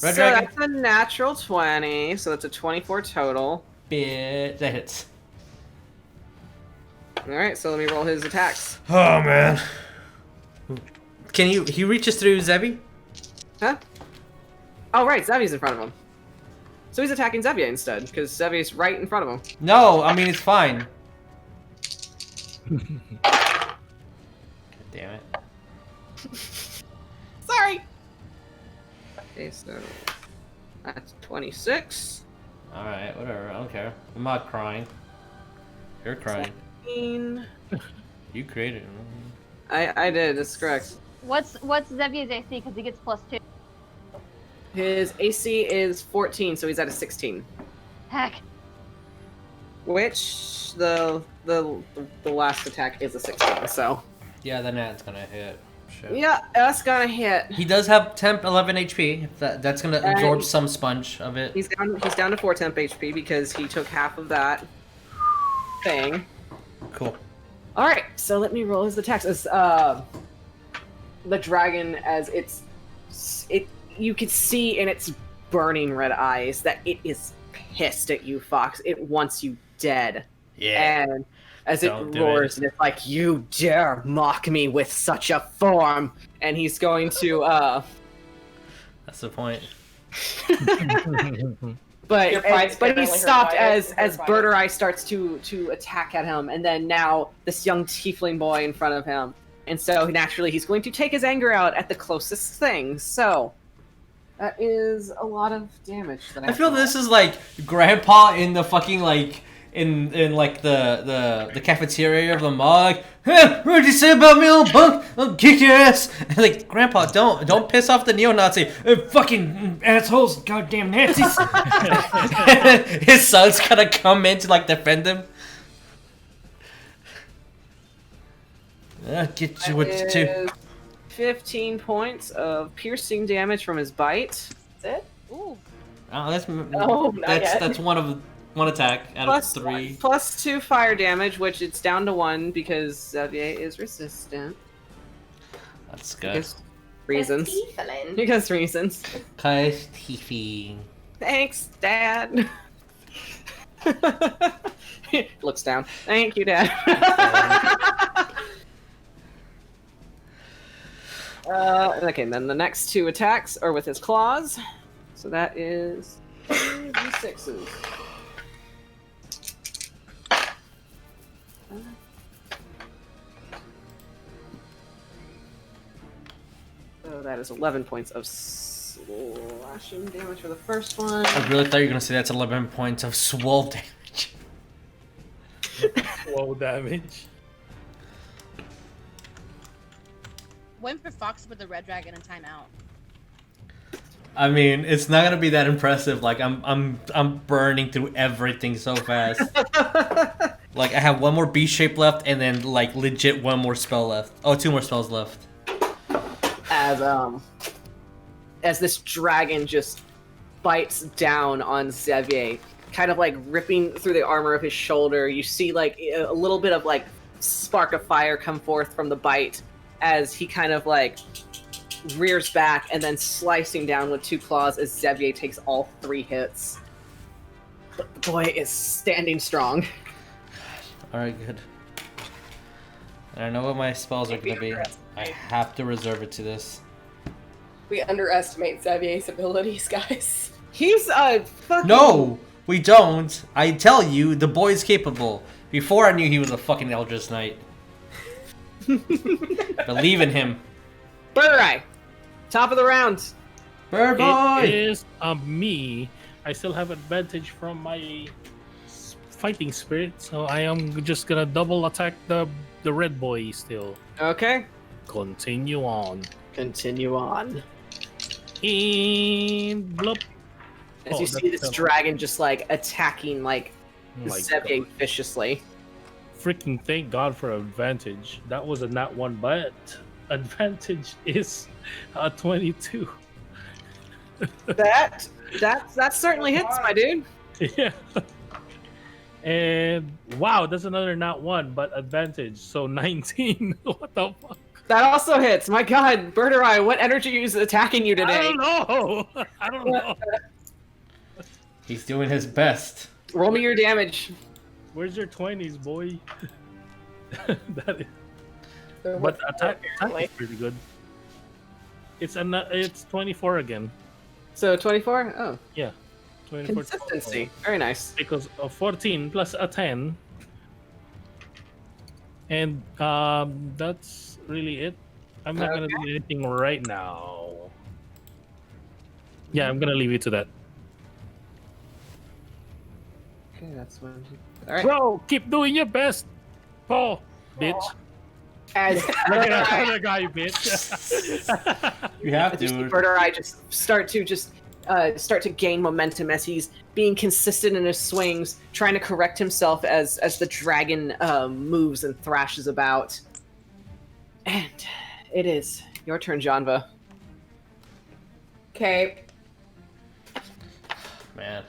Speaker 2: Red
Speaker 1: so
Speaker 2: dragon.
Speaker 1: that's a natural 20, so it's a 24 total.
Speaker 2: Bit that hits.
Speaker 1: Alright, so let me roll his attacks.
Speaker 2: Oh man. Can he reaches through Zevi?
Speaker 1: Huh? Oh, right, Zevi's in front of him. So he's attacking Zevia instead, because Zevi's right in front of him.
Speaker 2: No, I mean it's fine. God damn it.
Speaker 1: Sorry! Okay, so that's 26.
Speaker 2: Alright, whatever, I don't care. I'm not crying. You're crying.
Speaker 1: 17.
Speaker 2: You created it.
Speaker 1: I did, that's correct.
Speaker 5: What's Zevia's AC? Because he gets +2.
Speaker 1: His AC is 14, so he's at a 16.
Speaker 5: Heck.
Speaker 1: Which the last attack is a 16, so
Speaker 2: Yeah, the nat's gonna hit. Shit.
Speaker 1: yeah, that's gonna hit.
Speaker 2: He does have temp 11 HP. That's gonna absorb
Speaker 1: And
Speaker 2: some sponge of it.
Speaker 1: He's down to 4 temp HP because he took half of that thing.
Speaker 2: Cool.
Speaker 1: All right, so let me roll his attacks. As the dragon, as you could see in its burning red eyes that it is pissed at you, Fox. It wants you dead.
Speaker 2: Yeah.
Speaker 1: And as it
Speaker 2: Don't do
Speaker 1: roars,
Speaker 2: it.
Speaker 1: and it's like, you dare mock me with such a form. And he's going to,
Speaker 2: That's the point.
Speaker 1: but
Speaker 4: Your pride's
Speaker 1: he
Speaker 4: definitely
Speaker 1: stopped
Speaker 4: hurt by it.
Speaker 1: as Birdurai starts to attack at him, and then now this young tiefling boy in front of him. And so naturally he's going to take his anger out at the closest thing. So that is a lot of damage. That
Speaker 2: I feel this is like Grandpa in the fucking like in like the cafeteria of the mall. Like, hey, what'd you say about me, little punk? I'll kick your ass. And like, Grandpa, don't piss off the neo-Nazi. Fucking assholes, goddamn Nazis. His son's gonna come in to like defend him. Get you what you do.
Speaker 1: Is 15 points of piercing damage from his bite.
Speaker 4: That's it?
Speaker 6: Ooh.
Speaker 2: Oh, that's
Speaker 4: not yet.
Speaker 2: that's one attack out
Speaker 1: Plus
Speaker 2: of 3.
Speaker 1: Plus 2 fire damage, which it's down to 1 because Xavier is resistant.
Speaker 2: That's good.
Speaker 1: Because reasons.
Speaker 4: Tiefling.
Speaker 1: Because reasons.
Speaker 2: Cause Tiffy.
Speaker 1: Thanks, Dad. Looks down. Thank you, Dad. Okay, then the next 2 attacks are with his claws. So that is 2 d6s. So that is 11 points of slashing damage for the first one.
Speaker 2: I really thought you were gonna say that's 11 points of swole damage.
Speaker 3: Whoa, damage.
Speaker 6: Went for Fox with the red dragon and timeout.
Speaker 2: I mean, it's not gonna be that impressive. Like I'm burning through everything so fast. Like I have 1 more B shape left, and then like legit 1 more spell left. Oh, 2 more spells left.
Speaker 1: As this dragon just bites down on Xavier, kind of like ripping through the armor of his shoulder, you see like a little bit of like spark of fire come forth from the bite as he kind of like rears back and then slicing down with 2 claws as Xavier takes all 3 hits. But the boy is standing strong.
Speaker 2: Alright, good. I know what my spells are gonna be. I have to reserve it to this.
Speaker 4: We underestimate Xavier's abilities, guys.
Speaker 1: He's a fucking...
Speaker 2: No! We don't! I tell you, the boy's capable. Before I knew he was a fucking Eldritch Knight. Believe in him.
Speaker 1: Birdurai! Top of the round.
Speaker 2: Bird boy!
Speaker 3: It is me. I still have advantage from my fighting spirit, so I am just gonna double attack the red boy still.
Speaker 1: Okay.
Speaker 3: Continue on.
Speaker 1: Continue on.
Speaker 3: And blop.
Speaker 1: As
Speaker 3: Oh,
Speaker 1: you see
Speaker 3: that's
Speaker 1: this dragon just like attacking like
Speaker 3: Oh my
Speaker 1: Xavier
Speaker 3: God.
Speaker 1: viciously.
Speaker 3: Freaking thank God for advantage. That was a nat 1, but advantage is a 22.
Speaker 1: That certainly hits, my dude.
Speaker 3: Yeah. And wow, that's another nat 1, but advantage. So 19. What the fuck?
Speaker 1: That also hits. My God, Birdurai, what energy is attacking you
Speaker 3: I
Speaker 1: today?
Speaker 3: don't know. I don't know.
Speaker 2: He's doing his best.
Speaker 1: Roll me your damage.
Speaker 3: Where's your 20s, boy? That is...
Speaker 4: They're
Speaker 3: But
Speaker 4: what-
Speaker 3: attack
Speaker 4: apparently.
Speaker 3: is pretty good. It's 24 again.
Speaker 1: So 24? Oh,
Speaker 3: Yeah. 24
Speaker 1: consistency. Very nice.
Speaker 3: because of 14 plus a 10. And that's really it. I'm not gonna do anything right now. Yeah, I'm gonna leave you to that.
Speaker 1: Okay, that's one. All right.
Speaker 3: Bro, keep doing your best, Paul, bitch.
Speaker 1: As
Speaker 3: Look at that other guy, bitch.
Speaker 2: You have
Speaker 1: you see
Speaker 2: to.
Speaker 1: Birdurai just start to gain momentum as he's being consistent in his swings, trying to correct himself as the dragon moves and thrashes about. And it is your turn, Janva.
Speaker 4: Okay.
Speaker 2: Man.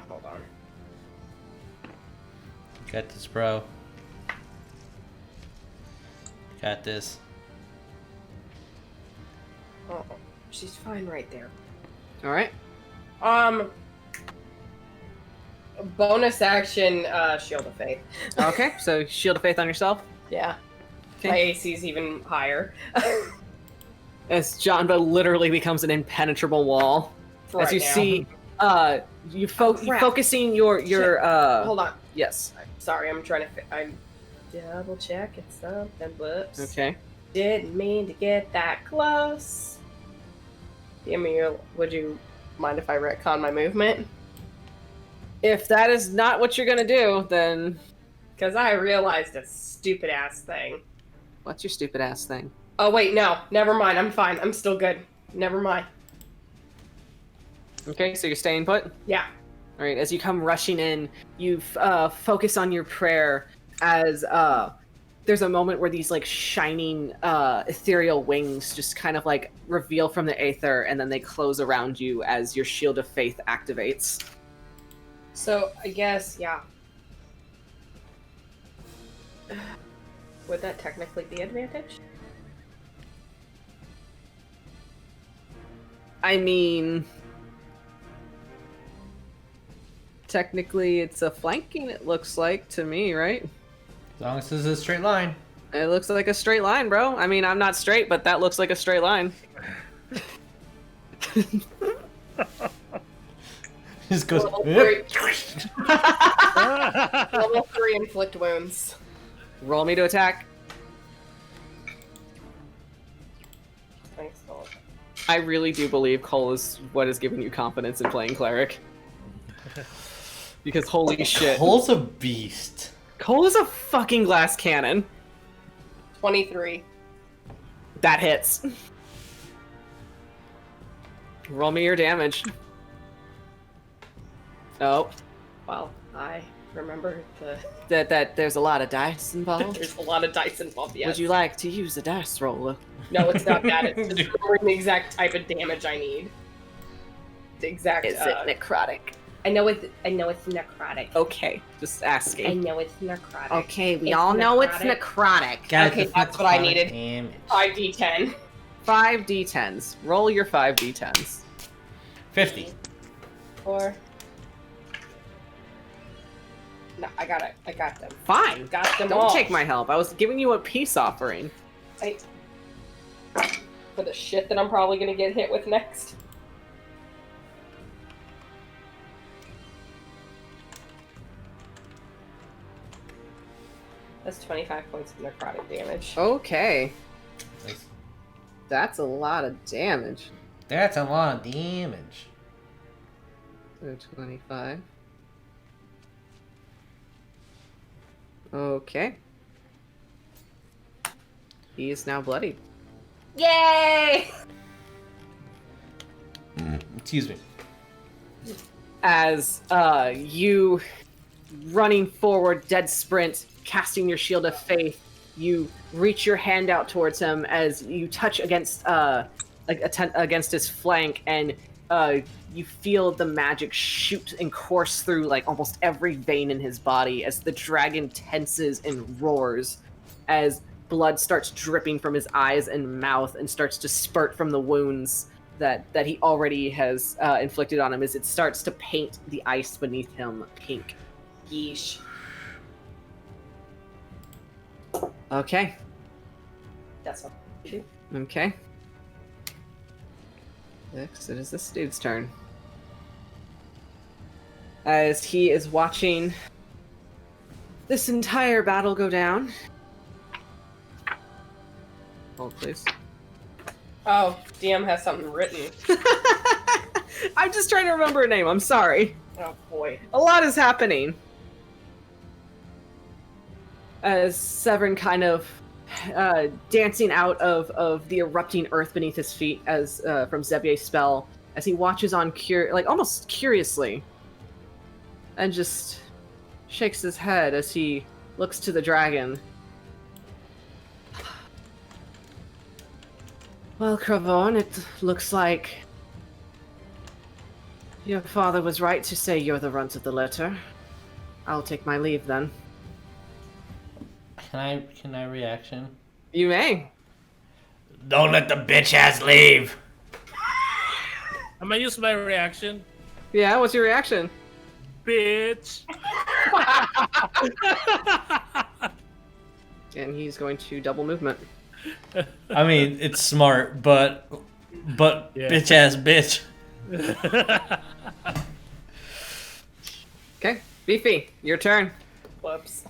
Speaker 4: Hold on.
Speaker 2: Got this, bro. Got this.
Speaker 4: Oh, she's fine right there.
Speaker 1: All right.
Speaker 4: Bonus action, Shield of Faith.
Speaker 1: Okay. So Shield of Faith on yourself.
Speaker 4: Yeah.
Speaker 1: Okay.
Speaker 4: My AC is even higher.
Speaker 1: As Janva literally becomes an impenetrable wall.
Speaker 4: For
Speaker 1: As you
Speaker 4: right now.
Speaker 1: see, you
Speaker 4: Crap.
Speaker 1: focusing your
Speaker 4: Hold on.
Speaker 1: yes.
Speaker 4: Sorry, I'm trying to. I'm double checking something. Whoops.
Speaker 1: Okay.
Speaker 4: Didn't mean to get that close. Would you mind if I retcon my movement?
Speaker 1: If that is not what you're gonna do, then
Speaker 4: Because I realized a stupid ass thing.
Speaker 1: what's your stupid ass thing?
Speaker 4: Oh wait, no, never mind. I'm fine. I'm still good. Never mind.
Speaker 1: Okay, so you're staying put.
Speaker 4: Yeah.
Speaker 1: All right, as you come rushing in, you focus on your prayer as there's a moment where these like shining ethereal wings just kind of like reveal from the aether, and then they close around you as your Shield of Faith activates.
Speaker 4: So I guess yeah. Would that technically be advantage?
Speaker 1: I mean, technically it's a flanking, it looks like to me, right?
Speaker 2: As long as this is a straight line.
Speaker 1: It looks like a straight line, bro. I mean, I'm not straight, but that looks like a straight line.
Speaker 2: Just goes.
Speaker 4: Level
Speaker 2: "Yep."
Speaker 4: 3. Level 3 inflict wounds.
Speaker 1: Roll me to attack.
Speaker 4: Thanks, Paul.
Speaker 1: I really do believe Cole is what is giving you confidence in playing Cleric. Because holy shit.
Speaker 2: Cole's a beast.
Speaker 1: Cole is a fucking glass cannon.
Speaker 4: 23.
Speaker 1: That hits. Roll me your damage. Oh,
Speaker 4: Well, I remember
Speaker 1: that there's a lot of dice involved.
Speaker 4: there's a lot of dice involved. Yes.
Speaker 1: Would you like to use a dice roller?
Speaker 4: No, it's not that. It's just remembering the exact type of damage I need. The exact.
Speaker 1: Is it necrotic?
Speaker 4: I know it's necrotic.
Speaker 1: Okay, just
Speaker 4: I
Speaker 1: asking.
Speaker 4: know it's necrotic.
Speaker 1: Okay, we
Speaker 4: It's
Speaker 1: all know it's
Speaker 4: necrotic.
Speaker 1: necrotic.
Speaker 2: Got
Speaker 4: Okay,
Speaker 2: the
Speaker 4: that's what I
Speaker 2: necrotic
Speaker 4: needed.
Speaker 2: damage.
Speaker 4: 5d10.
Speaker 1: 5d10s. Roll your 5d10s.
Speaker 2: 50.
Speaker 4: 4. No, I got it. I got them.
Speaker 1: Fine.
Speaker 4: Got them
Speaker 1: Don't
Speaker 4: all.
Speaker 1: take my help. I was giving you a peace offering.
Speaker 4: For the shit that I'm probably gonna get hit with next. That's 25 points of necrotic damage.
Speaker 1: Okay. That's a lot of damage.
Speaker 2: That's a lot of damage.
Speaker 1: So 25. Okay. He is now bloodied.
Speaker 4: Yay!
Speaker 2: Excuse me.
Speaker 1: As you running forward, dead sprint, casting your Shield of Faith, you reach your hand out towards him as you touch against against his flank, and you feel the magic shoot and course through like almost every vein in his body as the dragon tenses and roars, as blood starts dripping from his eyes and mouth and starts to spurt from the wounds that he already has inflicted on him, as it starts to paint the ice beneath him pink.
Speaker 4: Yeesh.
Speaker 1: Okay.
Speaker 4: That's what.
Speaker 1: Okay. Next, it is this dude's turn. As he is watching this entire battle go down. Hold, please.
Speaker 4: Oh, DM has something written.
Speaker 1: I'm just trying to remember a name. I'm sorry.
Speaker 4: Oh boy.
Speaker 1: A lot is happening. As Severin kind of dancing out of the erupting earth beneath his feet as from Zevier's spell, as he watches on almost curiously, and just shakes his head as he looks to the dragon. Well, Cravon, it looks like your father was right to say you're the runt of the litter. I'll take my leave then.
Speaker 2: Can I reaction?
Speaker 1: You may.
Speaker 2: Don't let the bitch ass leave.
Speaker 3: I'm gonna use my reaction.
Speaker 1: Yeah, what's your reaction?
Speaker 3: Bitch.
Speaker 1: And he's going to double movement.
Speaker 2: I mean, it's smart, but
Speaker 3: Yeah.
Speaker 2: bitch ass bitch.
Speaker 1: Okay, Beefy, your turn.
Speaker 4: Whoops.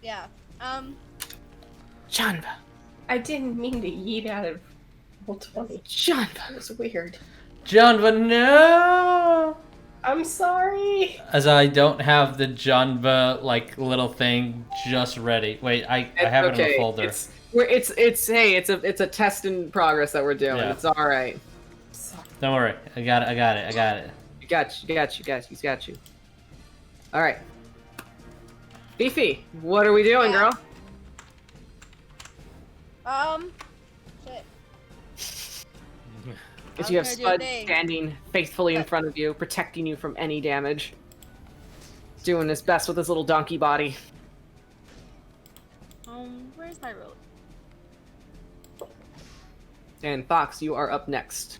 Speaker 6: Yeah.
Speaker 1: Janva.
Speaker 4: I didn't mean to yeet out of roll 20.
Speaker 1: Janva.
Speaker 4: That was weird.
Speaker 2: Janva, no!
Speaker 4: I'm sorry.
Speaker 2: As I don't have the Janva little thing just ready. Wait, I have it in the folder.
Speaker 1: It's a test in progress that we're doing.
Speaker 2: Yeah.
Speaker 1: It's all right.
Speaker 2: Don't worry, I got it.
Speaker 1: You got you. All right. Beefy, what are we doing, girl?
Speaker 6: Shit.
Speaker 1: As you have
Speaker 6: I'm gonna do a
Speaker 1: Spud
Speaker 6: thing.
Speaker 1: standing faithfully in front of you, protecting you from any damage. Doing his best with his little donkey body.
Speaker 6: Where's my roll?
Speaker 1: And Fox, you are up next.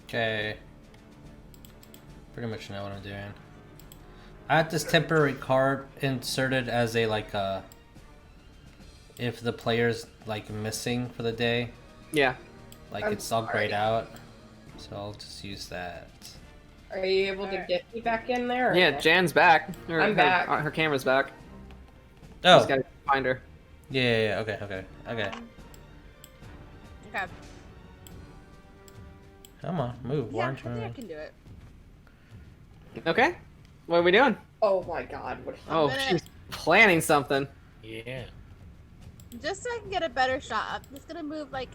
Speaker 2: Okay. Pretty much know what I'm doing. I had this temporary card inserted as a if the player's missing for the day,
Speaker 1: Yeah.
Speaker 2: it's all grayed out. So I'll just use that.
Speaker 4: Are you able to get me back in there? or
Speaker 1: Yeah,
Speaker 4: no?
Speaker 1: Jan's back.
Speaker 4: I'm back.
Speaker 1: Her camera's back.
Speaker 2: Oh,
Speaker 1: Just gotta find her.
Speaker 2: yeah, okay.
Speaker 6: Okay.
Speaker 2: Come on, move. Why
Speaker 6: Yeah, I
Speaker 2: aren't you
Speaker 6: think I
Speaker 2: moving?
Speaker 6: can do it.
Speaker 1: Okay. What are we doing?
Speaker 4: Oh my god. What
Speaker 1: Oh,
Speaker 6: gonna-
Speaker 1: she's planning something.
Speaker 3: Yeah.
Speaker 6: Just so I can get a better shot, I'm just gonna move like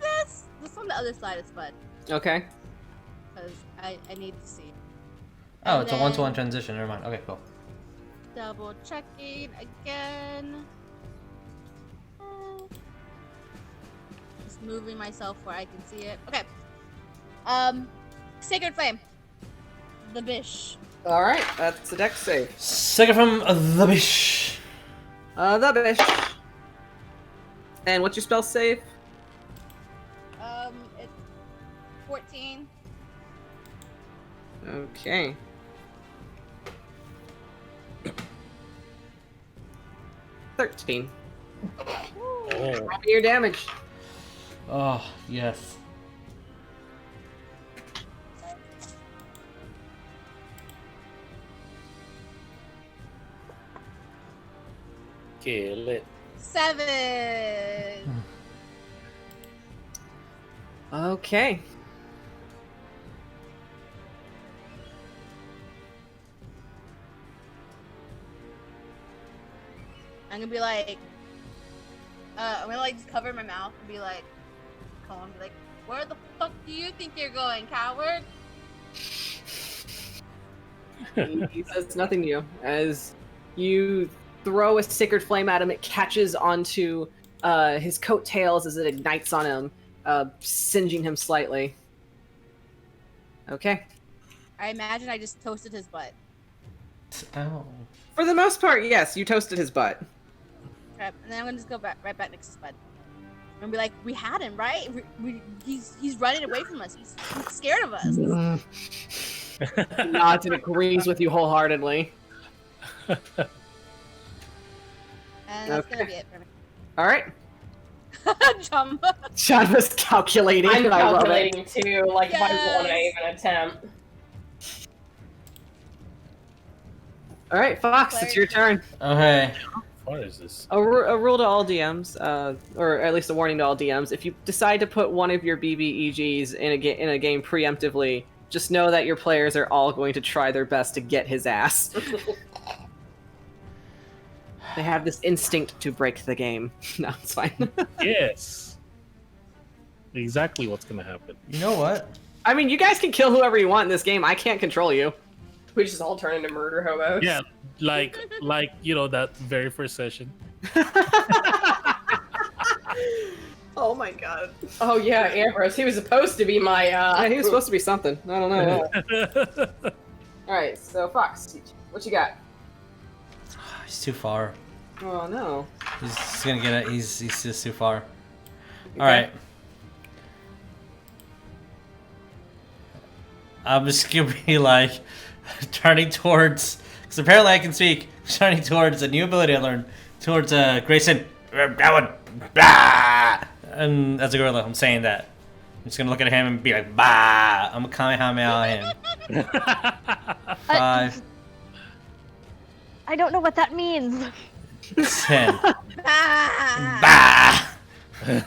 Speaker 6: this. This on the other side of Spud,
Speaker 1: Okay.
Speaker 6: because I need to see.
Speaker 2: Oh,
Speaker 6: And
Speaker 2: it's a
Speaker 6: then
Speaker 2: one-to-one transition. Never mind. Okay, cool.
Speaker 6: Double checking again. Just moving myself where I can see it. Okay. Sacred Flame. The Bish.
Speaker 1: All right. That's a dex save.
Speaker 2: Second from the bish.
Speaker 1: The bish. And what's your spell save?
Speaker 6: It's 14.
Speaker 1: Okay. $13.
Speaker 3: Oh.
Speaker 1: Roll me your damage.
Speaker 2: Oh yes.
Speaker 3: Kill it.
Speaker 6: 7.
Speaker 1: Okay.
Speaker 6: I'm gonna be like, I'm gonna just cover my mouth and be like, calm, be like, where the fuck do you think you're going, coward?
Speaker 1: He says nothing to you. As you throw a sacred flame at him, it catches onto his coattails as it ignites on him, singeing him slightly. Okay.
Speaker 6: I imagine I just toasted his butt.
Speaker 2: Oh.
Speaker 1: For the most part, yes, you toasted his butt.
Speaker 6: Crap. And then I'm gonna just go right back next to his butt. And be like, we had him, right? He's running away from us. He's scared of us.
Speaker 1: Nods and agrees with you wholeheartedly.
Speaker 6: And that's gonna be it for me.
Speaker 1: All right.
Speaker 6: Janva.
Speaker 1: Janva's calculating.
Speaker 4: I'm
Speaker 1: and I love it.
Speaker 4: calculating too. Like, why won't I
Speaker 6: Yes.
Speaker 4: even attempt?
Speaker 1: All right, Fox, it's your turn.
Speaker 2: Okay.
Speaker 3: What is this?
Speaker 1: A rule to all DMs, or at least a warning to all DMs: if you decide to put one of your BBEGs in a game preemptively, just know that your players are all going to try their best to get his ass. They have this instinct to break the game. No, it's fine.
Speaker 3: Yes. Exactly what's gonna happen.
Speaker 2: You know what?
Speaker 1: I mean, you guys can kill whoever you want in this game. I can't control you.
Speaker 4: We just all turn into murder hobos.
Speaker 3: Yeah, like that very first session.
Speaker 1: Oh my god.
Speaker 4: Oh yeah, Ambrose. He was supposed to be my.
Speaker 1: Yeah, he was supposed to be something. I don't know. All right, so Fox, what you got?
Speaker 2: He's too far.
Speaker 1: Oh no.
Speaker 2: He's just gonna get it. He's just too far.
Speaker 1: Okay.
Speaker 2: All right. I'm just gonna be like turning towards, because apparently I can speak. Turning towards a new ability I learned. Towards Greyson. That one. Bah! And as a gorilla, I'm saying that. I'm just gonna look at him and be like, bah! I'm gonna Kamehameha him. 5,
Speaker 5: I don't know what that means.
Speaker 2: 10.
Speaker 6: Ah!
Speaker 2: Bah!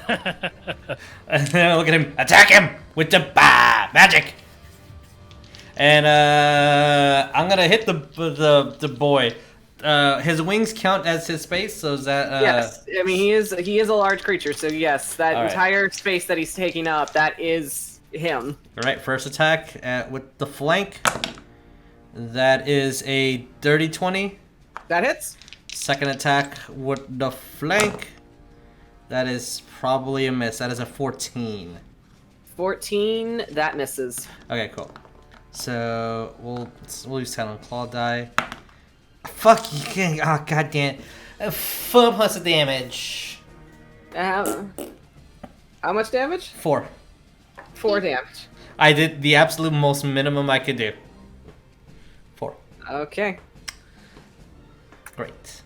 Speaker 2: And then I look at him, attack him with the bah magic. And I'm gonna hit the boy. His wings count as his space, so is that
Speaker 1: Yes, I mean he is a large creature, so yes, that
Speaker 2: All right.
Speaker 1: entire space that he's taking up, that is him.
Speaker 2: Alright, first attack with the flank. That is a dirty 20.
Speaker 1: That hits.
Speaker 2: Second attack with the flank. That is probably a miss. That is a 14.
Speaker 1: 14, that misses.
Speaker 2: Okay, cool. So we'll use 10 on claw die. Fuck you! Oh god damn! 4 plus the damage.
Speaker 1: How much damage?
Speaker 2: 4.
Speaker 1: 4 damage.
Speaker 2: I did the absolute most minimum I could do. 4.
Speaker 1: Okay.
Speaker 2: Great.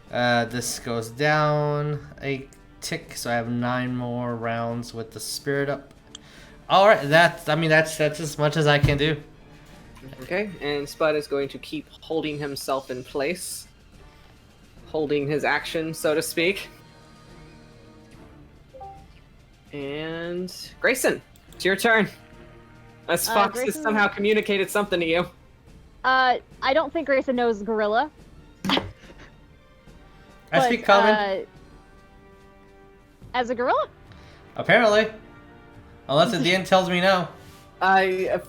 Speaker 2: This goes down a tick, so I have 9 more rounds with the spirit up. All right, that's as much as I can do.
Speaker 1: Okay, and Spud is going to keep holding himself in place. Holding his action, so to speak. And Greyson, it's your turn. As Fox has
Speaker 5: Greyson-
Speaker 1: somehow communicated something to you.
Speaker 5: I don't think Greyson knows gorilla.
Speaker 2: I speak common,
Speaker 5: As a gorilla?
Speaker 2: apparently. Unless the DM tells me no.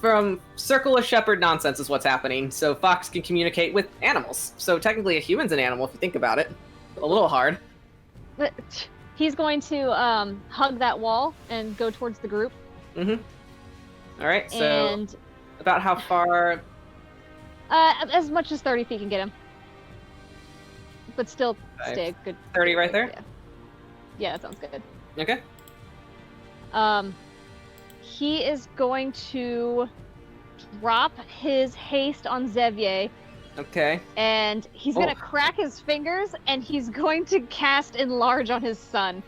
Speaker 1: From Circle of Shepherd nonsense is what's happening. So Fox can communicate with animals. So technically a human's an animal if you think about it. A little hard.
Speaker 5: But he's going to hug that wall and go towards the group.
Speaker 1: Mm-hmm. Alright, so
Speaker 5: And
Speaker 1: about how far...
Speaker 5: as much as 30 feet can get him. But still stay a good
Speaker 1: 30 right there?
Speaker 5: Yeah, that sounds good.
Speaker 1: Okay.
Speaker 5: He is going to drop his haste on Xavier,
Speaker 1: Okay.
Speaker 5: and he's gonna crack his fingers, and he's going to cast Enlarge on his son.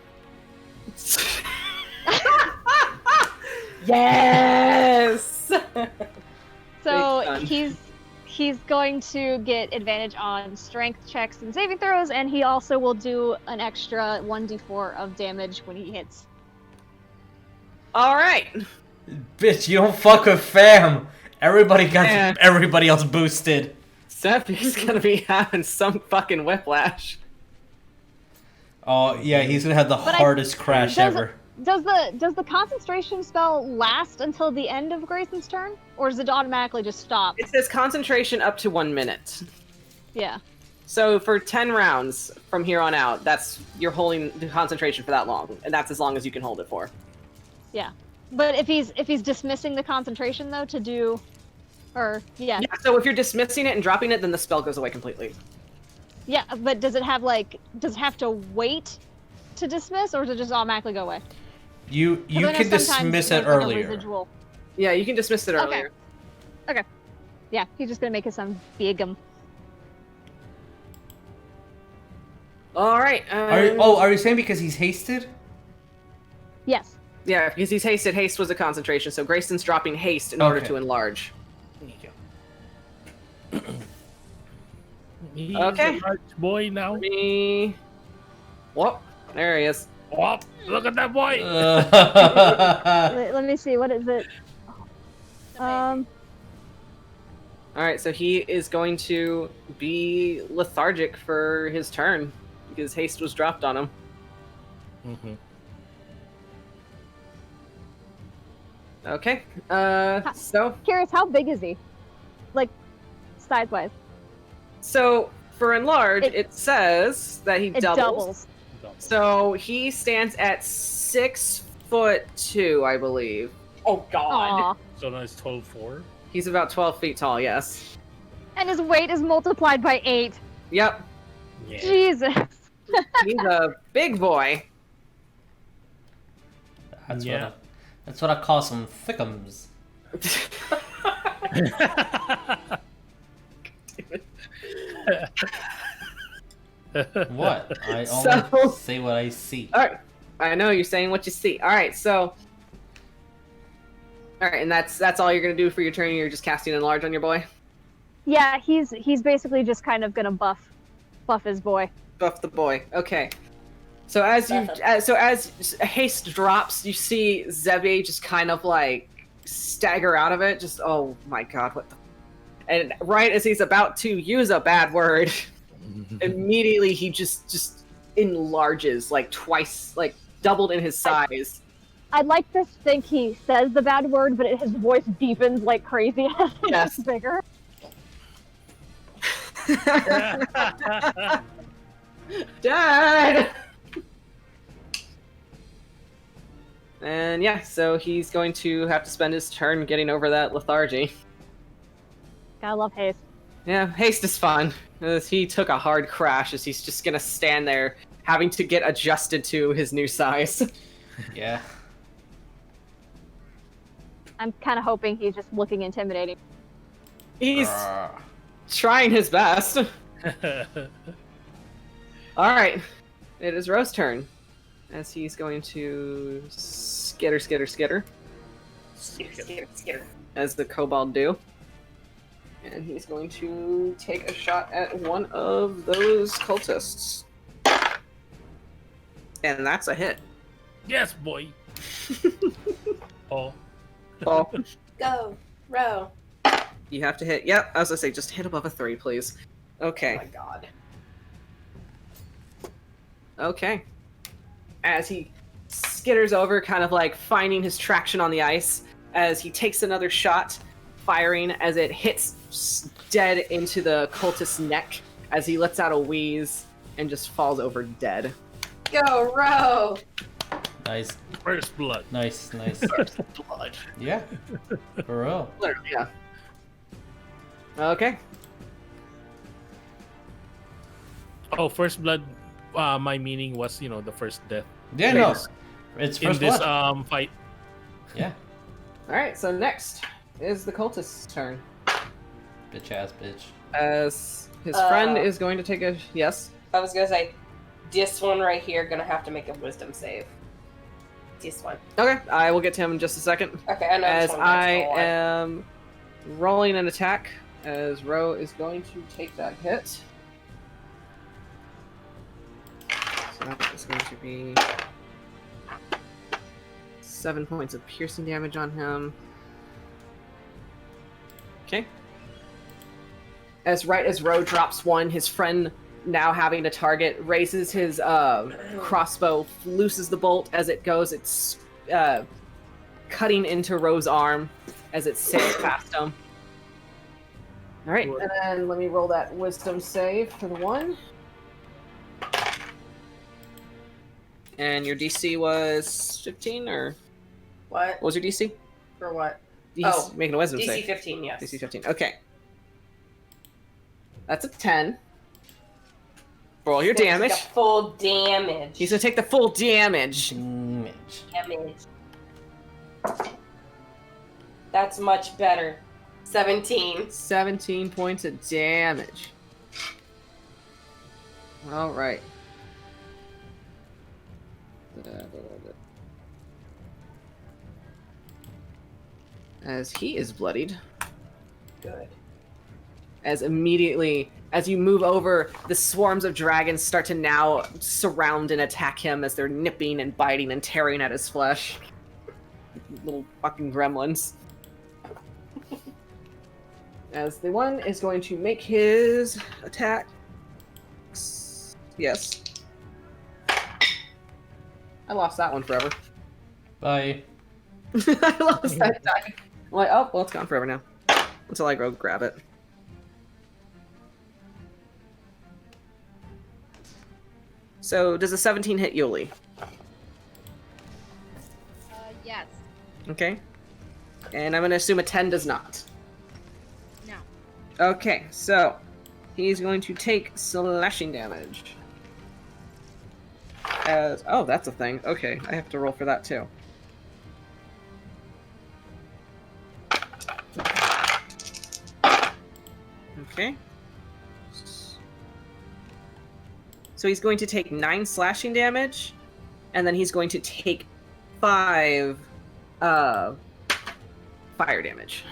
Speaker 1: Yes!
Speaker 5: So
Speaker 1: Big fun.
Speaker 5: he's going to get advantage on strength checks and saving throws, and he also will do an extra 1d4 of damage when he hits.
Speaker 1: Alright.
Speaker 2: Bitch, you don't fuck with fam. Everybody got
Speaker 1: Yeah.
Speaker 2: everybody else boosted.
Speaker 1: Zephyr's gonna be having some fucking whiplash.
Speaker 2: Oh yeah, he's gonna have the
Speaker 5: But
Speaker 2: hardest crash ever.
Speaker 5: Does the concentration spell last until the end of Grayson's turn, or does it automatically just stop?
Speaker 1: It says concentration up to 1 minute.
Speaker 5: Yeah.
Speaker 1: So for 10 rounds from here on out, you're holding the concentration for that long, and that's as long as you can hold it for.
Speaker 5: Yeah. But if he's dismissing the concentration though to do, or yeah.
Speaker 1: Yeah, so if you're dismissing it and dropping it, then the spell goes away completely.
Speaker 5: Yeah, but does it have to wait to dismiss, or does it just automatically go away?
Speaker 2: You can dismiss it earlier.
Speaker 5: Residual...
Speaker 1: Yeah, you can dismiss it earlier.
Speaker 5: Okay. Yeah, he's just gonna make it some bigum.
Speaker 1: All right.
Speaker 2: Are you saying because he's hasted?
Speaker 5: Yes.
Speaker 1: Yeah, because he's hasted. Haste was a concentration, so Greyson's dropping haste in order to enlarge.
Speaker 3: He's
Speaker 1: Okay.
Speaker 3: a large boy now.
Speaker 1: Whoop, there he is.
Speaker 3: Oh, look at that boy!
Speaker 5: Let me see. What is it?
Speaker 1: All right, so he is going to be lethargic for his turn because haste was dropped on him.
Speaker 3: Mm-hmm.
Speaker 1: Okay. So
Speaker 5: Curious, how big is he? Like, size-wise?
Speaker 1: So for enlarge, it says that he
Speaker 5: It
Speaker 1: doubles. So he stands at 6'2", I believe.
Speaker 4: Oh God.
Speaker 5: Aw.
Speaker 3: So now it's 12-4.
Speaker 1: He's about 12 feet tall. Yes.
Speaker 5: And his weight is multiplied by 8.
Speaker 1: Yep.
Speaker 3: Yeah.
Speaker 5: Jesus.
Speaker 1: He's a big boy.
Speaker 2: That's what I call some thickums. What? I only say what I see.
Speaker 1: All right. I know you're saying what you see. All right. So. All right, and that's all you're gonna do for your turn. You're just casting enlarge on your boy.
Speaker 5: Yeah, he's basically just kind of gonna buff his boy.
Speaker 1: Buff the boy. Okay. So as haste drops, you see Zebi just kind of like stagger out of it. Just oh my god, what the? And right as he's about to use a bad word, immediately he just enlarges like twice, like doubled in his size.
Speaker 5: I'd like to think he says the bad word, but his voice deepens like crazy as he
Speaker 1: Yes.
Speaker 5: gets bigger.
Speaker 1: Dad! And yeah, so he's going to have to spend his turn getting over that lethargy.
Speaker 5: Gotta love haste.
Speaker 1: Yeah, haste is fun. As he took a hard crash as he's just gonna stand there having to get adjusted to his new size.
Speaker 2: Yeah.
Speaker 5: I'm kind of hoping he's just looking intimidating.
Speaker 1: He's trying his best. Alright, it is Rose's turn. As he's going to skitter.
Speaker 4: Skitter.
Speaker 1: As the kobold do. And he's going to take a shot at one of those cultists. And that's a hit.
Speaker 3: Yes, boy. Oh.
Speaker 1: Oh,
Speaker 4: Go, row.
Speaker 1: you have to hit. Yep, I was gonna say, just hit above a 3, please.
Speaker 4: Oh
Speaker 1: Okay.
Speaker 4: my God.
Speaker 1: Okay. As he skitters over, kind of like finding his traction on the ice, as he takes another shot, firing as it hits dead into the cultist's neck, as he lets out a wheeze and just falls over dead.
Speaker 4: Go, row.
Speaker 2: Nice.
Speaker 3: First blood.
Speaker 2: Nice.
Speaker 3: Blood.
Speaker 2: Yeah. For real.
Speaker 1: Literally, yeah. Okay.
Speaker 3: Oh, first blood. My meaning was, the first death.
Speaker 2: Yeah, no. It's
Speaker 3: In
Speaker 2: first
Speaker 3: this
Speaker 2: blood.
Speaker 3: fight.
Speaker 2: Yeah.
Speaker 1: Alright, so next is the cultist's turn.
Speaker 2: Bitch ass bitch.
Speaker 1: As his friend is going to take a... Yes?
Speaker 4: I was gonna say, this one right here gonna have to make a wisdom save. This one.
Speaker 1: Okay, I will get to him in just a second.
Speaker 4: Okay, I know.
Speaker 1: As
Speaker 4: this one
Speaker 1: I
Speaker 4: makes a lot.
Speaker 1: am rolling an attack, as Ro is going to take that hit. So that is going to be 7 points of piercing damage on him. Okay. As Ro drops one, his friend, now having a target, raises his crossbow, looses the bolt as it goes. It's cutting into Ro's arm as it sails past him. All right, and then let me roll that wisdom save for the one. And your DC was 15, or
Speaker 4: What?
Speaker 1: What was your DC?
Speaker 4: For what?
Speaker 1: He's making a wisdom
Speaker 4: DC
Speaker 1: save.
Speaker 4: 15, yes.
Speaker 1: DC 15. Okay. That's a 10. Roll your damage.
Speaker 4: The full damage.
Speaker 1: He's gonna take the full damage.
Speaker 4: Damage. That's much better. 17.
Speaker 1: 17 points of damage. All right. As he is bloodied.
Speaker 4: Good.
Speaker 1: As immediately, as you move over, the swarms of dragons start to now surround and attack him as they're nipping and biting and tearing at his flesh. Little fucking gremlins. As the one is going to make his attack. Yes. I lost that one forever.
Speaker 2: Bye.
Speaker 1: I lost that die. I'm like, oh, well, it's gone forever now. Until I go grab it. So, does a 17 hit Yuliy?
Speaker 6: Yes.
Speaker 1: Okay. And I'm going to assume a 10 does not.
Speaker 6: No.
Speaker 1: Okay, so he's going to take slashing damage. As oh, that's a thing. Okay, I have to roll for that too. Okay. So he's going to take 9 slashing damage, and then he's going to take 5 fire damage.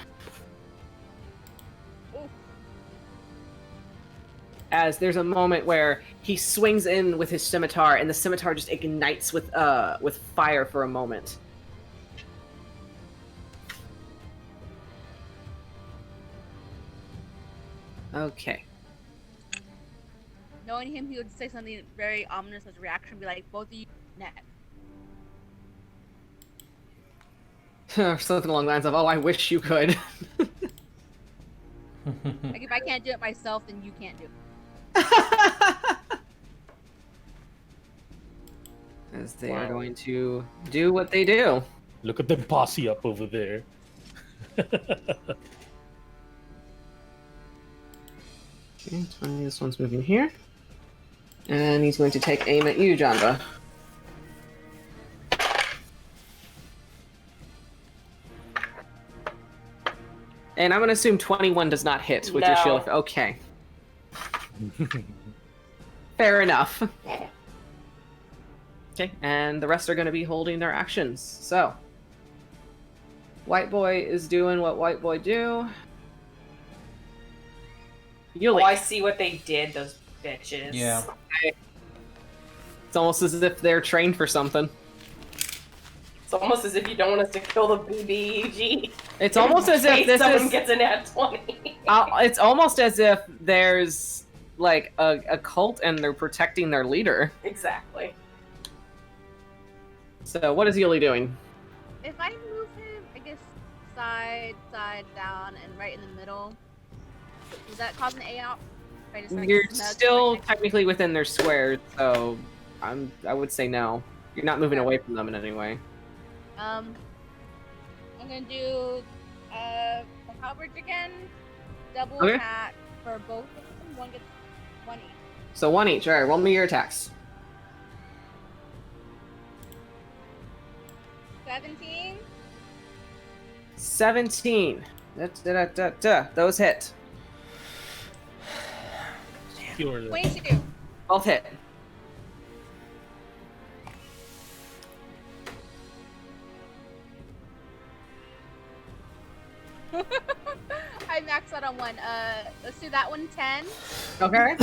Speaker 1: As there's a moment where he swings in with his scimitar, and the scimitar just ignites with fire for a moment. Okay.
Speaker 6: Knowing him, he would say something very ominous as a reaction, be like, both of you net.
Speaker 1: Something along the lines of, oh, I wish you could.
Speaker 6: Like, if I can't do it myself, then you can't do it.
Speaker 1: As they are going to do what they do.
Speaker 3: Look at them posse up over there.
Speaker 1: Okay, this one's moving here. And he's going to take aim at you, Janva. And I'm going to assume 21 does not hit with your shield. Okay. Fair enough. Okay, and the rest are going to be holding their actions. So, White Boy is doing what White Boy do. Yuliy.
Speaker 4: Oh, I see what they did, those bitches.
Speaker 2: Yeah.
Speaker 1: It's almost as if they're trained for something.
Speaker 4: It's almost as if you don't want us to kill the BBEG.
Speaker 1: It's almost as if this
Speaker 4: someone
Speaker 1: is...
Speaker 4: gets an at 20.
Speaker 1: It's almost as if there's, like, a cult and they're protecting their leader.
Speaker 4: Exactly.
Speaker 1: So, what is Yuliy doing?
Speaker 6: If I move him, I guess side, down, and right in the middle, does that cause an A out? If I just, like,
Speaker 1: You're
Speaker 6: snug
Speaker 1: still
Speaker 6: right next-
Speaker 1: technically within their square, so I would say no. You're not moving away from them in any way.
Speaker 6: I'm gonna do halberd again. Double
Speaker 1: Okay.
Speaker 6: attack for both of them. One gets 1 each.
Speaker 1: So 1 each. Alright, roll me your attacks.
Speaker 6: 17.
Speaker 1: 17. Those hit.
Speaker 3: Pure.
Speaker 6: 22.
Speaker 1: Both hit.
Speaker 6: I maxed out on one. Let's do that one 10.
Speaker 1: Okay.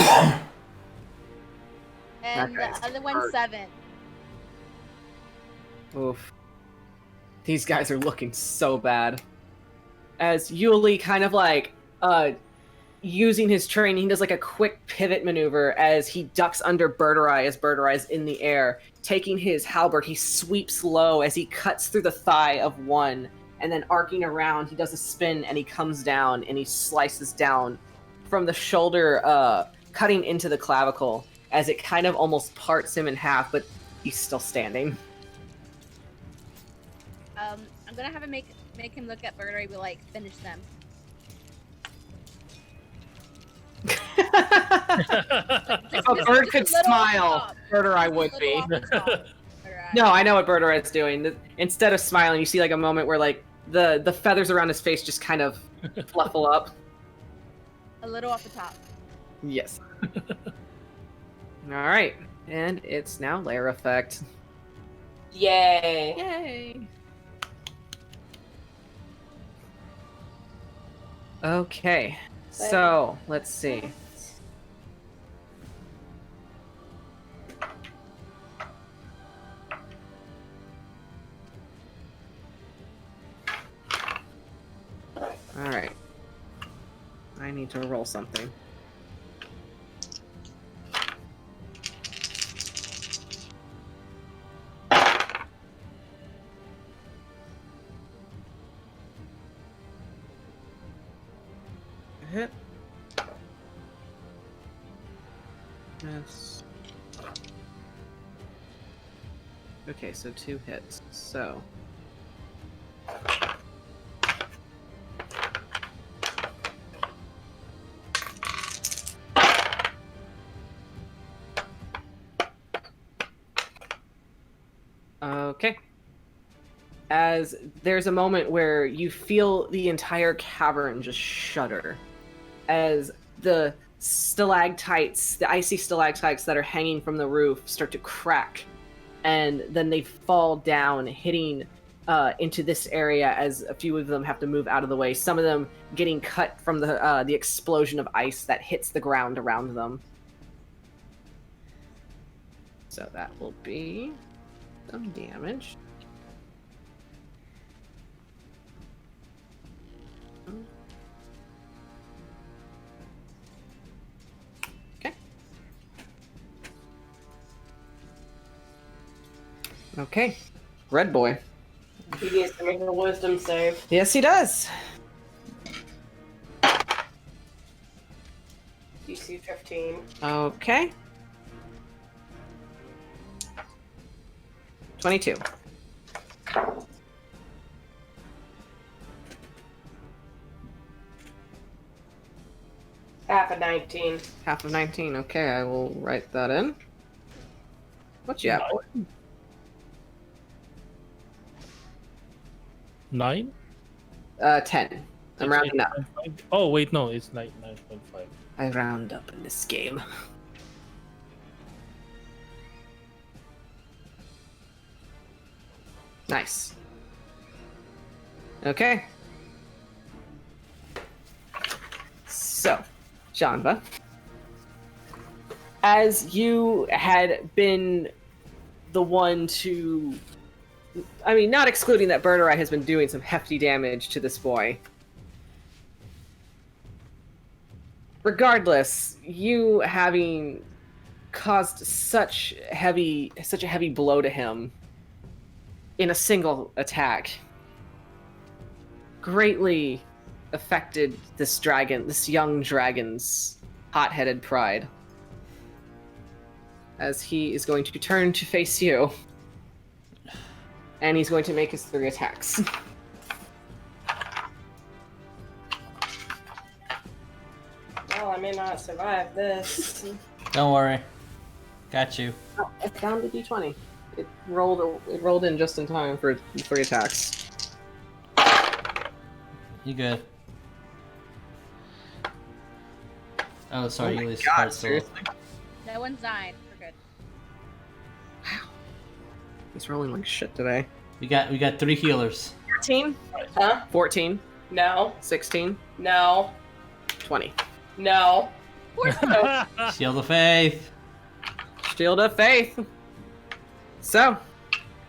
Speaker 6: And
Speaker 1: That guy's
Speaker 6: the other one
Speaker 1: hurt.
Speaker 6: 7.
Speaker 1: Oof. These guys are looking so bad. As Yuliy kind of like, using his training, he does like a quick pivot maneuver as he ducks under Birdurai as Birdurai is in the air. Taking his halberd, he sweeps low as he cuts through the thigh of one, and then arcing around, he does a spin and he comes down and he slices down from the shoulder, cutting into the clavicle as it kind of almost parts him in half, but he's still standing.
Speaker 6: I'm gonna have him make him look at Birdurai, be like, finish them.
Speaker 1: If a bird could smile, Birdurai would be. No, I know what Birdurai is doing. Instead of smiling, you see like a moment where like the feathers around his face just kind of fluffle up.
Speaker 6: A little off the top.
Speaker 1: Yes. All right, and it's now lair effect.
Speaker 4: Yay.
Speaker 1: Yay. Okay, so let's see. All right. I need to roll something. Hit. Yes. Okay, so 2 hits. So. Okay. As there's a moment where you feel the entire cavern just shudder as the stalactites, the icy stalactites that are hanging from the roof start to crack, and then they fall down, hitting into this area as a few of them have to move out of the way, some of them getting cut from the explosion of ice that hits the ground around them. So that will be some damage. Okay. Okay. Red boy.
Speaker 4: He needs to make a wisdom save.
Speaker 1: Yes, he does.
Speaker 4: DC 15.
Speaker 1: Okay. 22.
Speaker 4: Half of 19.
Speaker 1: Half of 19. Okay, I will write that in. What you have, boy?
Speaker 3: 9?
Speaker 1: 10. I'm rounding up.
Speaker 3: Oh wait, no, it's 9.5.
Speaker 1: I round up in this game. Nice. Okay. So, Janva, as you had been the one to, I mean, not excluding that Birdurai has been doing some hefty damage to this boy. Regardless, you having caused such a heavy blow to him in a single attack greatly affected this young dragon's hot-headed pride. As he is going to turn to face you. And he's going to make his 3 attacks.
Speaker 4: Well, I may not survive this.
Speaker 2: Don't worry. Got you.
Speaker 1: Oh, I found the d20. It rolled in just in time for 3 attacks.
Speaker 2: You good. Oh, sorry,
Speaker 1: Oh my
Speaker 2: Yuliy's
Speaker 1: God,
Speaker 2: part still.
Speaker 1: seriously?
Speaker 6: No one's died. We're good.
Speaker 1: He's rolling like shit today.
Speaker 2: We got 3 healers.
Speaker 1: 14?
Speaker 4: Huh?
Speaker 1: 14?
Speaker 4: No.
Speaker 1: 16?
Speaker 4: No.
Speaker 1: 20.
Speaker 4: No.
Speaker 2: Shield of Faith.
Speaker 1: Shield of Faith. So,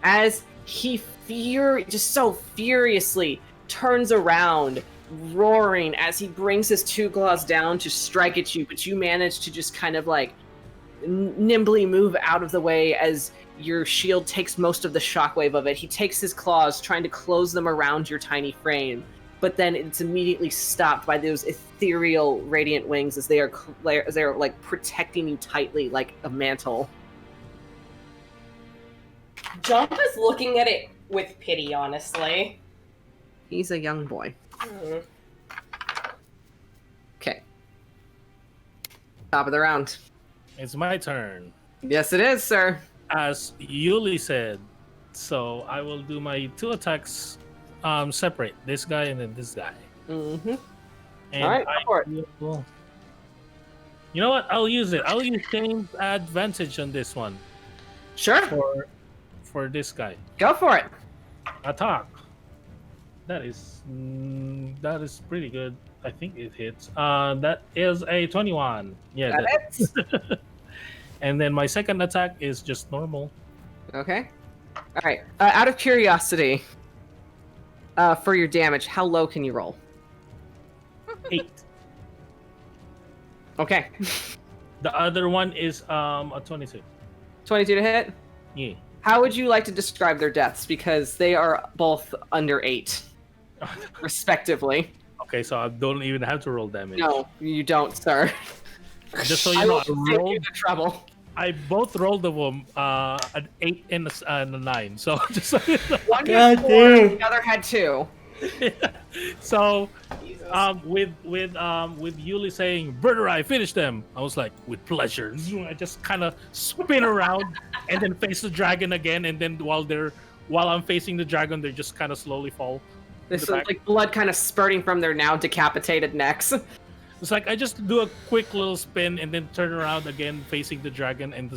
Speaker 1: as he just so furiously turns around, roaring as he brings his 2 claws down to strike at you, but you manage to just kind of like nimbly move out of the way as your shield takes most of the shockwave of it. He takes his claws, trying to close them around your tiny frame, but then it's immediately stopped by those ethereal radiant wings as they are like protecting you tightly like a mantle.
Speaker 4: Janva's looking at it with pity, honestly.
Speaker 1: He's a young boy.
Speaker 4: Mhm.
Speaker 1: Okay. Top of the round.
Speaker 3: It's my turn.
Speaker 1: Yes, it is, sir.
Speaker 3: As Yuliy said, so I will do my 2 attacks separate. This guy and then this guy.
Speaker 1: Mm-hmm.
Speaker 3: And
Speaker 1: All right, go for it.
Speaker 3: You know what? I'll use it. I'll use Shane's advantage on this one
Speaker 1: Sure.
Speaker 3: for this guy.
Speaker 1: Go for it.
Speaker 3: Attack. That is pretty good. I think it hits. That is a 21. Yeah.
Speaker 1: That hits.
Speaker 3: And then my second attack is just normal.
Speaker 1: Okay. All right. Out of curiosity, for your damage, how low can you roll?
Speaker 3: 8.
Speaker 1: Okay.
Speaker 3: The other one is a 22.
Speaker 1: 22 to hit.
Speaker 3: Yeah.
Speaker 1: How would you like to describe their deaths? Because they are both under 8, respectively.
Speaker 3: Okay, so I don't even have to roll damage.
Speaker 1: No, you don't, sir.
Speaker 3: Just so you
Speaker 1: I
Speaker 3: know,
Speaker 1: will save you the trouble.
Speaker 3: I both rolled of them an 8 and a 9. So just so you know.
Speaker 1: One
Speaker 2: God
Speaker 1: had 4,
Speaker 2: damn.
Speaker 1: the other had 2.
Speaker 3: So
Speaker 4: Jesus.
Speaker 3: with Yuliy saying Birdurai, finish them, I was like, with pleasure. I just kind of spin around and then face the dragon again, and then while I'm facing the dragon, they just kind of slowly fall.
Speaker 1: This is
Speaker 3: back.
Speaker 1: like blood kind of spurting from their now decapitated necks.
Speaker 3: It's like I just do a quick little spin and then turn around again, facing the dragon and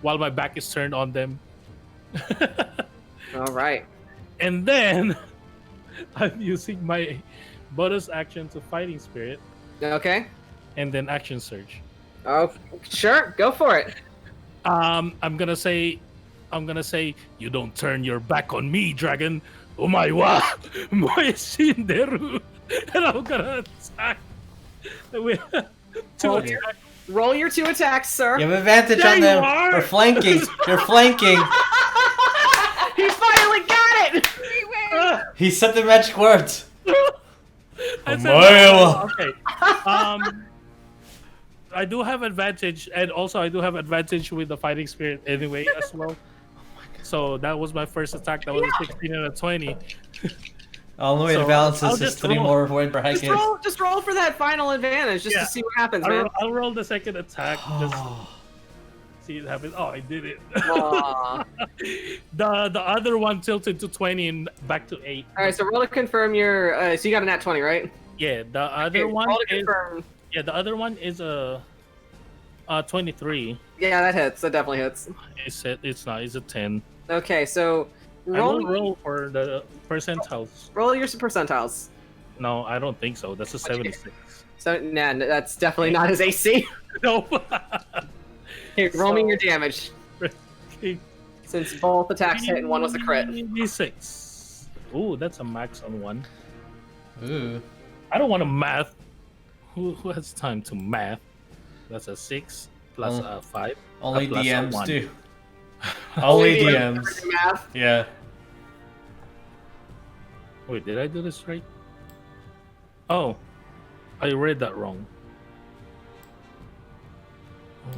Speaker 3: while my back is turned on them.
Speaker 1: All right.
Speaker 3: And then I'm using my bonus action to Fighting Spirit
Speaker 1: Okay.
Speaker 3: and then Action Surge.
Speaker 1: Oh, sure. Go for it.
Speaker 3: I'm gonna say, you don't turn your back on me, dragon. Omae moe shinderu. And I'm gonna attack with 2
Speaker 1: Roll
Speaker 3: attacks.
Speaker 1: Roll your 2 attacks, sir.
Speaker 2: You have advantage
Speaker 3: There
Speaker 2: on
Speaker 3: you
Speaker 2: them.
Speaker 3: are.
Speaker 2: You're flanking. You're flanking.
Speaker 1: He finally got it.
Speaker 2: He said the magic words.
Speaker 3: I said,
Speaker 2: Omae.
Speaker 3: okay. I do have advantage, and also I do have advantage with the Fighting Spirit anyway as well. So that was my first attack. That was a 16 and a 20.
Speaker 2: Only way to
Speaker 3: So,
Speaker 2: balance
Speaker 3: I'll
Speaker 2: this is
Speaker 3: just
Speaker 2: 3
Speaker 3: roll.
Speaker 2: more wind per
Speaker 1: Just roll for that final advantage, just
Speaker 3: Yeah.
Speaker 1: to see what happens, man.
Speaker 3: I'll roll the second attack. Just see it happen. Oh, I did it.
Speaker 1: Aw.
Speaker 3: The other one tilted to 20 and back to 8.
Speaker 1: All right, so roll to confirm your. So you got a nat 20, right?
Speaker 3: Yeah, the other
Speaker 1: Okay,
Speaker 3: one
Speaker 1: roll to
Speaker 3: is
Speaker 1: confirm.
Speaker 3: the other one is a 23.
Speaker 1: Yeah, that hits. That definitely hits.
Speaker 3: It's not. It's a 10.
Speaker 1: Okay, so
Speaker 3: I
Speaker 1: roll
Speaker 3: will roll for the percentiles.
Speaker 1: roll your percentiles.
Speaker 3: No, I don't think so. That's a
Speaker 1: What'd you get?
Speaker 3: 76.
Speaker 1: So nah, that's definitely not his AC.
Speaker 3: No.
Speaker 1: Here, roll me your damage.
Speaker 3: Okay.
Speaker 1: Since both attacks hit and one was a crit.
Speaker 3: 6. Ooh, that's a max on 1.
Speaker 2: Ooh.
Speaker 3: I don't want to math. Who has time to math? That's a 6 plus
Speaker 2: Oh.
Speaker 3: a 5.
Speaker 2: Only
Speaker 3: plus a
Speaker 2: DMs
Speaker 3: 1.
Speaker 2: do. Only
Speaker 1: Only
Speaker 2: DMs.
Speaker 1: Math.
Speaker 2: Yeah.
Speaker 3: Wait, did I do this right? Oh, I read that wrong.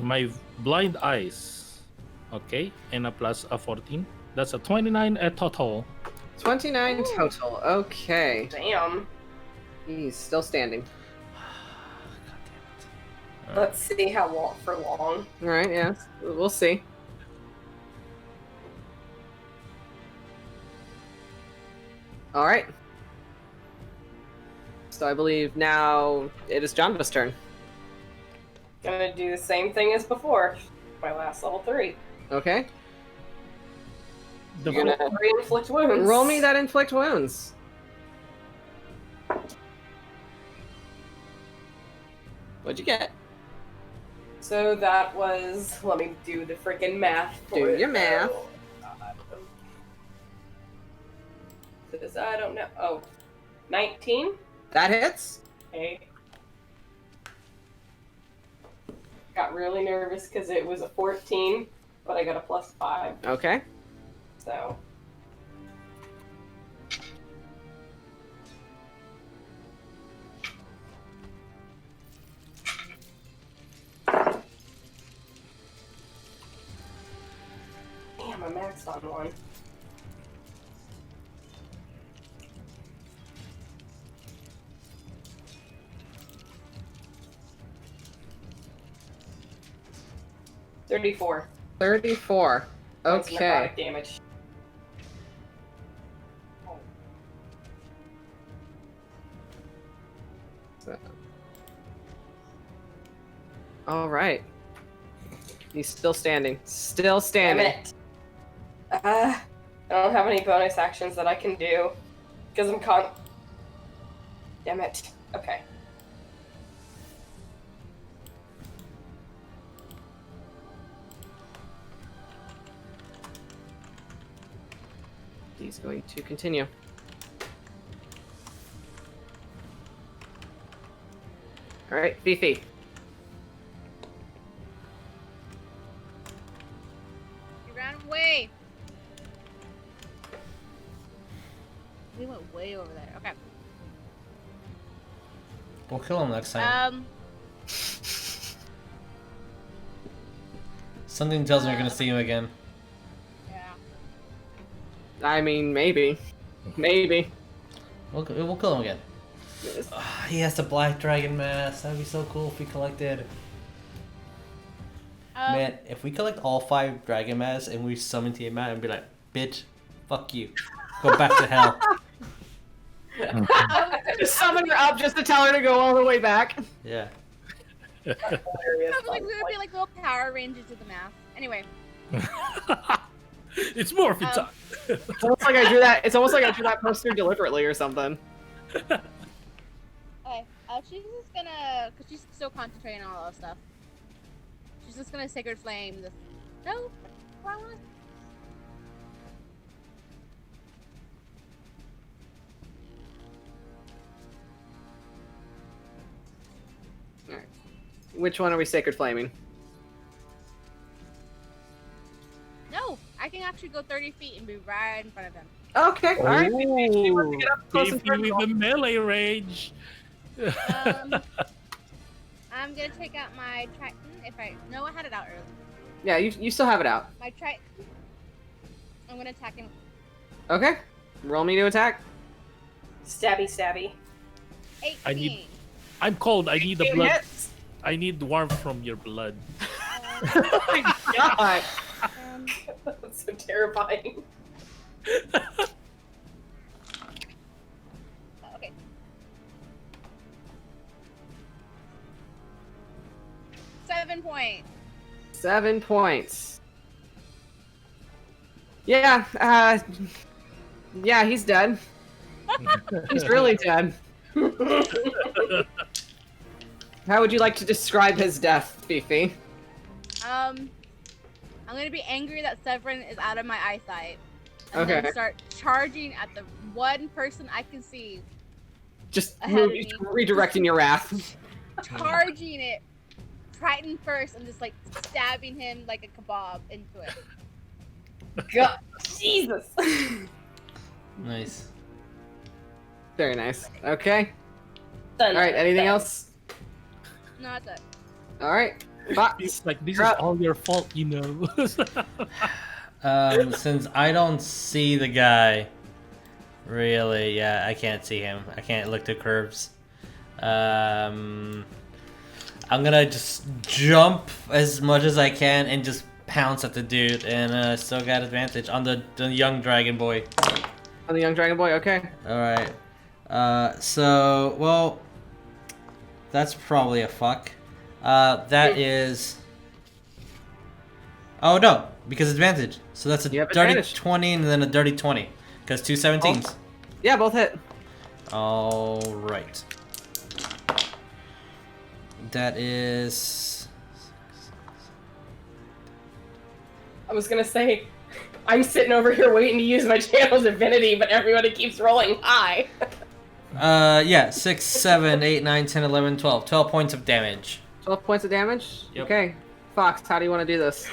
Speaker 3: My blind eyes. Okay, and a plus a 14. That's a 29 at total.
Speaker 1: 29 total. Okay.
Speaker 4: Damn.
Speaker 1: He's still standing.
Speaker 4: Let's see how long for long.
Speaker 1: All right, yeah. We'll see. All right. So I believe now it is Janva's turn.
Speaker 4: Gonna do the same thing as before. My last level 3.
Speaker 1: Okay.
Speaker 3: The
Speaker 1: You're gonna-
Speaker 4: 3 inflict wounds.
Speaker 1: Roll me that inflict wounds. What'd you get?
Speaker 4: So that was. Let me do the freaking math. For
Speaker 1: Do
Speaker 4: it.
Speaker 1: your math.
Speaker 4: Oh, because I don't know. Oh, 19.
Speaker 1: That hits.
Speaker 4: Okay. Got really nervous because it was a 14, but I got a plus 5.
Speaker 1: Okay.
Speaker 4: So. Damn, I maxed on one. 34.
Speaker 1: 34.
Speaker 4: Points of
Speaker 1: Okay.
Speaker 4: necrotic damage.
Speaker 1: All right. He's still standing. Still
Speaker 4: Damn
Speaker 1: standing.
Speaker 4: it. I don't have any bonus actions that I can do because I'm Damn it. Okay.
Speaker 1: He's going to continue. All right, Fifi.
Speaker 6: You ran away. We went way over there. Okay.
Speaker 2: We'll kill him next time. Something tells me we're gonna see him again.
Speaker 6: Yeah.
Speaker 1: I mean, maybe. Maybe.
Speaker 2: We'll kill him again. He has the black dragon mask. That'd be so cool if we collected. Man, if we collect all 5 dragon masks and we summon Tiamat and be like, bitch, fuck you. Go back to hell.
Speaker 1: Just summon her up just to tell her to go all the way back.
Speaker 2: Yeah.
Speaker 4: Hilarious.
Speaker 6: We would be like little Power Rangers with the math. Anyway.
Speaker 3: It's morphin' time.
Speaker 1: It's almost like I drew that. It's almost like I drew that poster deliberately or something.
Speaker 6: Okay. She's just gonna, cause she's still concentrating on all that stuff. She's just gonna Sacred Flame this. No. I wanna...
Speaker 1: Which one are we sacred flaming?
Speaker 6: No, I can actually go 30 feet and be right in front of him.
Speaker 1: Okay, all right. She wants to get up close and
Speaker 3: Fifi with the
Speaker 1: personal.
Speaker 3: melee range.
Speaker 6: I'm gonna take out my Triton. No, I had it out earlier.
Speaker 1: Yeah, you still have it out.
Speaker 6: My Triton. I'm gonna attack him.
Speaker 1: Okay, roll me to attack.
Speaker 4: Stabby, stabby.
Speaker 6: 18.
Speaker 3: I'm cold. I need the
Speaker 1: 18
Speaker 3: blood.
Speaker 1: hits.
Speaker 3: I need the warmth from your blood.
Speaker 1: Oh my god.
Speaker 4: That's so terrifying.
Speaker 6: Okay. Seven point.
Speaker 1: 7 points. Yeah, yeah, he's dead. He's really dead. How would you like to describe his death, Fifi?
Speaker 6: I'm gonna be angry that Severin is out of my eyesight. And
Speaker 1: Okay.
Speaker 6: then start charging at the one person I can see.
Speaker 1: Just
Speaker 6: Ahead of me.
Speaker 1: redirecting your wrath.
Speaker 6: Charging it. Triton first and just like stabbing him like a kebab into it.
Speaker 4: God, Jesus.
Speaker 2: Nice.
Speaker 1: Very nice. Okay.
Speaker 4: Done.
Speaker 1: All right. Anything else?
Speaker 6: No, that's it.
Speaker 1: All right. Fox.
Speaker 3: It's like this
Speaker 1: You're
Speaker 3: is
Speaker 1: up.
Speaker 3: all your fault, you know.
Speaker 2: Since I don't see the guy, really, yeah, I can't see him. I can't look to curves. I'm gonna just jump as much as I can and just pounce at the dude, and still got advantage on the young dragon boy.
Speaker 1: On the young dragon boy. Okay.
Speaker 2: All right. So, well, that's probably a fuck. That is. Oh no, because advantage. So that's a
Speaker 1: You have
Speaker 2: dirty
Speaker 1: advantage.
Speaker 2: 20 and then a dirty 20. Because 2 17s.
Speaker 1: Yeah, both hit.
Speaker 2: All right. That is.
Speaker 4: I was gonna say, I'm sitting over here waiting to use my channel divinity, but everybody keeps rolling high.
Speaker 2: Yeah, 6, 7, 8, 9, 10, 11, 12. 12 points of damage.
Speaker 1: 12 points of damage.
Speaker 2: Yep.
Speaker 1: Okay. Fox, how do you want to do this?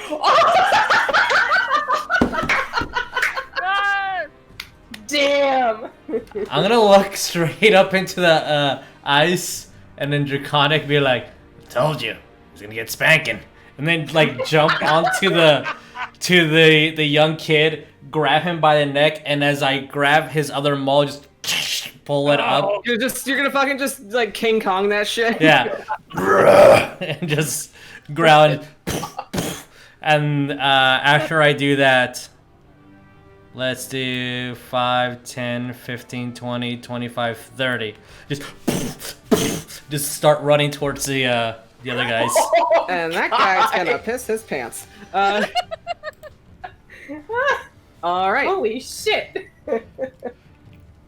Speaker 4: Damn!
Speaker 2: I'm gonna look straight up into the ice and then Draconic be like, I told you, he's gonna get spanking. And then like jump onto the young kid, grab him by the neck, and as I grab his other maul, just pull it up.
Speaker 1: You're gonna fucking just like King Kong that shit.
Speaker 2: Yeah. And just growl And after I do that, let's do 5, 10, 15, 20, 25, 30. Just start running towards the other guys.
Speaker 1: And that guy's gonna piss his pants. All right.
Speaker 4: Holy shit!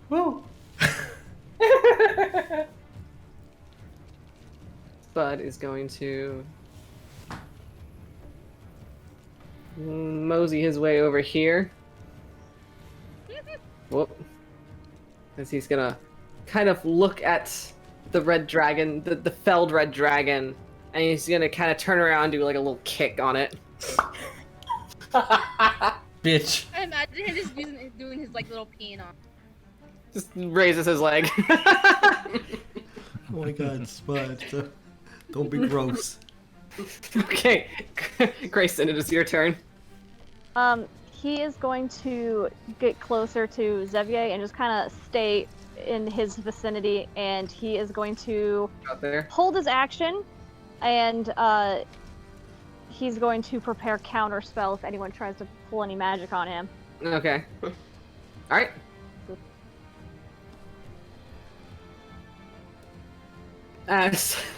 Speaker 2: Woo.
Speaker 1: Bud is going to mosey his way over here. Whoop. As he's gonna kind of look at the red dragon, the felled red dragon, and he's gonna kind of turn around and do like a little kick on it.
Speaker 2: Bitch.
Speaker 6: I imagine him just doing his like little peeing on.
Speaker 1: Just raises his leg.
Speaker 2: Oh my god, Spud. Don't be gross.
Speaker 1: Okay, Greyson, it is your turn.
Speaker 5: He is going to get closer to Xavier and just kind of stay in his vicinity, and he is going to
Speaker 1: Out there.
Speaker 5: hold his action, and he's going to prepare counter spell if anyone tries to pull any magic on him.
Speaker 1: Okay. All right.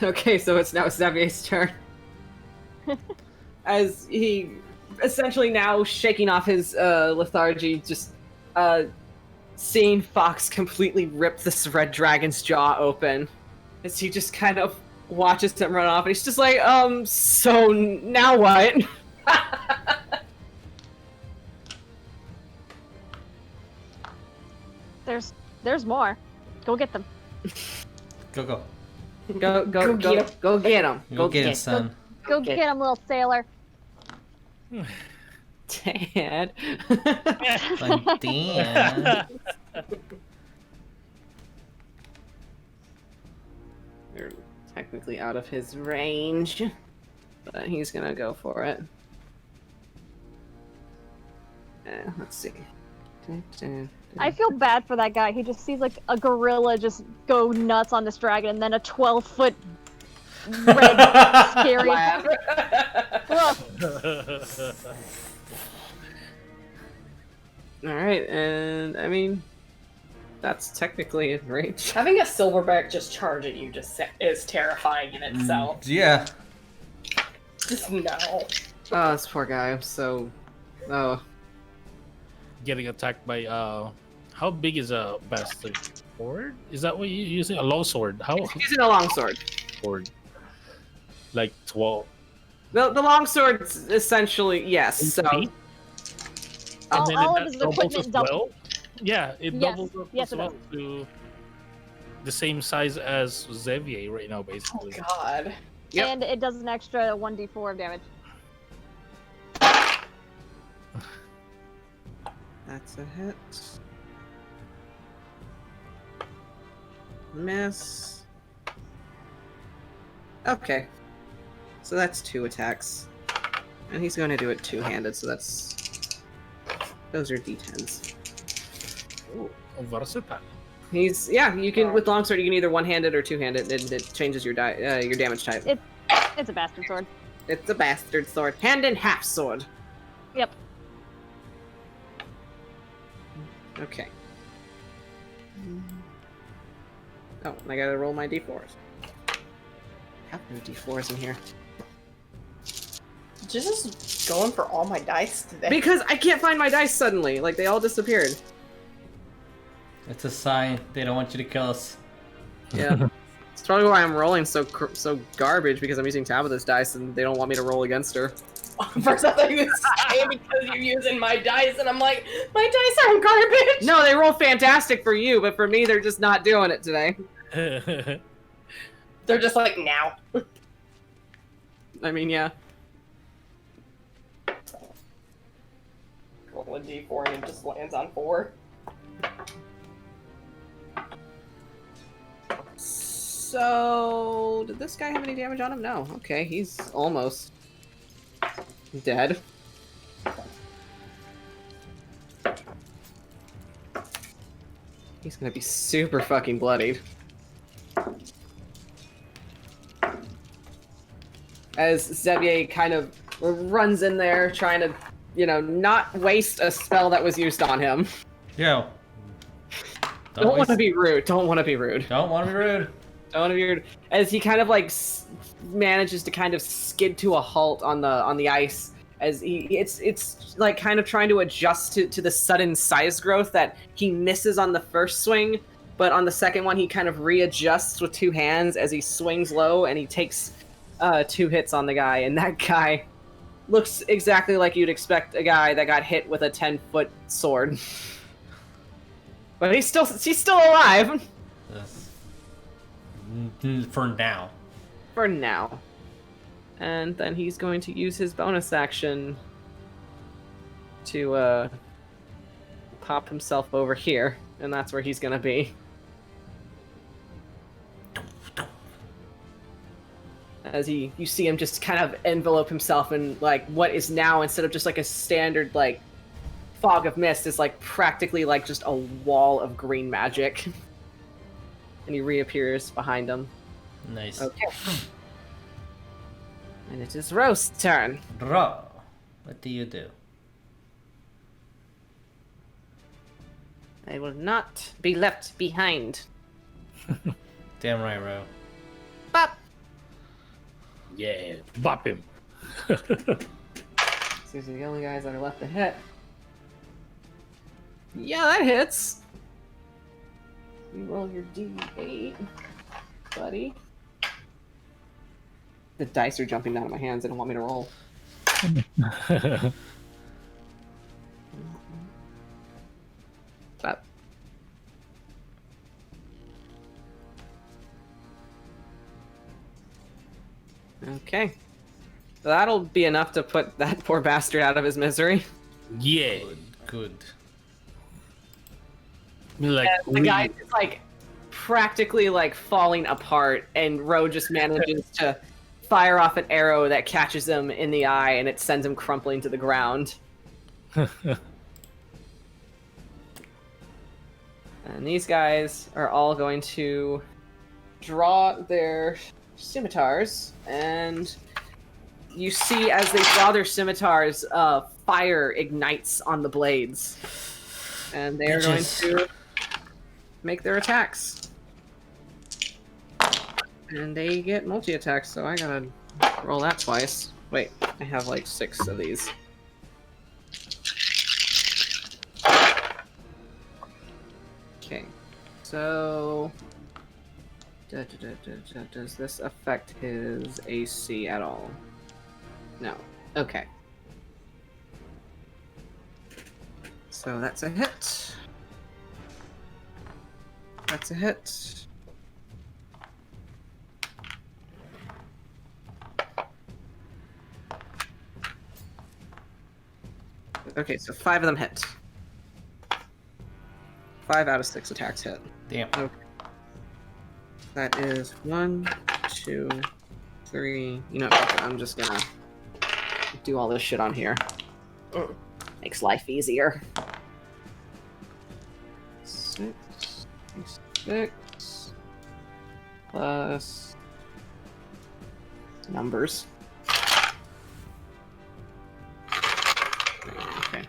Speaker 1: Okay, so it's now Xavier's turn. As he essentially now shaking off his lethargy, just seeing Fox completely rip this red dragon's jaw open. As he just kind of watches him run off, and he's just like, so now what?
Speaker 5: There's more. Go get them.
Speaker 2: Go.
Speaker 1: Go get him.
Speaker 2: Go get him, son.
Speaker 5: Go get him, little sailor.
Speaker 1: Dad.
Speaker 2: Like, damn.
Speaker 1: They're technically out of his range, but he's gonna go for it. Let's see.
Speaker 5: I feel bad for that guy. He just sees like a gorilla just go nuts on this dragon, and then a 12-foot red scary.
Speaker 1: All right, and I mean, that's technically his range.
Speaker 4: Having a silverback just charge at you just is terrifying in itself.
Speaker 2: Yeah.
Speaker 4: Just no.
Speaker 1: Oh, this poor guy. I'm so. Oh.
Speaker 3: Getting attacked by how big is a bastard? Sword? Is that what you're using? A long sword? How
Speaker 1: He's using a longsword.
Speaker 3: sword? Like 12.
Speaker 1: The longsword's essentially yes. So.
Speaker 3: feet?
Speaker 5: All
Speaker 3: then
Speaker 5: of
Speaker 3: that
Speaker 5: his
Speaker 3: doubles
Speaker 5: equipment
Speaker 3: as
Speaker 5: doubles.
Speaker 3: well? Yeah, it
Speaker 5: Yes.
Speaker 3: doubles up
Speaker 5: Yes,
Speaker 3: as
Speaker 5: it
Speaker 3: well to the same size as Xavier right now,
Speaker 4: Oh
Speaker 3: basically.
Speaker 4: god.
Speaker 1: Yep.
Speaker 5: And it does an extra 1d4 of damage.
Speaker 1: That's a hit. Miss. Okay. So that's 2 attacks. And he's going to do it two-handed, so that's... Those are d10s.
Speaker 3: Oh, versatile.
Speaker 1: He's... Yeah, you can... With longsword, you can either one-handed or two-handed, and it changes your your damage type.
Speaker 5: It's a bastard sword.
Speaker 1: It's a bastard sword. Hand and half sword.
Speaker 5: Yep.
Speaker 1: Okay. Oh, and I gotta roll my d4s. I have no d4s in here.
Speaker 4: Just going for all my dice today.
Speaker 1: Because I can't find my dice suddenly. Like, they all disappeared.
Speaker 2: It's a sign. They don't want you to kill us.
Speaker 1: Yeah. It's probably why I'm rolling so garbage, because I'm using Tabatha's dice and they don't want me to roll against her.
Speaker 4: First I thought you were saying because you're using my dice, and I'm like, my dice aren't garbage!
Speaker 1: No, they roll fantastic for you, but for me, they're just not doing it today.
Speaker 4: They're just like, now.
Speaker 1: I mean, yeah.
Speaker 4: Roll a d4 and it just lands on 4.
Speaker 1: So, did this guy have any damage on him? No. Okay, he's almost dead. He's gonna be super fucking bloodied. As Xavier kind of runs in there trying to, not waste a spell that was used on him.
Speaker 2: Yo.
Speaker 1: Don't want to be rude. Don't want to be rude.
Speaker 2: Don't want to be rude.
Speaker 1: Don't want to be rude. As he kind of like manages to kind of skid to a halt on the ice, as it's like kind of trying to adjust to the sudden size growth that he misses on the first swing, but on the second one he kind of readjusts with two hands as he swings low and he takes 2 hits on the guy, and that guy looks exactly like you'd expect a guy that got hit with a 10-foot sword. But he's still alive.
Speaker 2: Yes. For now.
Speaker 1: For now. And then he's going to use his bonus action to pop himself over here, and that's where he's gonna be. As you see him just kind of envelope himself in like what is now, instead of just like a standard like fog of mist, is like practically like just a wall of green magic. And he reappears behind him.
Speaker 2: Nice.
Speaker 1: Okay. And it is Rose's turn.
Speaker 2: Draw. What do you do?
Speaker 1: I will not be left behind.
Speaker 2: Damn right, Ro.
Speaker 1: Bop!
Speaker 3: Yeah, bop him.
Speaker 1: These are the only guys that are left to hit. Yeah, that hits. You roll your D8, buddy. The dice are jumping down in my hands. They don't want me to roll. Bop. Okay. That'll be enough to put that poor bastard out of his misery.
Speaker 3: Yeah.
Speaker 2: Good.
Speaker 3: Like
Speaker 1: And the guy is like practically like falling apart, and Ro just manages to fire off an arrow that catches him in the eye, and it sends him crumpling to the ground. And these guys are all going to draw their scimitars, and you see as they draw their scimitars, fire ignites on the blades. And they are going to make their attacks. And they get multi-attacks, so I gotta roll that twice. Wait, I have like 6 of these. Okay, so... Does this affect his AC at all? No. Okay. So that's a hit. That's a hit. Okay, so 5 of them hit. 5 out of 6 attacks hit.
Speaker 2: Damn.
Speaker 1: Okay. That is 1, 2, 3. You know, I'm just gonna do all this shit on here. Makes life easier. 6 plus numbers. Okay.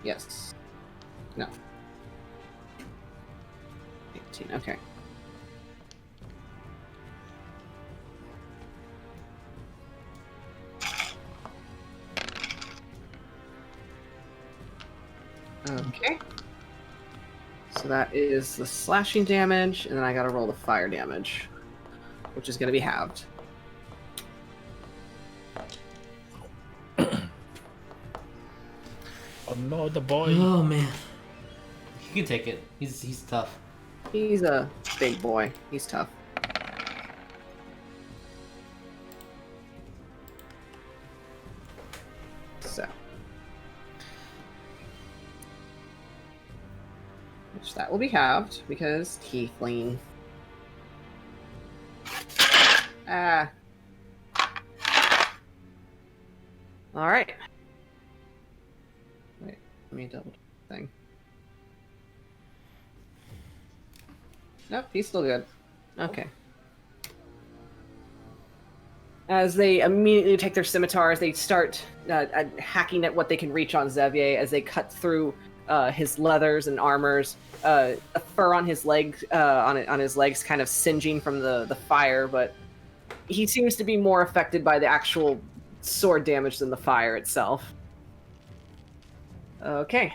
Speaker 1: Yes. No. 18. Okay. Okay. So that is the slashing damage, and then I gotta roll the fire damage, which is gonna be halved.
Speaker 3: oh no, the boy.
Speaker 2: Oh man. You can take it. He's tough.
Speaker 1: He's a big boy. He's tough. So. Which that will be halved, because tiefling. Ah. Alright. Wait, let me double thing. Nope, he's still good. Okay. As they immediately take their scimitars, they start hacking at what they can reach on Xavier as they cut through his leathers and armors. A fur on his legs, on his legs, kind of singeing from the fire, but he seems to be more affected by the actual sword damage than the fire itself. Okay.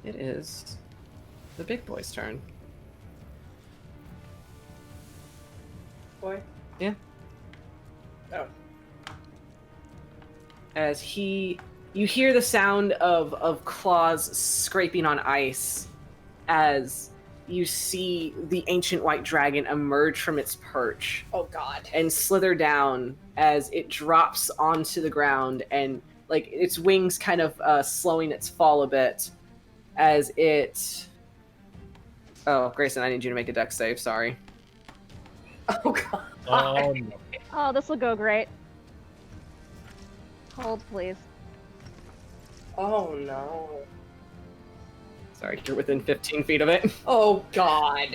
Speaker 1: It is the big boy's turn.
Speaker 4: Boy.
Speaker 1: Yeah.
Speaker 4: Oh.
Speaker 1: As you hear the sound of claws scraping on ice as you see the ancient white dragon emerge from its perch
Speaker 4: Oh God.
Speaker 1: and slither down as it drops onto the ground, and like its wings kind of slowing its fall a bit as it... Oh, Greyson, I need you to make a dex save, sorry.
Speaker 4: Oh God.
Speaker 3: Oh, no.
Speaker 5: Oh, this will go great. Hold, please.
Speaker 4: Oh no.
Speaker 1: Sorry, you're within 15 feet of it.
Speaker 4: Oh God.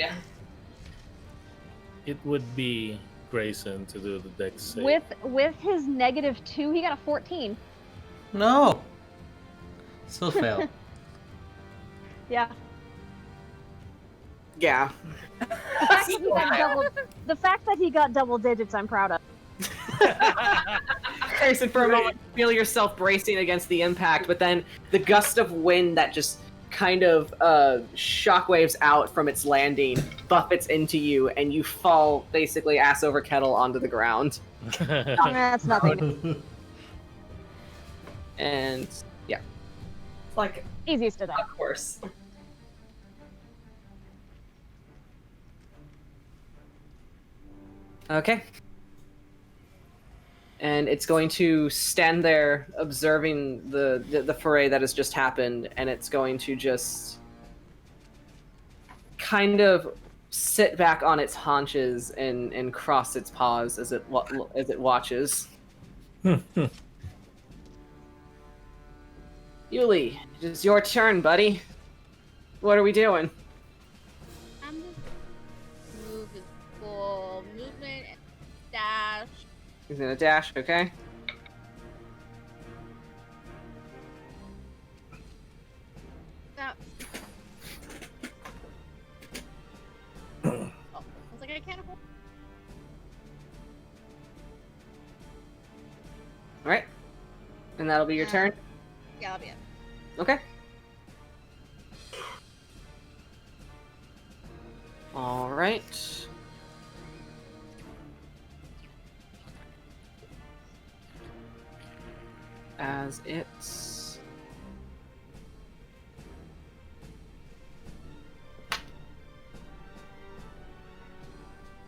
Speaker 3: It would be Greyson to do the dex save.
Speaker 5: With his -2, he got a 14.
Speaker 2: No. Still fail.
Speaker 5: Yeah.
Speaker 1: Yeah.
Speaker 5: The fact that he got double digits, I'm proud of.
Speaker 1: Grayson, for a moment, you feel yourself bracing against the impact, but then the gust of wind that just kind of shockwaves out from its landing buffets into you, and you fall basically ass over kettle onto the ground.
Speaker 5: That's nothing.
Speaker 1: And yeah.
Speaker 4: It's like,
Speaker 5: Easiest to die.
Speaker 4: of course.
Speaker 1: Okay. And it's going to stand there observing the foray that has just happened, and it's going to just kind of sit back on its haunches and cross its paws as it watches. Yuliy, it is your turn, buddy. What are we doing?
Speaker 6: I'm just move his full movement and dash.
Speaker 1: He's gonna dash, okay?
Speaker 6: That. Oh, I was like, I can't afford.
Speaker 1: Alright. And that'll be your turn?
Speaker 6: Yeah, I'll be it.
Speaker 1: Okay. Alright. As it's...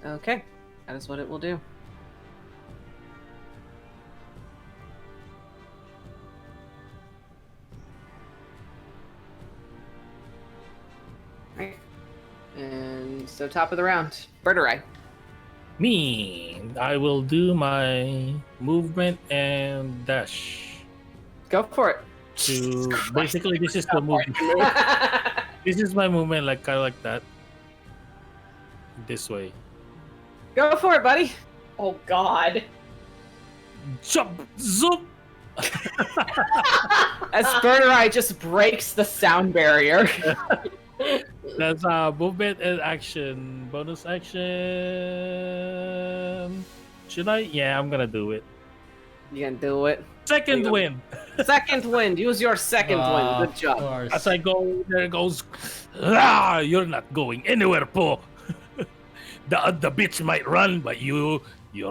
Speaker 1: Okay. That is what it will do. Right. And so top of the round. Birdurai.
Speaker 3: Me, I will do my movement and dash.
Speaker 1: Go for it.
Speaker 3: To basically, this is the movement. This is my movement, like kind of like that. This way.
Speaker 1: Go for it, buddy.
Speaker 4: Oh God.
Speaker 3: Jump, zoom.
Speaker 1: As Birdurai just breaks the sound barrier.
Speaker 3: That's movement and action. Bonus action. Should I? Yeah, I'm gonna do it.
Speaker 1: You can do it.
Speaker 3: Second wind.
Speaker 1: Second wind. Use your second wind. Good
Speaker 2: Of
Speaker 1: job.
Speaker 2: course.
Speaker 3: As I go, there goes. Ah, you're not going anywhere, Po. The bitch might run, but you're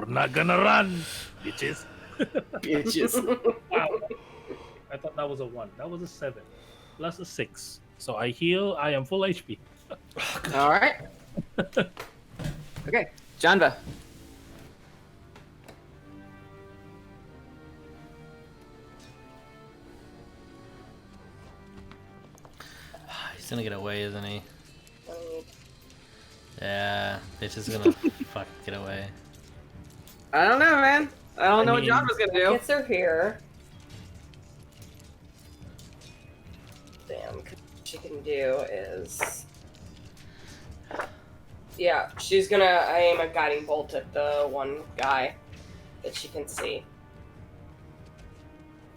Speaker 3: not gonna run, bitches.
Speaker 1: Bitches.
Speaker 3: Wow. I thought that was a 1. That was a 7. Plus a 6. So I heal. I am full HP.
Speaker 1: All right. Okay, Janva.
Speaker 2: He's gonna get away, isn't he? Yeah, bitch is gonna fuck get away.
Speaker 1: I don't know, man. I don't know
Speaker 3: mean,
Speaker 1: what Janva's gonna do.
Speaker 4: Gets her here. Damn, 'cause what she can do is Yeah, she's gonna aim a guiding bolt at the one guy that she can see.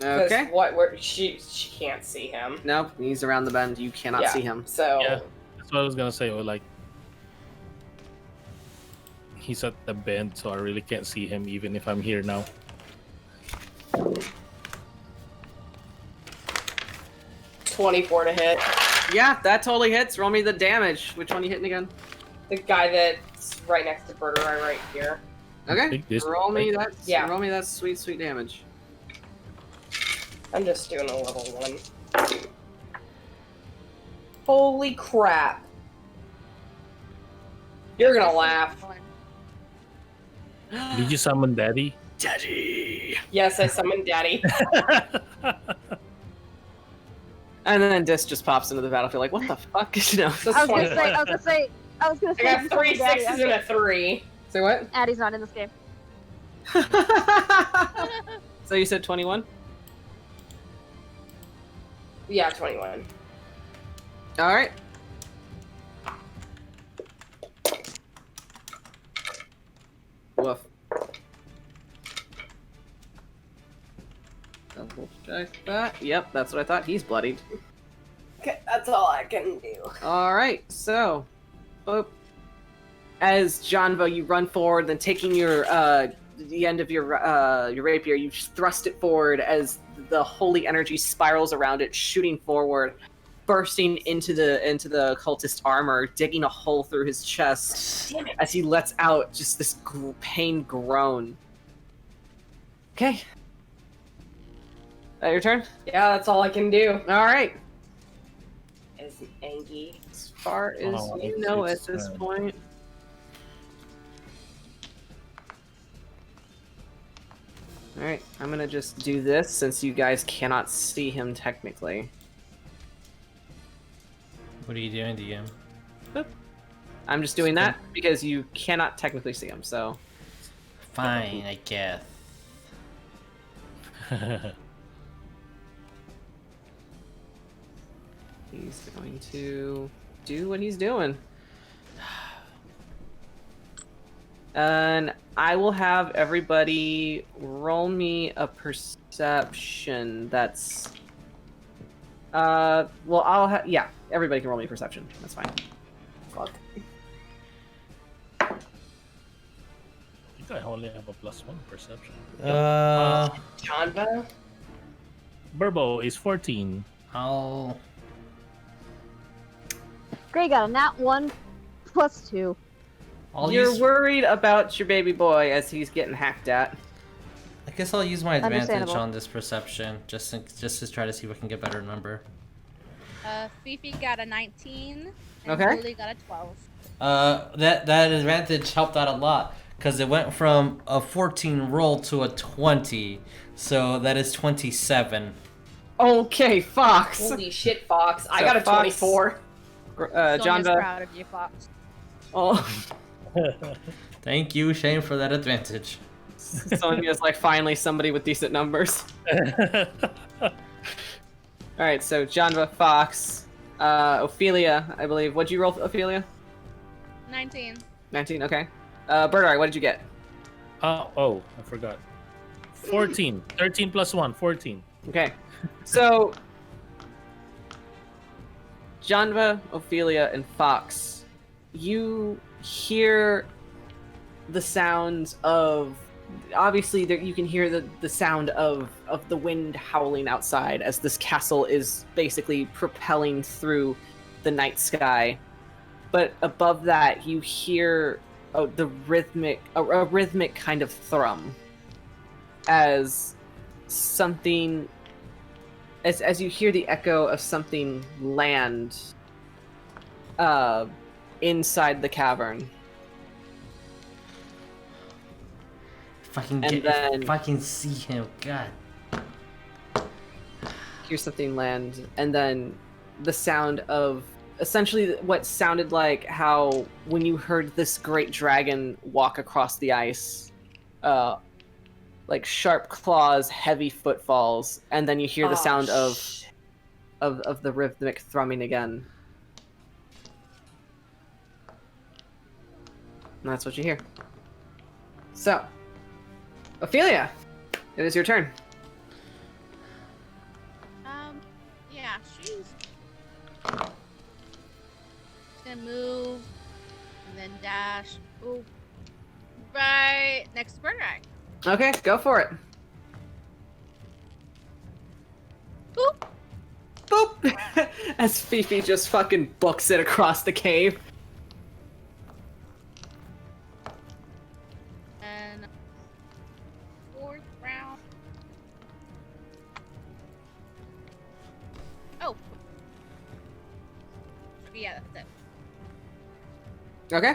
Speaker 4: 'Cause
Speaker 1: Okay.
Speaker 4: she can't see him.
Speaker 1: Nope, he's around the bend. You cannot see him.
Speaker 4: So
Speaker 3: Yeah. That's what I was gonna say. Or like, he's at the bend, so I really can't see him even if I'm here now.
Speaker 4: $24 to hit.
Speaker 1: Yeah, that totally hits. Roll me the damage. Which one are you hitting again?
Speaker 4: The guy that's right next to Birdurai right here.
Speaker 1: Okay.
Speaker 3: think this-
Speaker 1: Roll me that.
Speaker 4: Yeah.
Speaker 1: Roll me that sweet, sweet damage.
Speaker 4: I'm just doing a level 1. Holy crap. You're gonna laugh.
Speaker 3: Did you summon Daddy?
Speaker 1: Daddy.
Speaker 4: Yes, I summoned Daddy.
Speaker 1: And then Dis just pops into the battlefield like, what the fuck? No.
Speaker 4: That's
Speaker 5: I was
Speaker 4: 20.
Speaker 5: gonna say. I was gonna say.
Speaker 4: I got 3 6s and a 3.
Speaker 1: Say what?
Speaker 5: Addie's not in this game.
Speaker 1: So you said 21?
Speaker 4: Yeah, 21.
Speaker 1: Alright. Woof. Double check that. Yep, that's what I thought. He's bloodied.
Speaker 4: Okay, that's all I can do.
Speaker 1: Alright, so. Boop. As Janva, you run forward, then taking your the end of your rapier, you thrust it forward as the holy energy spirals around it, shooting forward, bursting into the cultist armor, digging a hole through his chest as he lets out just this pain groan. Okay. That your turn?
Speaker 4: Yeah, that's all I can do.
Speaker 1: All right.
Speaker 4: Is Angie.
Speaker 1: As far as
Speaker 3: Oh,
Speaker 1: you know at
Speaker 3: it's
Speaker 1: this
Speaker 3: sad.
Speaker 1: point. Alright, I'm gonna just do this since you guys cannot see him technically.
Speaker 2: What are you doing, DM?
Speaker 1: I'm just doing that because you cannot technically see him, so.
Speaker 2: Fine, I guess.
Speaker 1: He's going to do what he's doing. And I will have everybody roll me a perception that's... well, I'll have... Yeah, everybody can roll me a perception. That's fine.
Speaker 4: Fuck.
Speaker 3: I think I only have a +1 perception.
Speaker 4: Janva?
Speaker 3: Burbo is 14.
Speaker 2: I'll...
Speaker 5: Gray got a nat 1 +2.
Speaker 1: You're
Speaker 2: use...
Speaker 1: worried about your baby boy as he's getting hacked at.
Speaker 2: I guess I'll use my advantage
Speaker 5: Understandable.
Speaker 2: on this perception, just to try to see if I can get a better number.
Speaker 6: Fifi got a 19. And
Speaker 1: Okay.
Speaker 6: Yuliy got a 12.
Speaker 2: That advantage helped out a lot, because it went from a 14 roll to a 20, so that is 27.
Speaker 1: Okay, Fox.
Speaker 4: Holy shit, Fox. I
Speaker 1: So
Speaker 4: got a
Speaker 1: Fox-
Speaker 4: 24.
Speaker 6: Sonya's
Speaker 1: Janva.
Speaker 6: proud of you, Fox.
Speaker 1: Oh,
Speaker 2: Thank you, Shane, for that advantage.
Speaker 1: Sonya's like finally somebody with decent numbers. All right, so Janva, Fox, Ophelia, I believe. What'd you roll, Ophelia?
Speaker 6: 19.
Speaker 1: 19. Okay. Birdurai, what did you get?
Speaker 3: Oh, I forgot. 14. 13 plus 1, 14.
Speaker 1: Okay. So, Janva, Ophelia, and Fox, you hear the sounds of... Obviously, there, you can hear the sound of the wind howling outside as this castle is basically propelling through the night sky. But above that, you hear a rhythmic kind of thrum as something... As you hear the echo of something land inside the cavern.
Speaker 2: If I can
Speaker 1: And then-
Speaker 2: if I can see him, God.
Speaker 1: Hear something land, and then the sound of essentially what sounded like how when you heard this great dragon walk across the ice, like sharp claws, heavy footfalls, and then you hear the sound of the rhythmic thrumming again. And that's what you hear. So, Ophelia, it is your turn.
Speaker 6: Yeah, she's gonna move and then dash. Ooh, right next to Birdurai.
Speaker 1: Okay, go for it.
Speaker 6: Boop.
Speaker 1: Boop! As Fifi just fucking books it across the cave.
Speaker 6: And fourth round. Oh. Yeah, that's it.
Speaker 1: Okay.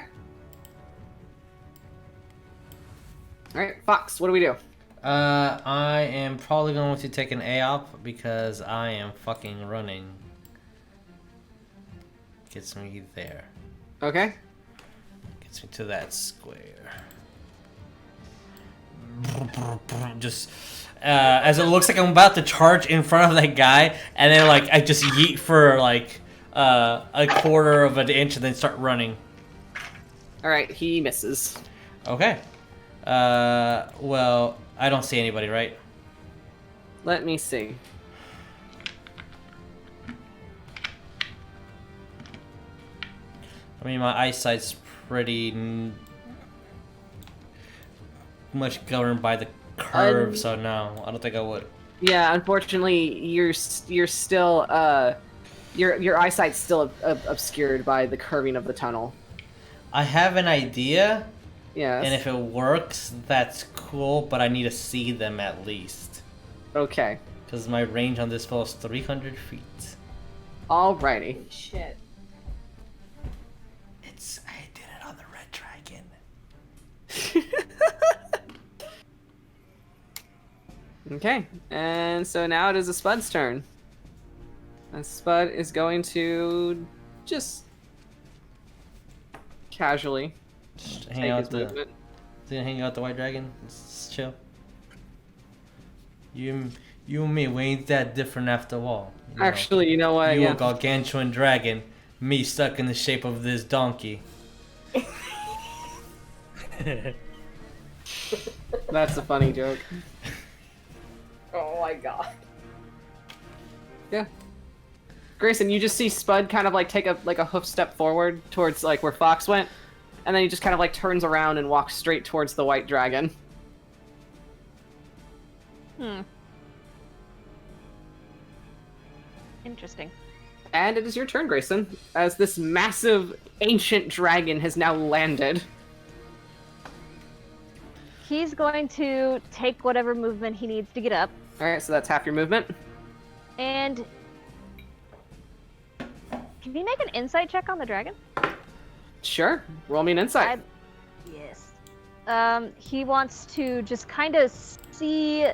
Speaker 1: Alright, Fox, what do we do?
Speaker 2: I am probably going to take an AOP because I am fucking running. Gets me there.
Speaker 1: Okay.
Speaker 2: Gets me to that square. Just as it looks like I'm about to charge in front of that guy, and then like I just yeet for like a quarter of an inch and then start running.
Speaker 1: Alright, he misses.
Speaker 2: Okay. Well, I don't see anybody, right?
Speaker 1: Let me see.
Speaker 2: I mean, my eyesight's pretty much governed by the curve, so no, I don't think I would.
Speaker 1: Yeah, unfortunately, you're still your eyesight's still obscured by the curving of the tunnel.
Speaker 2: I have an idea,
Speaker 1: Yes.
Speaker 2: and if it works, that's cool, but I need to see them at least.
Speaker 1: Okay.
Speaker 2: Because my range on this spell is 300 feet.
Speaker 1: Alrighty.
Speaker 4: Shit.
Speaker 2: I did it on the red dragon.
Speaker 1: Okay, and so now it is a Spud's turn. And Spud is going to just casually
Speaker 2: Just
Speaker 1: take
Speaker 2: hang
Speaker 1: his
Speaker 2: out the
Speaker 1: movement.
Speaker 2: hang out the white dragon. Just chill. You and me, we ain't that different after all. You know?
Speaker 1: Actually, you know what?
Speaker 2: You
Speaker 1: Yeah.
Speaker 2: a gargantuan dragon, me stuck in the shape of this donkey.
Speaker 1: That's a funny joke.
Speaker 4: Oh my god.
Speaker 1: Yeah. Grayson, you just see Spud kind of like take a hoof step forward towards like where Fox went, and then he just kind of like turns around and walks straight towards the white dragon.
Speaker 5: Interesting.
Speaker 1: And it is your turn, Grayson, as this massive ancient dragon has now landed.
Speaker 5: He's going to take whatever movement he needs to get up,
Speaker 1: Alright, so that's half your movement.
Speaker 5: and can you make an insight check on the dragon?
Speaker 1: Sure. Roll me an insight.
Speaker 5: Yes. He wants to just kind of see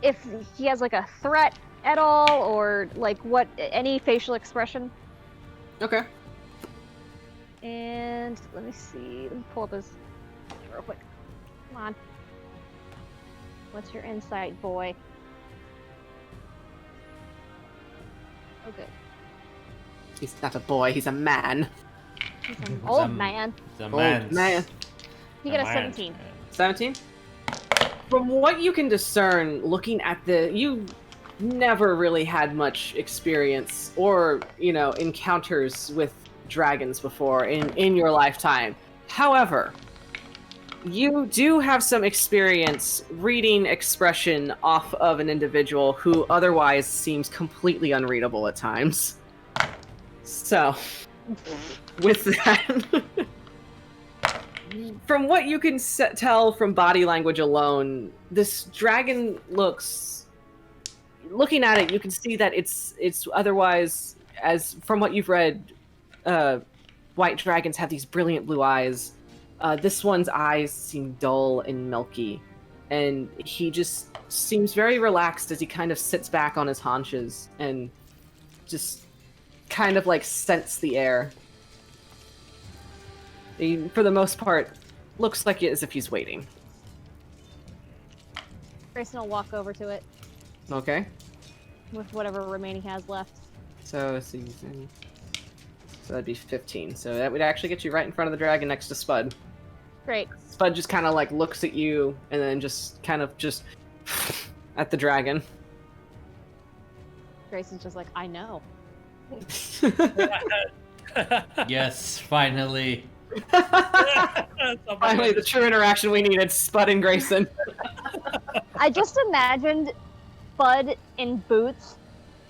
Speaker 5: if he has like a threat at all, or like what any facial expression.
Speaker 1: Okay.
Speaker 5: And let me see. Let me pull up his real quick. Come on. What's your insight, boy? Oh, good.
Speaker 1: He's not a boy, he's a man.
Speaker 5: He's an old man.
Speaker 2: The
Speaker 1: Old
Speaker 2: man's-
Speaker 1: man.
Speaker 5: He got a
Speaker 2: the man's
Speaker 5: 17.
Speaker 2: man.
Speaker 1: 17? From what you can discern, looking at you never really had much experience or, encounters with dragons before in your lifetime. However, you do have some experience reading expression off of an individual who otherwise seems completely unreadable at times. So, with that, from what you can tell from body language alone, this dragon looking at it, you can see that it's otherwise, as from what you've read, white dragons have these brilliant blue eyes. This one's eyes seem dull and milky, and he just seems very relaxed as he kind of sits back on his haunches and just kind of like scents the air. He, for the most part, looks like as if he's waiting.
Speaker 5: Grayson will walk over to it
Speaker 1: Okay.
Speaker 5: with whatever remaining he has left.
Speaker 1: So season. So that'd be 15. So that would actually get you right in front of the dragon next to Spud.
Speaker 5: Great.
Speaker 1: Spud just kind of like looks at you and then just kind of just at the dragon.
Speaker 5: Greyson's just like, I know.
Speaker 2: Yes, finally.
Speaker 1: Finally, the true interaction we needed, Spud and Greyson.
Speaker 5: I just imagined Bud in boots,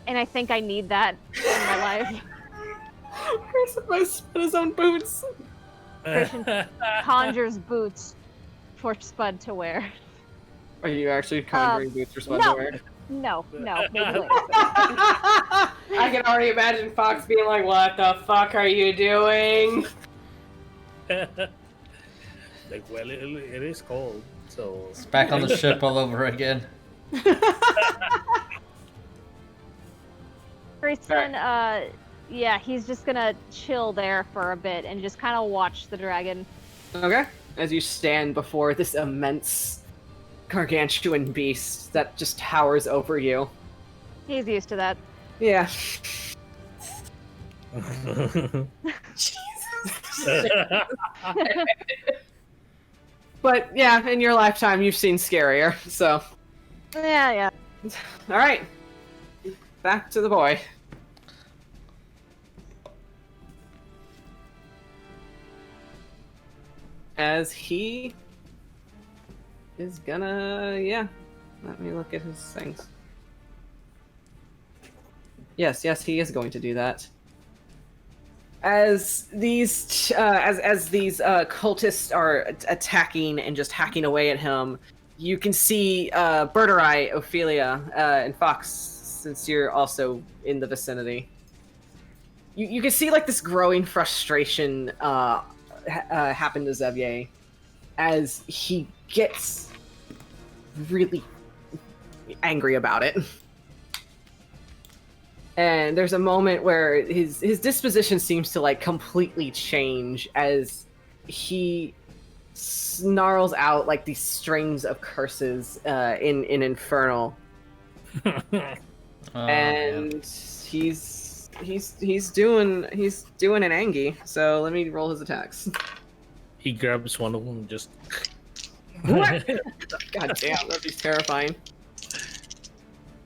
Speaker 5: and I think I need that in my life.
Speaker 1: Greyson must Spud his own boots.
Speaker 5: Conjures boots for Spud to wear.
Speaker 1: Are you actually conjuring boots for Spud
Speaker 5: no.
Speaker 1: to wear?
Speaker 5: No, maybe later.
Speaker 4: I can already imagine Fox being like, "What the fuck are you doing?"
Speaker 3: Like, well, it is cold, so
Speaker 2: It's back on the ship all over again.
Speaker 5: Grayson, yeah, he's just gonna chill there for a bit and just kind of watch the dragon.
Speaker 1: Okay. As you stand before this immense gargantuan beast that just towers over you.
Speaker 5: He's used to that.
Speaker 1: Yeah. But yeah, in your lifetime you've seen scarier, so.
Speaker 5: Yeah.
Speaker 1: Alright. Back to the boy. As he is gonna, yeah. Let me look at his things. Yes, he is going to do that. As these, as these cultists are attacking and just hacking away at him, you can see Birdurai, Ophelia, and Fox, since you're also in the vicinity. You can see like this growing frustration happen to Xavier as he gets really angry about it. And there's a moment where his disposition seems to like completely change as he snarls out like these strings of curses in Infernal. And he's doing an Angie. So let me roll his attacks.
Speaker 3: he grabs one of them and just.
Speaker 1: What? God damn, that'd be terrifying.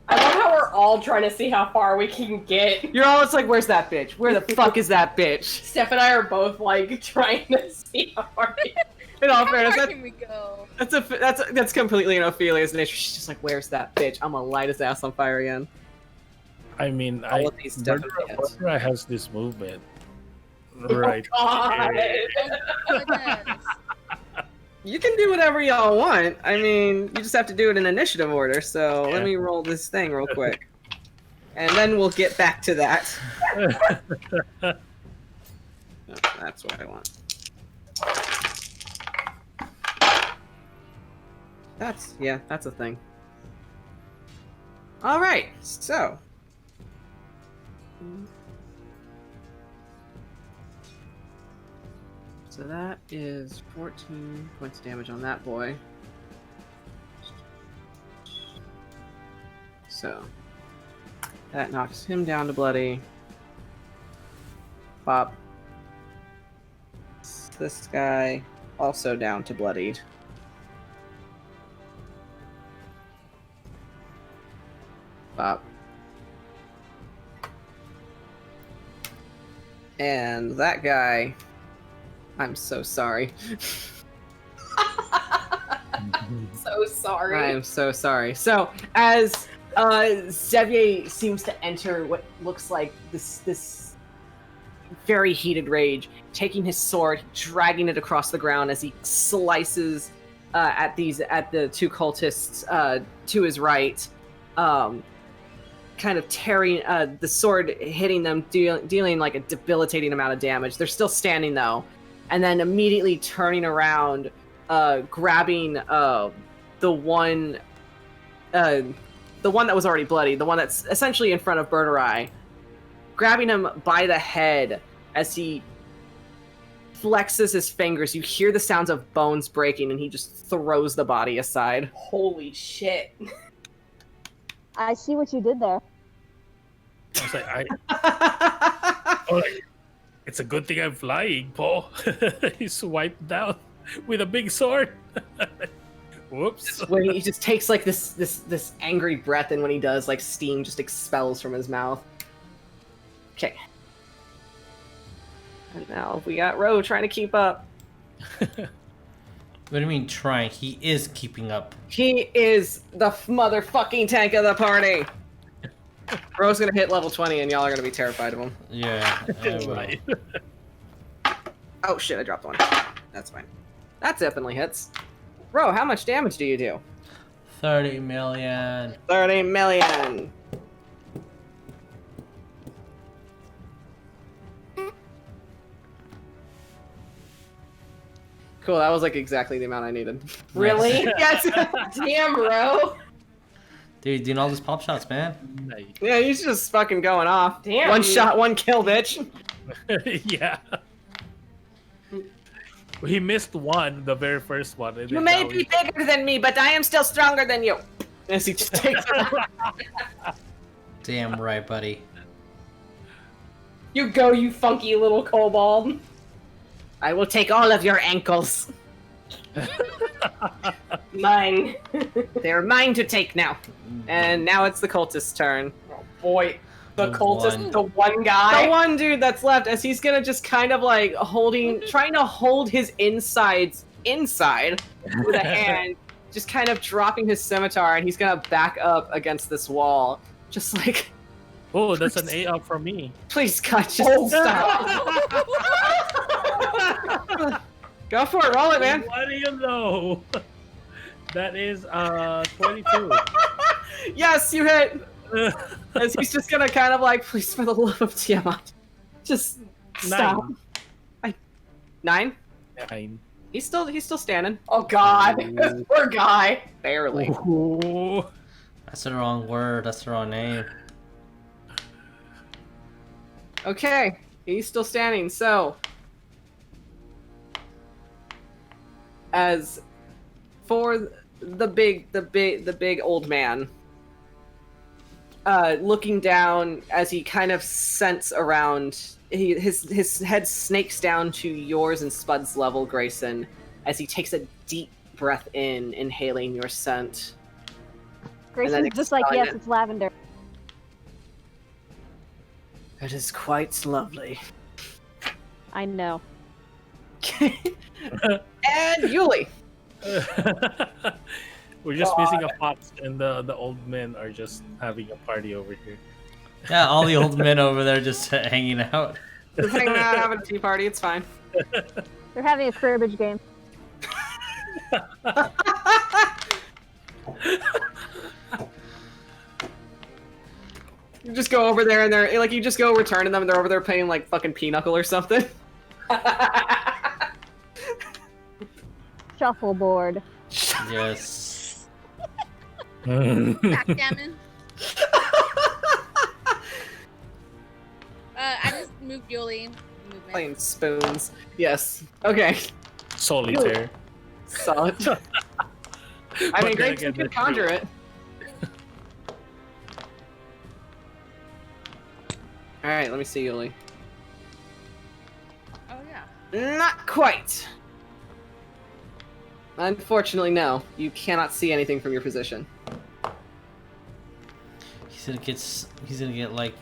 Speaker 4: I love how we're all trying to see how far we can get.
Speaker 1: You're always like, "Where's that bitch? Where the fuck is that bitch?"
Speaker 4: Steph and I are both like trying to see how far we can.
Speaker 1: In all
Speaker 6: How
Speaker 1: fairness,
Speaker 6: far can we go?
Speaker 1: that's completely in Ophelia's nature. She's just like, "Where's that bitch? I'm gonna light his ass on fire again."
Speaker 3: I mean,
Speaker 1: All of these definitely hits.
Speaker 3: Birdurai has this movement, right?
Speaker 4: God.
Speaker 6: Goodness.
Speaker 1: You can do whatever y'all want. I mean, you just have to do it in initiative order. So let me roll this thing real quick, and then we'll get back to that. Oh, that's what I want. That's a thing. All right, so. So that is 14 points of damage on that boy. So that knocks him down to bloody. Bop. This guy also down to bloodied. Bop. And that guy, I'm so sorry.
Speaker 4: So sorry.
Speaker 1: I am so sorry. So as Xavier seems to enter what looks like this very heated rage, taking his sword, dragging it across the ground as he slices at the two cultists to his right, kind of tearing the sword, hitting them, dealing like a debilitating amount of damage. They're still standing though, and then immediately turning around, grabbing the one that was already bloody, the one that's essentially in front of Birdurai, grabbing him by the head as he flexes his fingers. You hear the sounds of bones breaking, and he just throws the body aside.
Speaker 4: Holy shit.
Speaker 5: I see what you did there.
Speaker 3: I was like, It's a good thing I'm flying, Paul. He's wiped down with a big sword. Whoops.
Speaker 1: When he just takes like this angry breath, and when he does, like steam just expels from his mouth. Okay. And now we got Ro trying to keep up.
Speaker 2: What do you mean trying? He is keeping up.
Speaker 1: He is the motherfucking tank of the party. Ro's gonna hit level 20, and y'all are gonna be terrified of him.
Speaker 2: Yeah, I will.
Speaker 3: Right.
Speaker 1: Oh shit! I dropped one. That's fine. That definitely hits. Ro, how much damage do you do?
Speaker 2: 30 million.
Speaker 1: 30 million. Cool, that was like exactly the amount I needed.
Speaker 4: Really?
Speaker 1: Yes.
Speaker 4: Damn, bro.
Speaker 2: Dude, doing all these pop shots, man.
Speaker 3: Nice.
Speaker 1: Yeah, he's just fucking going off.
Speaker 4: Damn.
Speaker 1: One shot, one kill, bitch.
Speaker 3: Yeah. He missed one, the very first one. And
Speaker 1: You
Speaker 3: then
Speaker 1: may
Speaker 3: now
Speaker 1: be bigger than me, but I am still stronger than you. As he just takes it.
Speaker 2: Damn right, buddy.
Speaker 4: You go, you funky little kobold.
Speaker 1: I will take all of your ankles.
Speaker 4: Mine.
Speaker 1: They're mine to take now. And now it's the cultist's turn.
Speaker 4: Oh boy. The
Speaker 2: The
Speaker 4: cultist,
Speaker 2: one.
Speaker 4: the one guy.
Speaker 1: The one dude that's left, as he's gonna just kind of like trying to hold his insides inside with a hand, just kind of dropping his scimitar, and he's gonna back up against this wall. Just like,
Speaker 3: Oh, that's an A up from me.
Speaker 1: please, God, just stop. Go for it, roll it, man.
Speaker 3: What do you know? That is 22.
Speaker 1: Yes, you hit. As he's just gonna kind of like, please, for the love of Tiamat, just stop. 9?
Speaker 3: 9.
Speaker 1: He's still standing.
Speaker 4: Oh god. This poor guy.
Speaker 1: Barely.
Speaker 3: Ooh.
Speaker 2: That's the wrong word. That's the wrong name.
Speaker 1: Okay, he's still standing. So, as for the big old man, looking down as he kind of scents around, his head snakes down to yours and Spud's level, Greyson, as he takes a deep breath in, inhaling your scent.
Speaker 5: Grayson's just like,
Speaker 1: expelling
Speaker 5: yes,
Speaker 1: it.
Speaker 5: it's lavender.
Speaker 1: It is quite lovely.
Speaker 5: I know.
Speaker 1: And Yuliy.
Speaker 3: We're just missing a fox, and the old men are just having a party over here.
Speaker 2: Yeah, all the old men over there just hanging out.
Speaker 1: Just hanging out, having a tea party. It's fine.
Speaker 5: They're having a cribbage game.
Speaker 1: You just go over there and they're like, you just go returning them and they're over there playing like fucking Pinochle or something.
Speaker 5: Shuffleboard.
Speaker 2: Yes.
Speaker 6: Backgammon. I just moved Yuliy. Movement.
Speaker 1: Playing spoons. Yes. Okay.
Speaker 3: Solitaire.
Speaker 1: Solid. I mean,
Speaker 3: But then
Speaker 1: Grayson
Speaker 3: again,
Speaker 1: can
Speaker 3: that's
Speaker 1: conjure
Speaker 3: true.
Speaker 1: it. Alright, let me see, Yuliy.
Speaker 6: Oh yeah.
Speaker 1: Not quite. Unfortunately, no. You cannot see anything from your position.
Speaker 2: He's gonna get like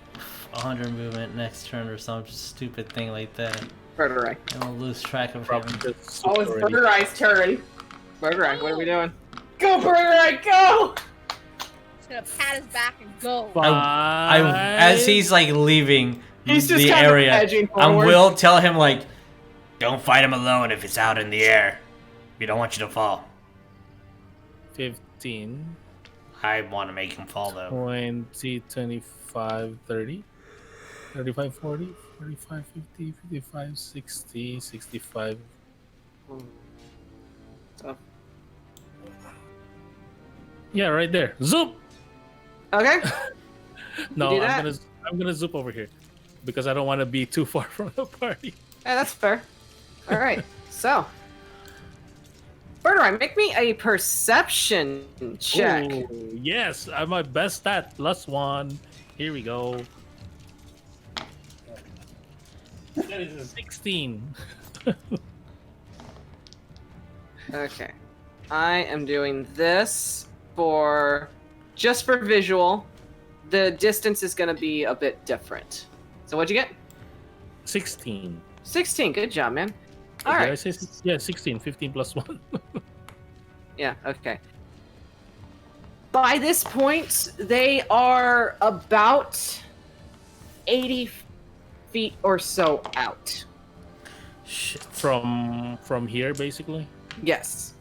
Speaker 2: 100 movement next turn or some stupid thing like that.
Speaker 1: Birdurai.
Speaker 2: And we'll lose track of
Speaker 3: Probably
Speaker 2: him.
Speaker 3: just
Speaker 4: Oh, it's
Speaker 3: already.
Speaker 4: Birdurai's turn.
Speaker 1: Birdurai, what are we doing?
Speaker 4: Go, Birdurai, go!
Speaker 6: Just gonna pat his back and go.
Speaker 2: As he's like leaving
Speaker 1: He's just
Speaker 2: the
Speaker 1: kind of
Speaker 2: area,
Speaker 1: edging
Speaker 2: I
Speaker 1: forward.
Speaker 2: will tell him like, don't fight him alone if it's out in the air. We don't want you to fall.
Speaker 3: 15,
Speaker 2: I want to make him fall though.
Speaker 3: 20, 25, 30, 35, 40, 45, 50, 55, 60, 65.
Speaker 1: So.
Speaker 3: Yeah, right there. Zoop!
Speaker 1: Okay.
Speaker 3: No,
Speaker 1: do that?
Speaker 3: I'm gonna zoop over here because I don't want to be too far from the party.
Speaker 1: Yeah, that's fair. Alright, so. Birdurai, make me a perception check.
Speaker 3: Ooh, yes, I'm my best stat. +1. Here we go. That is a 16.
Speaker 1: Okay. I am doing this just for visual. The distance is going to be a bit different. So what'd you get?
Speaker 3: 16.
Speaker 1: 16. Good job, man. All
Speaker 3: Did
Speaker 1: right.
Speaker 3: I say 16, 15 plus 1.
Speaker 1: Yeah, okay. By this point, they are about 80 feet or so out.
Speaker 2: Shit.
Speaker 3: From here, basically.
Speaker 1: Yes.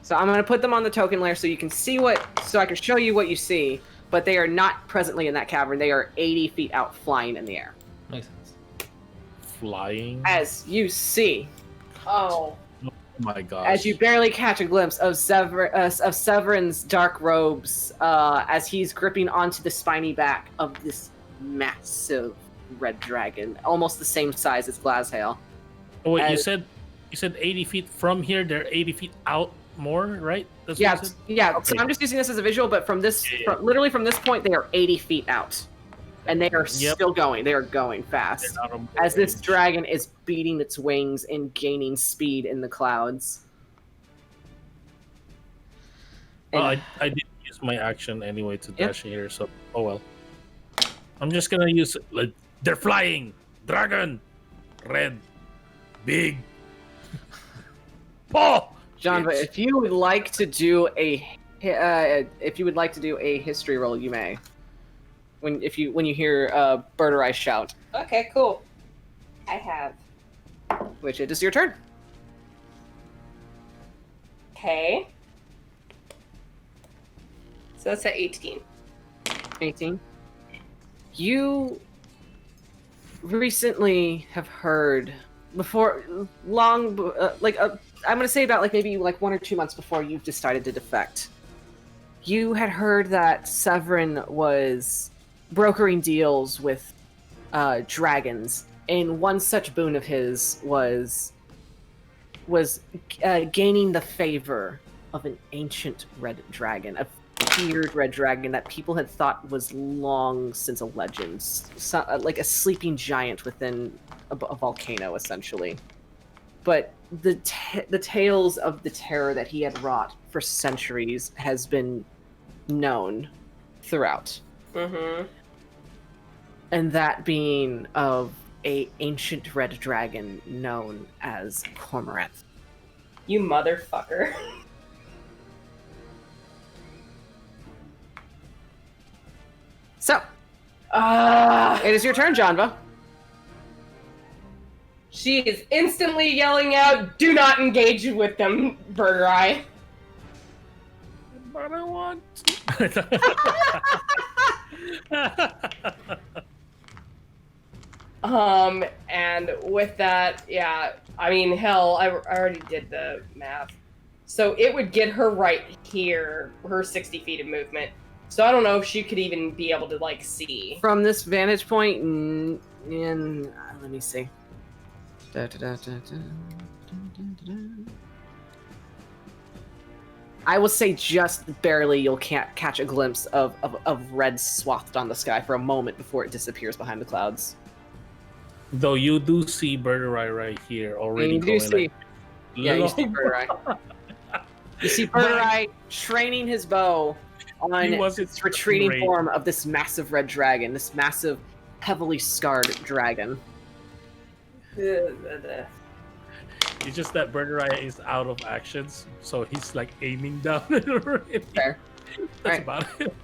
Speaker 1: So I'm going to put them on the token layer so you can see so I can show you what you see, but they are not presently in that cavern. They are 80 feet out flying in the air.
Speaker 2: Makes sense.
Speaker 3: Flying.
Speaker 1: As you see,
Speaker 4: Oh.
Speaker 3: Oh my gosh.
Speaker 1: as you barely catch a glimpse of Severin's dark robes, as he's gripping onto the spiny back of this massive red dragon, almost the same size as Glazhail.
Speaker 3: Oh, wait, you
Speaker 1: as-
Speaker 3: said 80 feet from here. They're 80 feet out more, right? That's
Speaker 1: Yeah,
Speaker 3: what you said?
Speaker 1: yeah. So
Speaker 3: Okay.
Speaker 1: I'm just using this as a visual, but from this,
Speaker 3: Yeah.
Speaker 1: literally from this point, they are 80 feet out, and they are
Speaker 3: Yep.
Speaker 1: still going. They are going
Speaker 3: They're
Speaker 1: fast
Speaker 3: out of
Speaker 1: as this
Speaker 3: range.
Speaker 1: dragon is beating its wings and gaining speed in the clouds.
Speaker 3: Well,
Speaker 1: And-
Speaker 3: I didn't use my action anyway to
Speaker 1: Yep.
Speaker 3: dash here, so oh well. I'm just gonna use like they're flying, dragon, red, big. Oh,
Speaker 1: Janva,
Speaker 3: bitch.
Speaker 1: if you would like to do a history roll, you may. When you hear Birdurai shout,
Speaker 4: Okay, cool. I have.
Speaker 1: which it is your turn.
Speaker 4: Okay. So that's at 18.
Speaker 1: 18. You recently have heard I'm gonna say about maybe 1 or 2 months before you've decided to defect. You had heard that Severin was brokering deals with dragons, and one such boon of his was gaining the favor of an ancient red dragon, a feared red dragon that people had thought was long since a legend, like a sleeping giant within a volcano, essentially. But the tales of the terror that he had wrought for centuries has been known throughout,
Speaker 4: Mm-hmm.
Speaker 1: and that being of a ancient red dragon known as Cormorant.
Speaker 4: You motherfucker.
Speaker 1: So,
Speaker 4: Ah.
Speaker 1: it is your turn, Janva.
Speaker 4: She is instantly yelling out, "Do not engage with them, Birdurai."
Speaker 3: But I want.
Speaker 4: And with that, yeah, I mean, hell, I already did the math. So it would get her right here, her 60 feet of movement. So I don't know if she could even be able to, see.
Speaker 1: From this vantage point, let me see. I will say just barely you'll can't catch a glimpse of red swathed on the sky for a moment before it disappears behind the clouds.
Speaker 3: Though you do see Birdurai right here already.
Speaker 1: And you do
Speaker 3: going
Speaker 1: see, yeah, you see Birdurai. You see Birdurai training his bow on
Speaker 3: He was
Speaker 1: its retreating
Speaker 3: great.
Speaker 1: form of this massive red dragon, this massive, heavily scarred dragon.
Speaker 3: It's just that Birdurai is out of actions, so he's aiming down it already.
Speaker 1: Fair.
Speaker 3: That's
Speaker 1: Right.
Speaker 3: about it.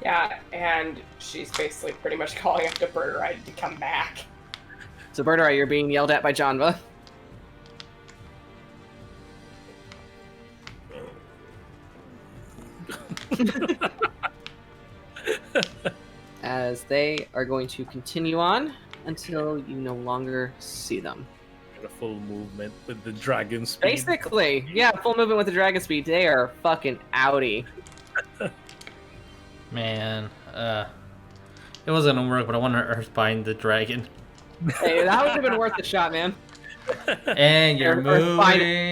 Speaker 4: Yeah, and she's basically pretty much calling up to Birdurai to come back.
Speaker 1: So Birdurai, you're being yelled at by Janva. As they are going to continue on until you no longer see them.
Speaker 3: A full movement with the dragon speed.
Speaker 1: Basically, yeah, full movement with the dragon speed. They are fucking outie.
Speaker 2: Man, it wasn't gonna work, but I want to earthbind the dragon.
Speaker 1: Hey, that would have been worth the shot, man.
Speaker 2: And you're moving.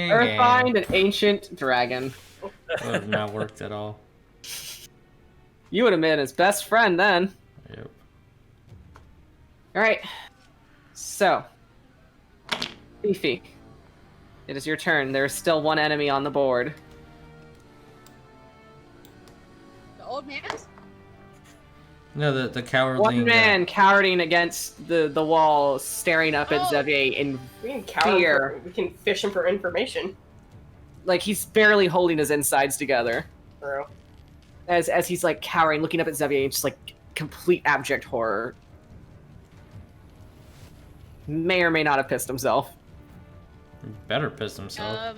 Speaker 1: Earthbind an ancient dragon.
Speaker 2: It would have not worked at all.
Speaker 1: You would have been his best friend then.
Speaker 2: Yep.
Speaker 1: All right. So, Beefy, it is your turn. There's still one enemy on the board.
Speaker 6: The old man?
Speaker 2: No, the cowardly.
Speaker 1: One man cowering against the wall, staring up at Xavier in
Speaker 4: We can counter.
Speaker 1: fear.
Speaker 4: We can fish him for information.
Speaker 1: Like he's barely holding his insides together.
Speaker 4: Bro.
Speaker 1: As he's like cowering, looking up at Xavier in just like complete abject horror. May or may not have pissed himself.
Speaker 2: Better piss himself.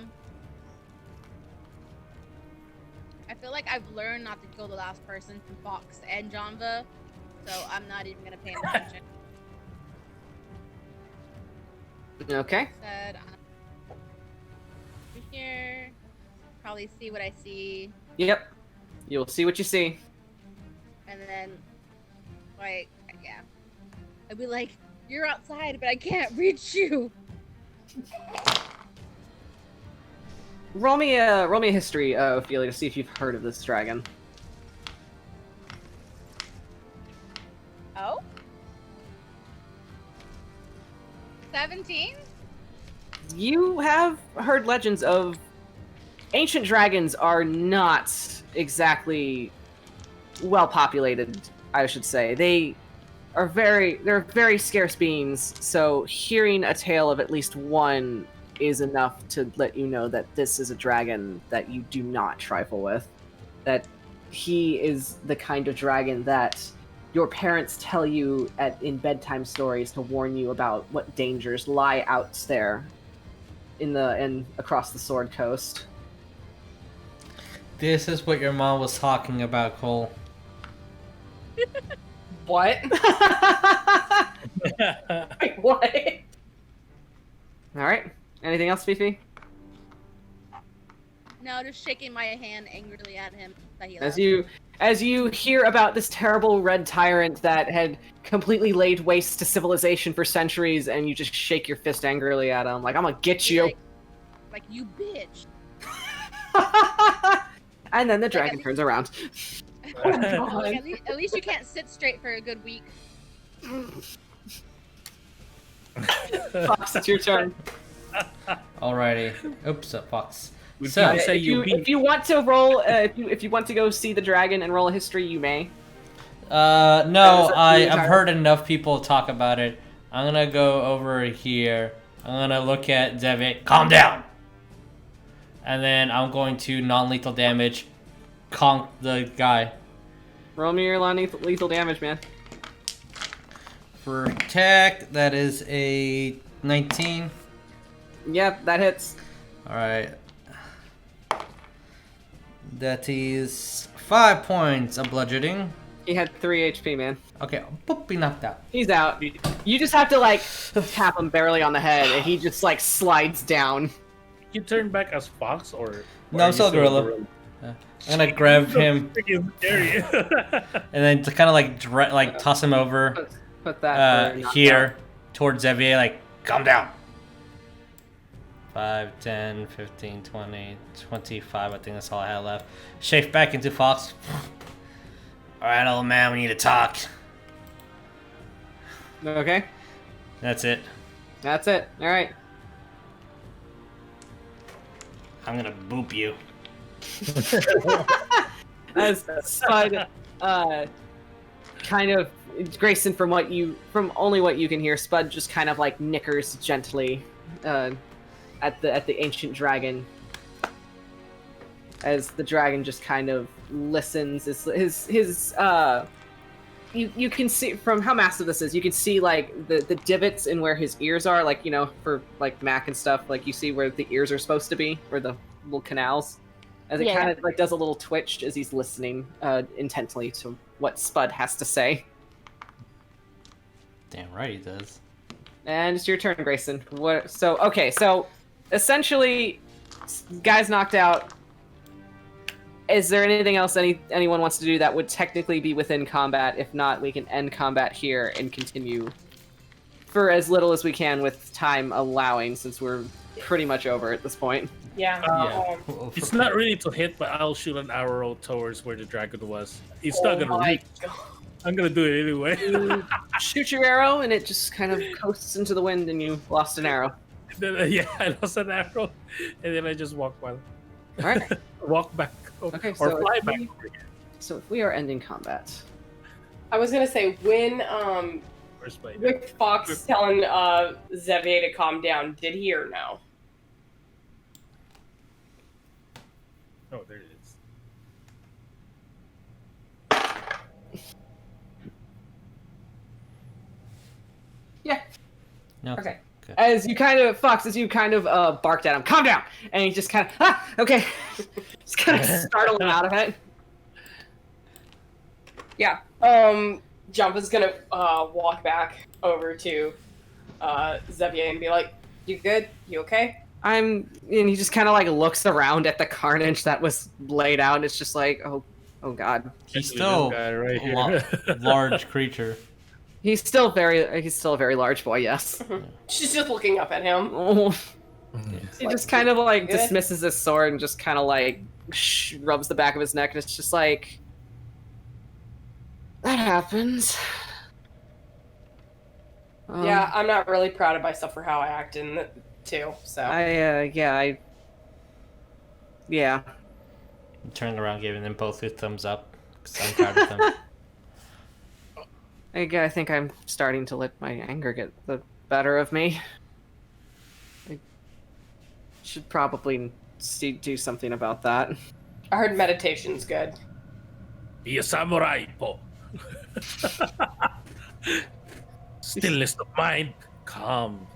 Speaker 6: I feel like I've learned not to kill the last person from Fox and Janva, so I'm not even gonna pay attention.
Speaker 1: Okay.
Speaker 6: Said over here, probably see what I see,
Speaker 1: Yep. You'll see what you see.
Speaker 6: and then like yeah, I'd be like, "You're outside, but I can't reach you."
Speaker 1: Roll me a history, Ophelia, to see if you've heard of this dragon.
Speaker 6: Oh. 17?
Speaker 1: You have heard legends of ancient dragons are not exactly well populated, I should say. They're very scarce beings, so hearing a tale of at least one is enough to let you know that this is a dragon that you do not trifle with. That he is the kind of dragon that your parents tell you in bedtime stories to warn you about what dangers lie out there in across the Sword Coast.
Speaker 2: This is what your mom was talking about, Cole.
Speaker 4: What? Wait, what?
Speaker 1: All right. Anything else, Fifi?
Speaker 6: No, just shaking my hand angrily at him. That he
Speaker 1: As
Speaker 6: left.
Speaker 1: you hear about this terrible red tyrant that had completely laid waste to civilization for centuries, and you just shake your fist angrily at him, like, I'm gonna get you.
Speaker 6: Like you bitch.
Speaker 1: And then the dragon turns around.
Speaker 6: Like, at least you can't sit straight for a good week.
Speaker 1: Fox, it's your turn.
Speaker 2: Alrighty. Oops, Fox.
Speaker 3: Would
Speaker 2: So,
Speaker 3: you say you beat?
Speaker 1: If you want to roll, if you want to go see the dragon and roll a history, you may.
Speaker 2: No, I've
Speaker 1: entire-
Speaker 2: heard enough people talk about it. I'm gonna go over here. I'm gonna look at Devitt. Calm down! And then I'm going to non-lethal damage conk the guy.
Speaker 1: Roll me your lethal damage, man.
Speaker 2: For attack, that is a 19.
Speaker 1: Yep, that hits.
Speaker 2: Alright. That is 5 points of bludgeoning.
Speaker 1: He had 3 HP, man.
Speaker 2: Okay, boop, he knocked out.
Speaker 1: He's out. You just have to, like, tap him barely on the head, and he just, like, slides down.
Speaker 3: You turn back as Fox, or
Speaker 2: No, I'm
Speaker 3: are
Speaker 2: still
Speaker 3: you
Speaker 2: gorilla. I'm gonna grab him
Speaker 3: Freaking scary.
Speaker 2: and then to kind of like toss him over
Speaker 1: Put that for knockout.
Speaker 2: here towards Xavier, like, calm down. 5, 10, 15, 20, 25, I think that's all I had left. Shape back into Fox. Alright, old man, we need to talk.
Speaker 1: Okay,
Speaker 2: That's it.
Speaker 1: that's it. All right.
Speaker 2: I'm gonna boop you.
Speaker 1: As Spud, kind of, Greyson, from only what you can hear, Spud just kind of like nickers gently, at the ancient dragon. As the dragon just kind of listens, you can see from how massive this is. You can see like the divots in where his ears are, like, you know, for like Mac and stuff. Like you see where the ears are supposed to be, where the little canals. As it kind of like does a little twitch as he's listening intently to what Spud has to say.
Speaker 2: Damn right he does.
Speaker 1: And it's your turn, Grayson. So essentially, guy's knocked out. Is there anything else anyone wants to do that would technically be within combat? If not, we can end combat here and continue for as little as we can with time allowing, since we're pretty much over at this point.
Speaker 4: Yeah.
Speaker 3: It's not really to hit, but I'll shoot an arrow towards where the dragon was. It's not gonna
Speaker 4: my
Speaker 3: reach.
Speaker 4: God.
Speaker 3: I'm gonna do it anyway.
Speaker 1: You shoot your arrow, and it just kind of coasts into the wind, and you lost an arrow.
Speaker 3: Then, yeah, I lost an arrow, and then I just walk back.
Speaker 1: All right.
Speaker 3: Walk back.
Speaker 1: Okay,
Speaker 3: or
Speaker 1: so
Speaker 3: fly
Speaker 1: if
Speaker 3: back.
Speaker 1: we- So if we are ending combat,
Speaker 4: I was gonna say when
Speaker 3: First play.
Speaker 4: with Fox telling Xavier to calm down, did he or no?
Speaker 3: Oh, there it is.
Speaker 1: yeah.
Speaker 2: No.
Speaker 4: Okay.
Speaker 1: As you kind of barked at him, calm down, and he just kind of okay, just kind of startled him out of it.
Speaker 4: Yeah. Janva's gonna walk back over to Xavier and be like, "You good? You okay?"
Speaker 1: And he just kind of like looks around at the carnage that was laid out. And it's just like, oh god,
Speaker 2: He's
Speaker 3: This
Speaker 2: still
Speaker 3: guy right here.
Speaker 2: large creature.
Speaker 1: he's still a very large boy. Yes.
Speaker 4: She's just looking up at him.
Speaker 1: Oh. He just kind of like
Speaker 4: Good.
Speaker 1: dismisses his sword and just kind of like rubs the back of his neck, and it's just like, that happens.
Speaker 4: Yeah, I'm not really proud of myself for how I act in the too. So
Speaker 1: Yeah.
Speaker 2: He turned around, giving them both a thumbs up. 'Cause I'm proud of them.
Speaker 1: I think I'm starting to let my anger get the better of me. I should probably do something about that.
Speaker 4: I heard meditation's good.
Speaker 3: Be a samurai, po. Stillness of mind, calm.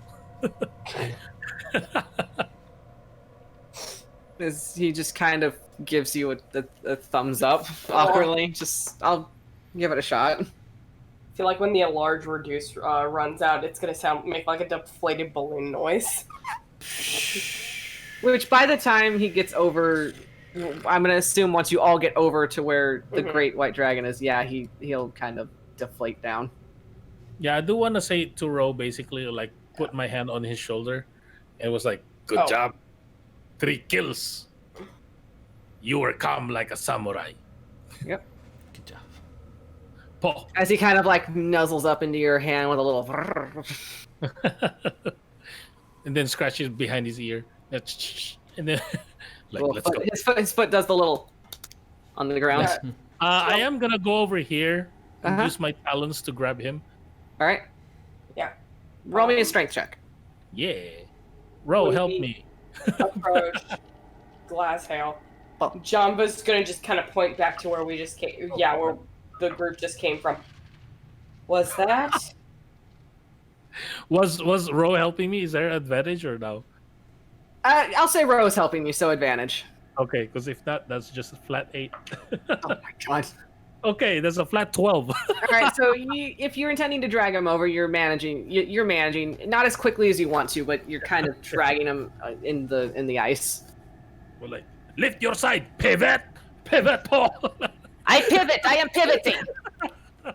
Speaker 1: He just kind of gives you a thumbs up awkwardly. Just, I'll give it a shot.
Speaker 4: I feel like when the enlarge reduce runs out, it's gonna make like a deflated balloon noise.
Speaker 1: Which by the time he gets over, I'm gonna assume once you all get over to where the Great White Dragon is, yeah, he'll kind of deflate down.
Speaker 3: Yeah, I do want to say to Ro, basically, like, put my hand on his shoulder. And it was like, good
Speaker 4: Oh.
Speaker 3: job. 3 kills. You were calm like a samurai.
Speaker 1: Yep.
Speaker 2: Good job.
Speaker 3: Po.
Speaker 1: As he kind of like nuzzles up into your hand with a little.
Speaker 3: And then scratches behind his ear. And then, like,
Speaker 1: little
Speaker 3: let's
Speaker 1: foot,
Speaker 3: go.
Speaker 1: his foot does the little on the ground.
Speaker 4: Yeah.
Speaker 3: I am going to go over here and
Speaker 1: Uh-huh.
Speaker 3: use my talons to grab him.
Speaker 1: All right.
Speaker 4: Yeah.
Speaker 1: Roll me a strength check.
Speaker 3: Yeah. Ro,
Speaker 4: Would
Speaker 3: help
Speaker 4: be-
Speaker 3: me.
Speaker 4: Approach. Glass hail.
Speaker 1: Oh.
Speaker 4: Janva's gonna just kind of point back to where we just came. Yeah, where the group just came from. Was that?
Speaker 3: Was Ro helping me? Is there advantage or no?
Speaker 1: I'll say Rose helping you, so advantage.
Speaker 3: Okay, because if not, that's just a flat 8.
Speaker 1: Oh my god.
Speaker 3: Okay, that's a flat 12.
Speaker 1: All right, so if you're intending to drag him over, you're managing not as quickly as you want to, but you're kind of dragging him in the ice.
Speaker 3: We're like, lift your side, pivot, Paul.
Speaker 1: I pivot. I am pivoting.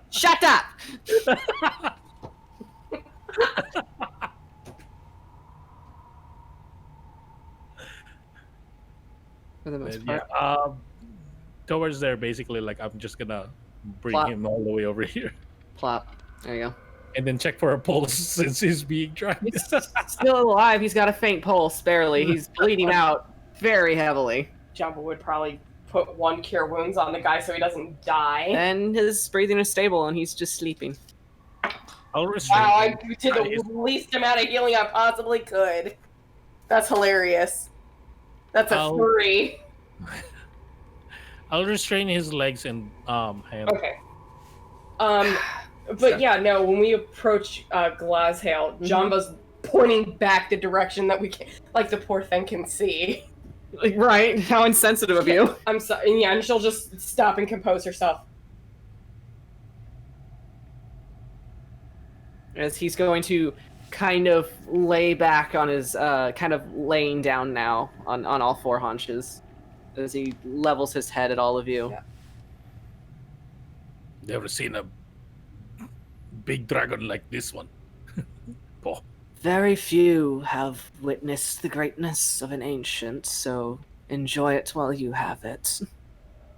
Speaker 1: Shut up. For the most part.
Speaker 3: Yeah, towards there, basically, like I'm just gonna bring
Speaker 1: Plop.
Speaker 3: him all the way over here,
Speaker 1: Plop. There you go.
Speaker 3: and then check for a pulse since he's being dragged.
Speaker 1: He's still alive. He's got a faint pulse, barely. He's bleeding out very heavily.
Speaker 4: Janva would probably put 1 cure wounds on the guy so he doesn't die.
Speaker 1: And his breathing is stable, and he's just sleeping.
Speaker 3: I'll restrain
Speaker 4: Wow, I
Speaker 3: him.
Speaker 4: did the least amount of healing I possibly could. That's hilarious. That's a
Speaker 3: I'll-
Speaker 4: 3.
Speaker 3: I'll restrain his legs and hand.
Speaker 4: Okay. But yeah, no. When we approach Glazhail, Janva's pointing back the direction that we can, like the poor thing can see.
Speaker 1: Like, right? How insensitive of you.
Speaker 4: I'm sorry. Yeah, and she'll just stop and compose herself.
Speaker 1: As he's going to kind of lay back on his, kind of laying down now on all 4 haunches. As he levels his head at all of you.
Speaker 4: Yeah.
Speaker 3: Never seen a big dragon like this one. Paul.
Speaker 1: Very few have witnessed the greatness of an ancient, so enjoy it while you have it.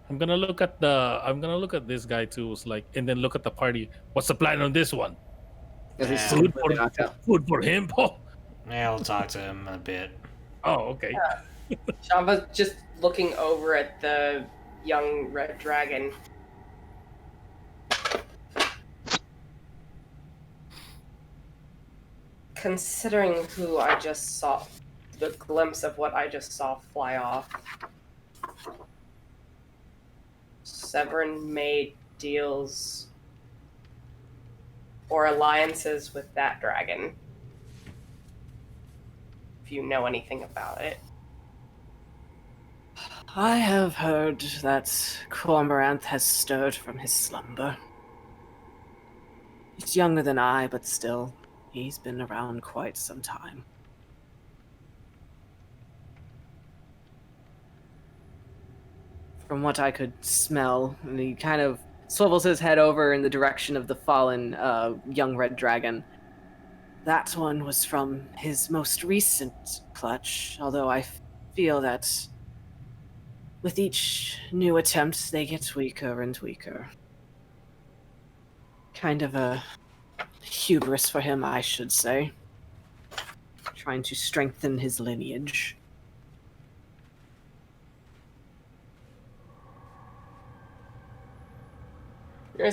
Speaker 3: I'm gonna look at this guy too. It's like, and then look at the party. What's the plan on this one?
Speaker 1: Because he's
Speaker 2: Yeah.
Speaker 1: still completely knocked out.
Speaker 3: Food for him. Oh,
Speaker 2: Yeah, we'll talk to him a bit.
Speaker 3: okay.
Speaker 4: Janva's just looking over at the young red dragon. Considering who I just saw, the glimpse of what I just saw fly off, Severin made deals or alliances with that dragon. If you know anything about it.
Speaker 1: I have heard that Cormoranth has stirred from his slumber. He's younger than I, but still, he's been around quite some time. From what I could smell, and he kind of swivels his head over in the direction of the fallen young red dragon. That one was from his most recent clutch, although I feel that with each new attempt, they get weaker and weaker. Kind of a hubris for him, I should say. Trying to strengthen his lineage.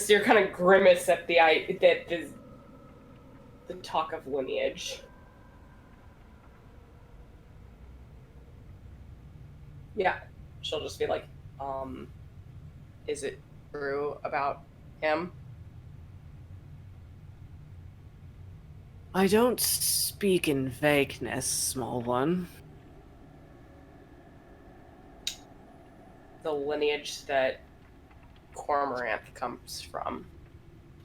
Speaker 4: You're kind of grimace at the talk of lineage. Yeah, she'll just be like, is it true about him?
Speaker 1: I don't speak in vagueness, small one.
Speaker 4: The lineage that Cormoranth comes from.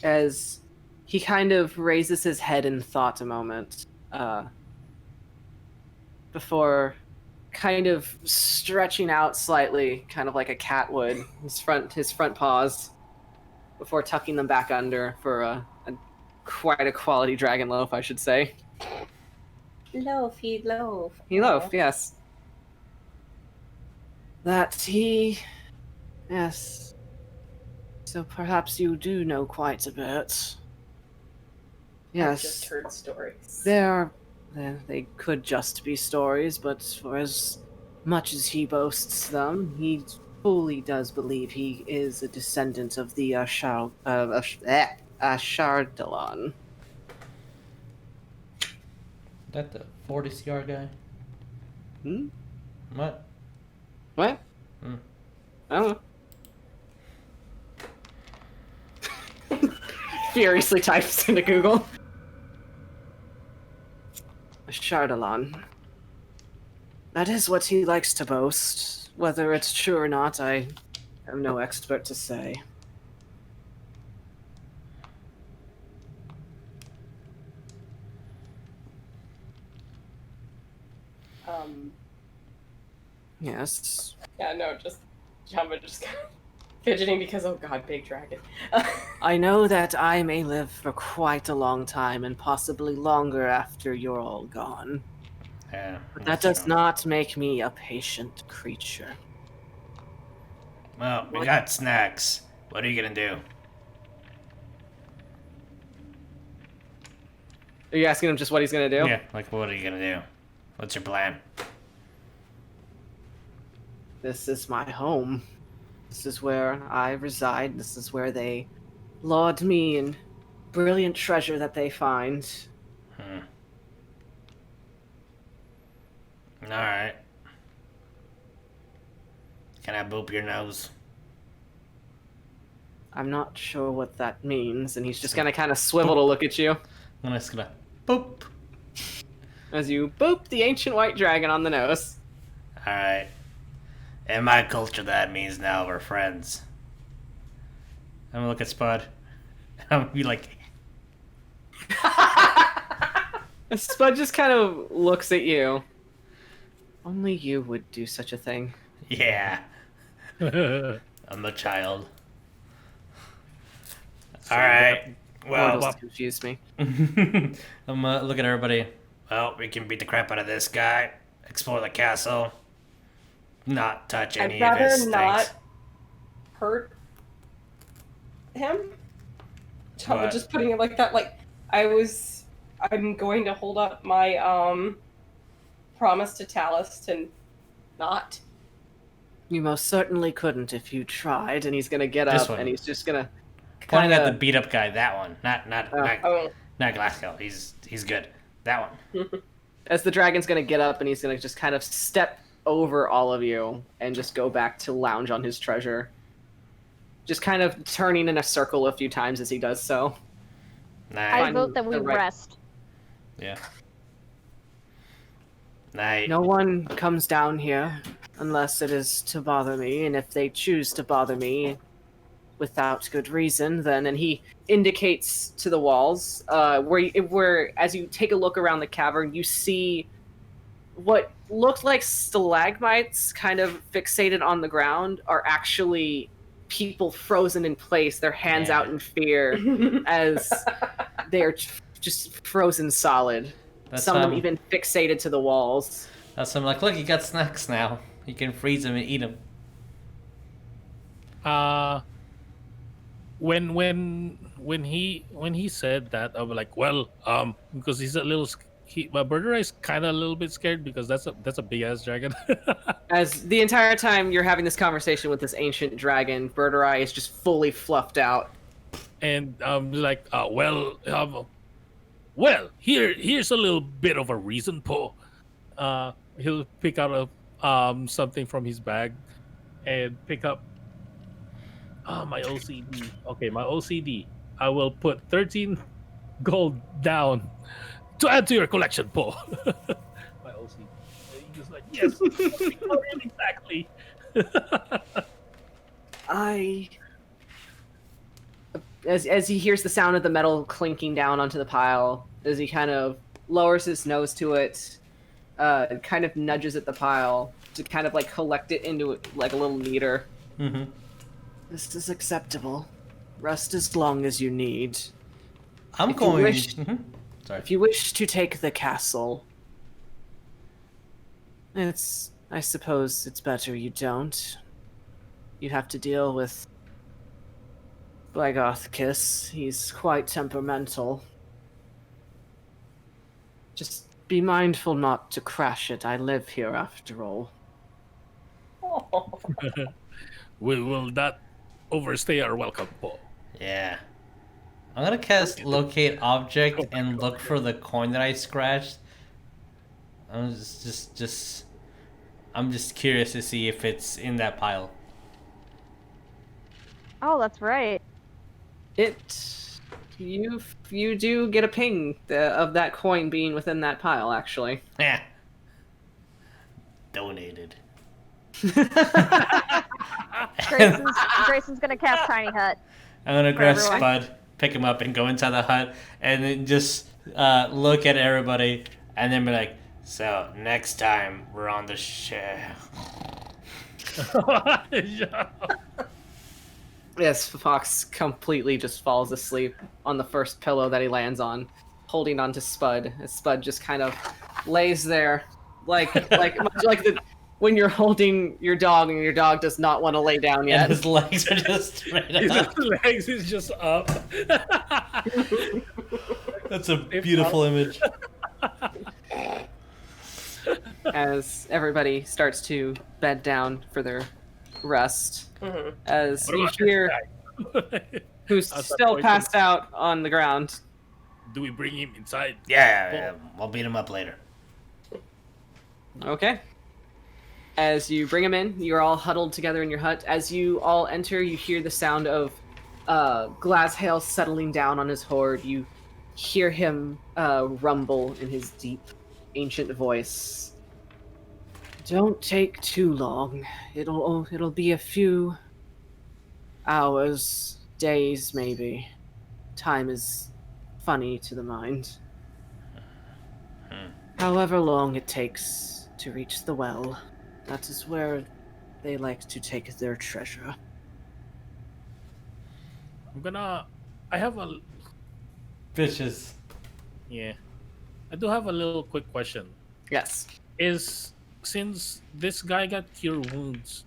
Speaker 1: As he kind of raises his head in thought a moment, before kind of stretching out slightly, kind of like a cat would, his front paws, before tucking them back under for quite a quality dragon loaf, I should say.
Speaker 4: Loaf.
Speaker 1: He loaf, yes. Yes. So perhaps you do know quite a bit. Yes.
Speaker 4: I've just heard stories.
Speaker 1: They could just be stories, but for as much as he boasts them, he fully does believe he is a descendant of the Ashardalon.
Speaker 2: That the 40 CR guy? What?
Speaker 1: What? I don't know. Furiously types into Google. Ashardalon. That is what he likes to boast. Whether it's true or not, I am no expert to say. Yes.
Speaker 4: Yeah, no, just Janva just kind of fidgeting because, oh god, big dragon.
Speaker 1: I know that I may live for quite a long time and possibly longer after you're all gone.
Speaker 2: Yeah.
Speaker 1: But that does not make me a patient creature.
Speaker 2: Well, we got snacks. What are you gonna do?
Speaker 1: Are you asking him just what he's gonna do?
Speaker 2: Yeah, like what are you gonna do? What's your plan?
Speaker 1: This is my home. This is where I reside. This is where they laud me and brilliant treasure that they find.
Speaker 2: Alright. Can I boop your nose?
Speaker 1: I'm not sure what that means, and he's just gonna kind of swivel to look at you
Speaker 2: I'm just gonna boop.
Speaker 1: as you boop the ancient white dragon on the nose.
Speaker 2: Alright. In my culture, that means now we're friends. I'm gonna look at Spud. I'm gonna be like,
Speaker 1: Spud just kind of looks at you. Only you would do such a thing.
Speaker 2: yeah, I'm a child. Alright.
Speaker 1: Well,
Speaker 2: Well,
Speaker 1: confused me.
Speaker 2: I'm gonna look at everybody. Well, we can beat the crap out of this guy, explore the castle, not touch any
Speaker 4: I'd
Speaker 2: of his
Speaker 4: rather
Speaker 2: things.
Speaker 4: not hurt him.
Speaker 2: What?
Speaker 4: Just putting it like that. Like I'm going to hold up my promise to Talus to not.
Speaker 1: You most certainly couldn't if you tried. And he's gonna get
Speaker 2: This
Speaker 1: up
Speaker 2: one.
Speaker 1: and he's just gonna
Speaker 2: Pointing at
Speaker 1: kinda-
Speaker 2: the beat up guy. That one. Not
Speaker 4: Oh.
Speaker 2: Glasgow. He's good. That one.
Speaker 1: as the dragon's gonna get up and he's gonna just kind of step over all of you and just go back to lounge on his treasure. Just kind of turning in a circle a few times as he does so.
Speaker 2: Night.
Speaker 5: I
Speaker 1: Fine.
Speaker 5: vote that we
Speaker 1: The right-
Speaker 5: rest.
Speaker 2: Yeah. Night.
Speaker 1: No one comes down here unless it is to bother me, and if they choose to bother me without good reason, then and he indicates to the walls, where as you take a look around the cavern, you see what looked like stalagmites kind of fixated on the ground are actually people frozen in place, their hands
Speaker 2: Yeah.
Speaker 1: out in fear as they're just frozen solid.
Speaker 2: That's
Speaker 1: Some of them even fixated to the walls.
Speaker 2: That's I'm like, look, you got snacks now. You can freeze them and eat them.
Speaker 3: When he said that, I was like, well, because he's a little, Birdurai is kind of a little bit scared because that's a big ass dragon.
Speaker 1: As the entire time you're having this conversation with this ancient dragon, Birdurai is just fully fluffed out.
Speaker 3: And like, here's a little bit of a reason, Po. He'll pick out something from his bag and pick up my OCD. Okay, my OCD. I will put 13 gold down to add to your collection, Po. My OCD. And he's just like, yes, exactly.
Speaker 1: As he hears the sound of the metal clinking down onto the pile, as he kind of lowers his nose to it, kind of nudges at the pile to kind of like collect it into it like a little meter.
Speaker 2: Mm-hmm.
Speaker 1: This is acceptable. Rest as long as you need.
Speaker 2: I'm
Speaker 1: If you
Speaker 2: going.
Speaker 1: wish-
Speaker 2: Mhm. Sorry.
Speaker 1: If you wish to take the castle, I suppose it's better you don't. You have to deal with Blagothkiss. He's quite temperamental. Just be mindful not to crash it. I live here after all.
Speaker 3: We will not overstay our welcome, Po.
Speaker 2: Yeah. I'm gonna cast locate object and look for the coin that I scratched. I'm I'm just curious to see if it's in that pile.
Speaker 5: Oh, that's right.
Speaker 1: You do get a ping of that coin being within that pile, actually.
Speaker 2: Yeah. Donated.
Speaker 5: Grayson's gonna cast Tiny Hut.
Speaker 2: I'm gonna grab
Speaker 5: everyone.
Speaker 2: Spud, pick him up, and go inside the hut, and then just look at everybody, and then be like, "So next time we're on the show."
Speaker 1: Yes, Fox completely just falls asleep on the first pillow that he lands on, holding onto Spud. As Spud just kind of lays there, like much like when you're holding your dog and your dog does not want to lay down
Speaker 2: And
Speaker 1: yet.
Speaker 2: his legs are just straight up.
Speaker 3: His legs is just up.
Speaker 2: That's a beautiful image.
Speaker 1: As everybody starts to bed down for their rest,
Speaker 4: Mhm.
Speaker 1: as
Speaker 3: What
Speaker 1: you
Speaker 3: about this
Speaker 1: hear
Speaker 3: guy?
Speaker 1: who's
Speaker 3: How's that
Speaker 1: still
Speaker 3: poison?
Speaker 1: passed out on the ground.
Speaker 3: Do we bring him inside?
Speaker 2: Yeah, I'll beat him up later.
Speaker 1: Okay. As you bring him in, you're all huddled together in your hut. As you all enter, you hear the sound of Glasshail settling down on his hoard. You hear him rumble in his deep, ancient voice. Don't take too long. It'll be a few hours, days maybe. Time is funny to the mind. However long it takes to reach the well, that is where they like to take their treasure.
Speaker 3: I have a
Speaker 2: Bitches.
Speaker 3: Yeah. I do have a little quick question.
Speaker 1: Yes.
Speaker 3: Since this guy got cure wounds,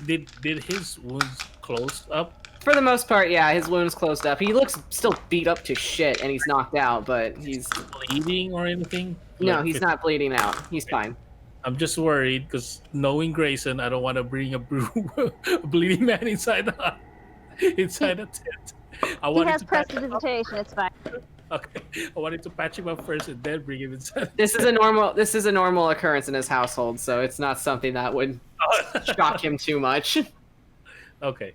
Speaker 3: did his wounds close up?
Speaker 1: For the most part, yeah, his wound's closed up. He looks still beat up to shit, and he's knocked out, but he's
Speaker 3: Bleeding or anything?
Speaker 1: no,
Speaker 3: Like,
Speaker 1: he's not bleeding out. He's fine.
Speaker 3: I'm just worried because knowing Greyson, I don't want to bring a bleeding man inside the tent. I
Speaker 5: He
Speaker 3: wanted
Speaker 5: has
Speaker 3: to patch him up.
Speaker 5: prestidigitation. It's fine.
Speaker 3: Okay, I wanted to patch him up first and then bring him inside.
Speaker 1: This is a normal occurrence in his household, so it's not something that would shock him too much.
Speaker 3: Okay.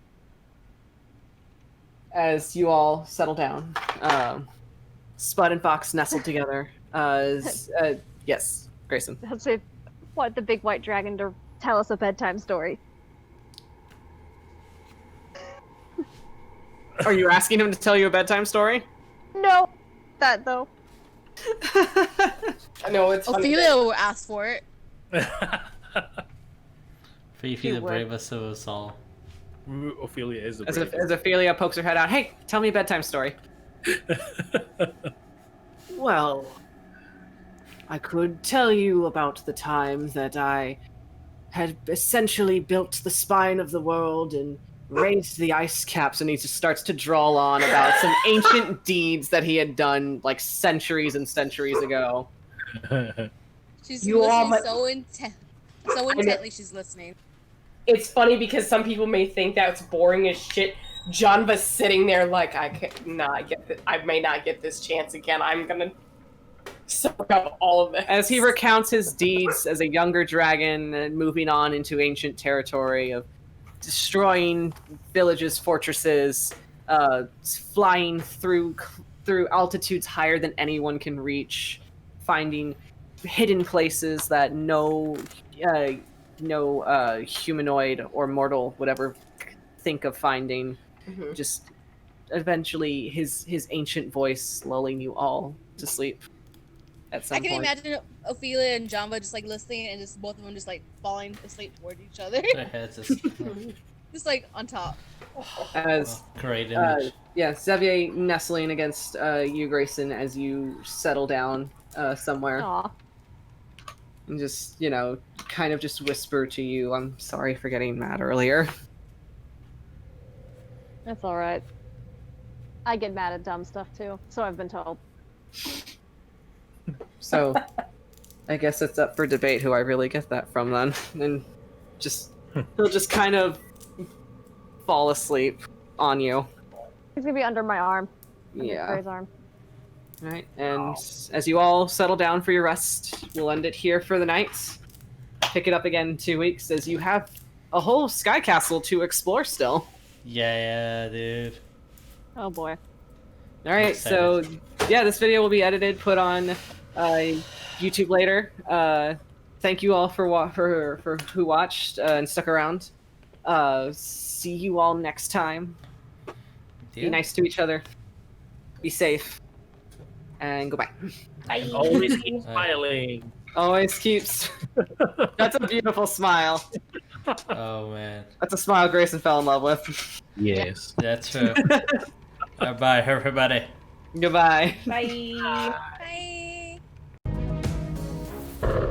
Speaker 1: As you all settle down, Spud and Fox nestled together. Yes, Greyson.
Speaker 5: That's it. Want the big white dragon to tell us a bedtime story?
Speaker 1: Are you asking him to tell you a bedtime story?
Speaker 5: No, that though.
Speaker 4: I know it's funny.
Speaker 6: Ophelia will ask for it.
Speaker 2: Fifi,
Speaker 5: You
Speaker 2: the
Speaker 5: would.
Speaker 2: bravest of us all.
Speaker 3: Ophelia is the
Speaker 1: As
Speaker 3: bravest.
Speaker 1: Ophelia pokes her head out, hey, tell me a bedtime story. Well, I could tell you about the time that I had essentially built the spine of the world and raised the ice caps, and he just starts to drawl on about some ancient deeds that he had done like centuries and centuries ago.
Speaker 6: She's
Speaker 4: You all
Speaker 6: listening
Speaker 4: might-
Speaker 6: so intently. She's listening.
Speaker 4: It's funny because some people may think that's boring as shit. Janva's sitting there like, I cannot get this. I may not get this chance again. I'm gonna soak up all of this.
Speaker 1: As he recounts his deeds as a younger dragon and moving on into ancient territory of destroying villages, fortresses, flying through altitudes higher than anyone can reach, finding hidden places that no humanoid or mortal would ever think of finding.
Speaker 4: Mhm.
Speaker 1: Just eventually his ancient voice lulling you all to sleep at some
Speaker 6: I can
Speaker 1: point.
Speaker 6: imagine Ophelia and Janva just like listening and just both of them just like falling asleep toward each other.
Speaker 2: Their heads just
Speaker 6: Just like on top.
Speaker 1: As
Speaker 2: great image.
Speaker 1: yeah, Xavier nestling against you, Greyson, as you settle down somewhere,
Speaker 5: Aw.
Speaker 1: and just kind of just whisper to you, "I'm sorry for getting mad earlier."
Speaker 5: That's all right. I get mad at dumb stuff too, so I've been told.
Speaker 1: So, I guess it's up for debate who I really get that from then, and he'll just kind of fall asleep on you.
Speaker 5: He's gonna be under my arm. Under
Speaker 1: Yeah.
Speaker 5: Gray's arm.
Speaker 1: Right, and as you all settle down for your rest, we'll end it here for the night. Pick it up again in 2 weeks, as you have a whole sky castle to explore still.
Speaker 2: Yeah, dude.
Speaker 5: Oh boy.
Speaker 1: All right, so yeah, this video will be edited, put on YouTube later. Thank you all for who watched and stuck around. See you all next time. Be nice to each other. Be safe. And goodbye.
Speaker 4: Bye.
Speaker 3: Always keep smiling.
Speaker 1: Always keeps. That's a beautiful smile.
Speaker 2: Oh man,
Speaker 1: That's a smile Grayson fell in love with.
Speaker 3: Yes.
Speaker 2: that's true. Bye, everybody.
Speaker 1: Goodbye.
Speaker 4: Bye.
Speaker 6: Bye.